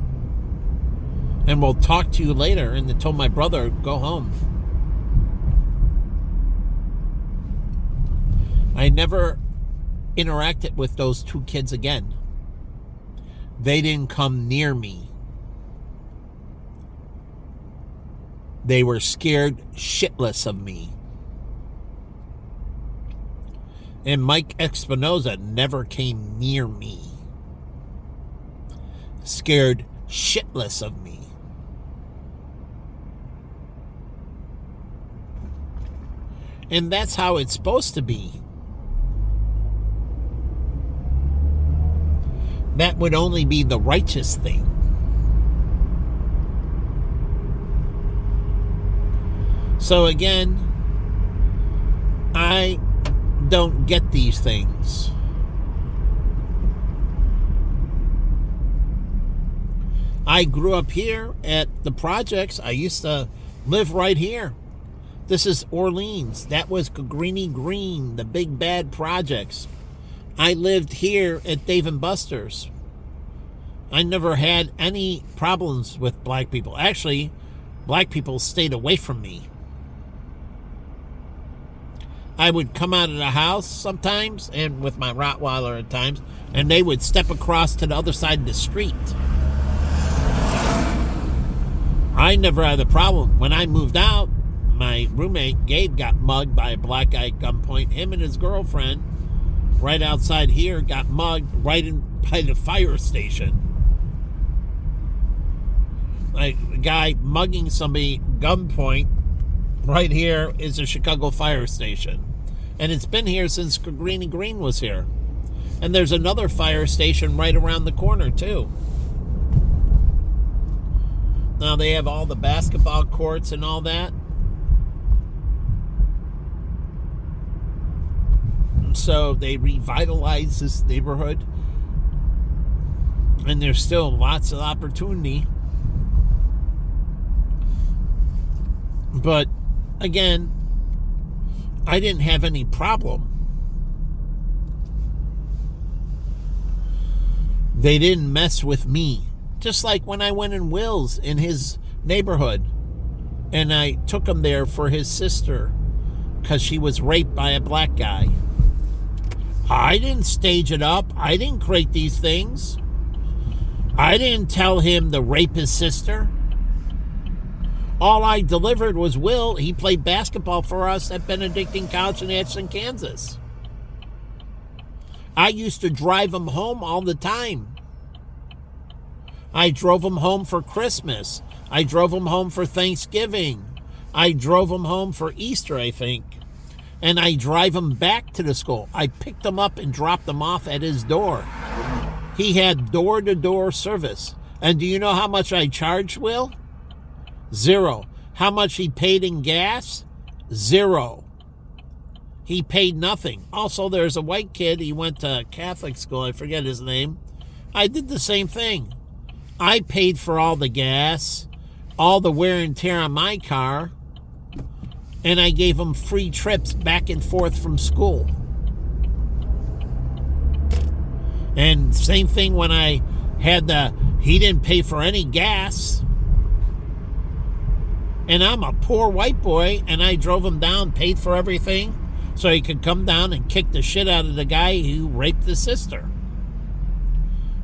And we'll talk to you later. And they told my brother, go home. I never interacted with those two kids again. They didn't come near me. They were scared shitless of me. And Mike Espinoza never came near me. Scared shitless of me. And that's how it's supposed to be. That would only be the righteous thing. So again, I don't get these things. I grew up here at the projects. I used to live right here. This is Orleans. That was Cabrini Green, the big bad projects. I lived here at Dave & Buster's. I never had any problems with black people. Actually, black people stayed away from me. I would come out of the house sometimes, and with my Rottweiler at times, and they would step across to the other side of the street. I never had a problem. When I moved out, my roommate, Gabe, got mugged by a black guy at gunpoint. Him and his girlfriend, right outside here, got mugged right in by the fire station. Like, a guy mugging somebody gunpoint right here is a Chicago fire station. And it's been here since Cabrini Green was here. And there's another fire station right around the corner, too. Now they have all the basketball courts and all that. So they revitalized this neighborhood. And there's still lots of opportunity. But again, I didn't have any problem. They didn't mess with me. Just like when I went in Will's in his neighborhood and I took him there for his sister because she was raped by a black guy. I didn't stage it up. I didn't create these things. I didn't tell him to rape his sister. All I delivered was Will. He played basketball for us at Benedictine College in Ashland, Kansas. I used to drive him home all the time. I drove him home for Christmas. I drove him home for Thanksgiving. I drove him home for Easter, I think. And I drive him back to the school. I picked him up and dropped him off at his door. He had door-to-door service. And do you know how much I charged Will? $0. How much he paid in gas? $0. He paid nothing. Also, there's a white kid. He went to Catholic school. I forget his name. I did the same thing. I paid for all the gas, all the wear and tear on my car, and I gave him free trips back and forth from school. And same thing when I had he didn't pay for any gas. And I'm a poor white boy, and I drove him down, paid for everything, so he could come down and kick the shit out of the guy who raped his sister.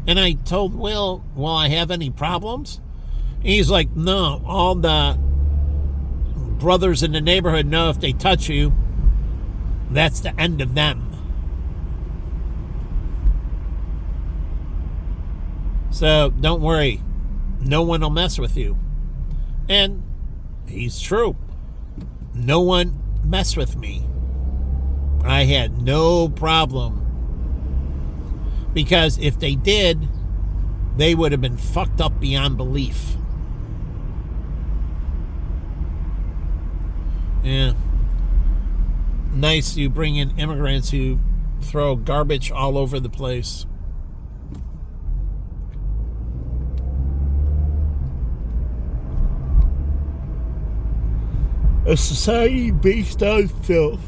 And I told Will, will I have any problems? And he's like, no, all the brothers in the neighborhood know if they touch you, that's the end of them. So don't worry, no one will mess with you. And he's true. No one messed with me. I had no problem. Because if they did, they would have been fucked up beyond belief. Yeah. Nice you bring in immigrants who throw garbage all over the place. A society based on filth.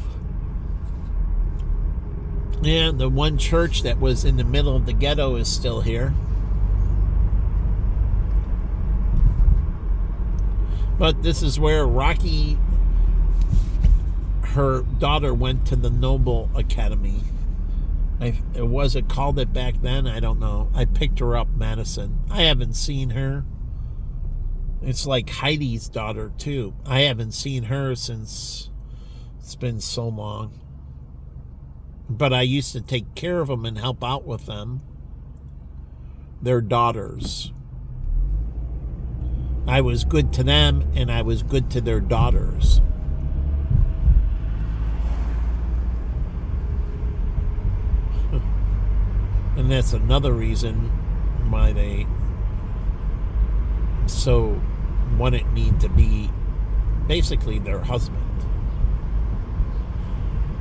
Yeah, the one church that was in the middle of the ghetto is still here. But this is where Rocky, her daughter, went to the Noble Academy. Was it called it back then? I don't know. I picked her up, Madison. I haven't seen her. It's like Heidi's daughter, too. I haven't seen her since it's been so long. But I used to take care of them and help out with them. Their daughters. I was good to them, and I was good to their daughters. And that's another reason why they so wanted me to be basically their husband.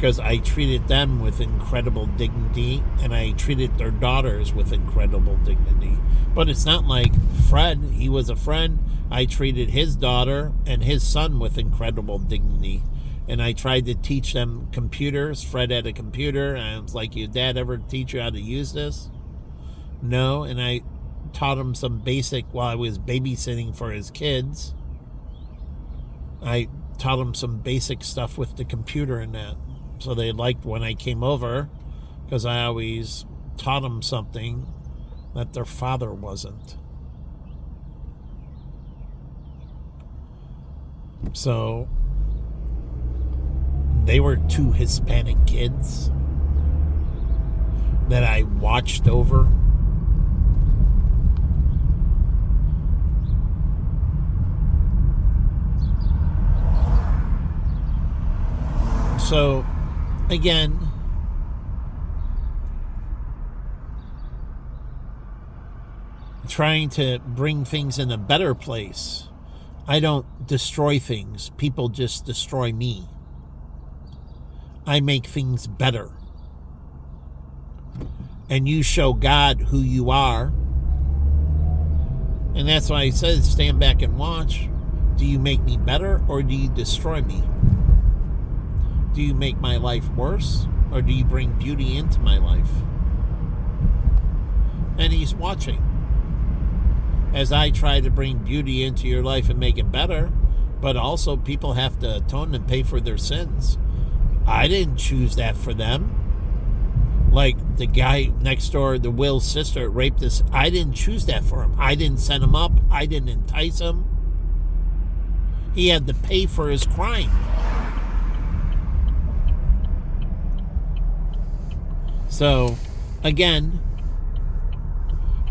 because I treated them with incredible dignity, and I treated their daughters with incredible dignity. But it's not like Fred, he was a friend. I treated his daughter and his son with incredible dignity. And I tried to teach them computers. Fred had a computer, and I was like, your dad ever teach you how to use this? No. And I taught him some basic while I was babysitting for his kids. I taught him some basic stuff with the computer and that. So they liked when I came over, because I always taught them something that their father wasn't. So they were two Hispanic kids that I watched over. So, again, trying to bring things in a better place. I don't destroy things. People just destroy me. I make things better. And you show God who you are. And that's why I said, stand back and watch. Do you make me better, or do you destroy me? Do you make my life worse, or do you bring beauty into my life? And he's watching. As I try to bring beauty into your life and make it better, but also people have to atone and pay for their sins. I didn't choose that for them. Like the guy next door, the Will's sister, raped this. I didn't choose that for him. I didn't set him up. I didn't entice him. He had to pay for his crime. So, again,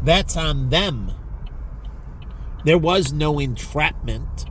that's on them. There was no entrapment.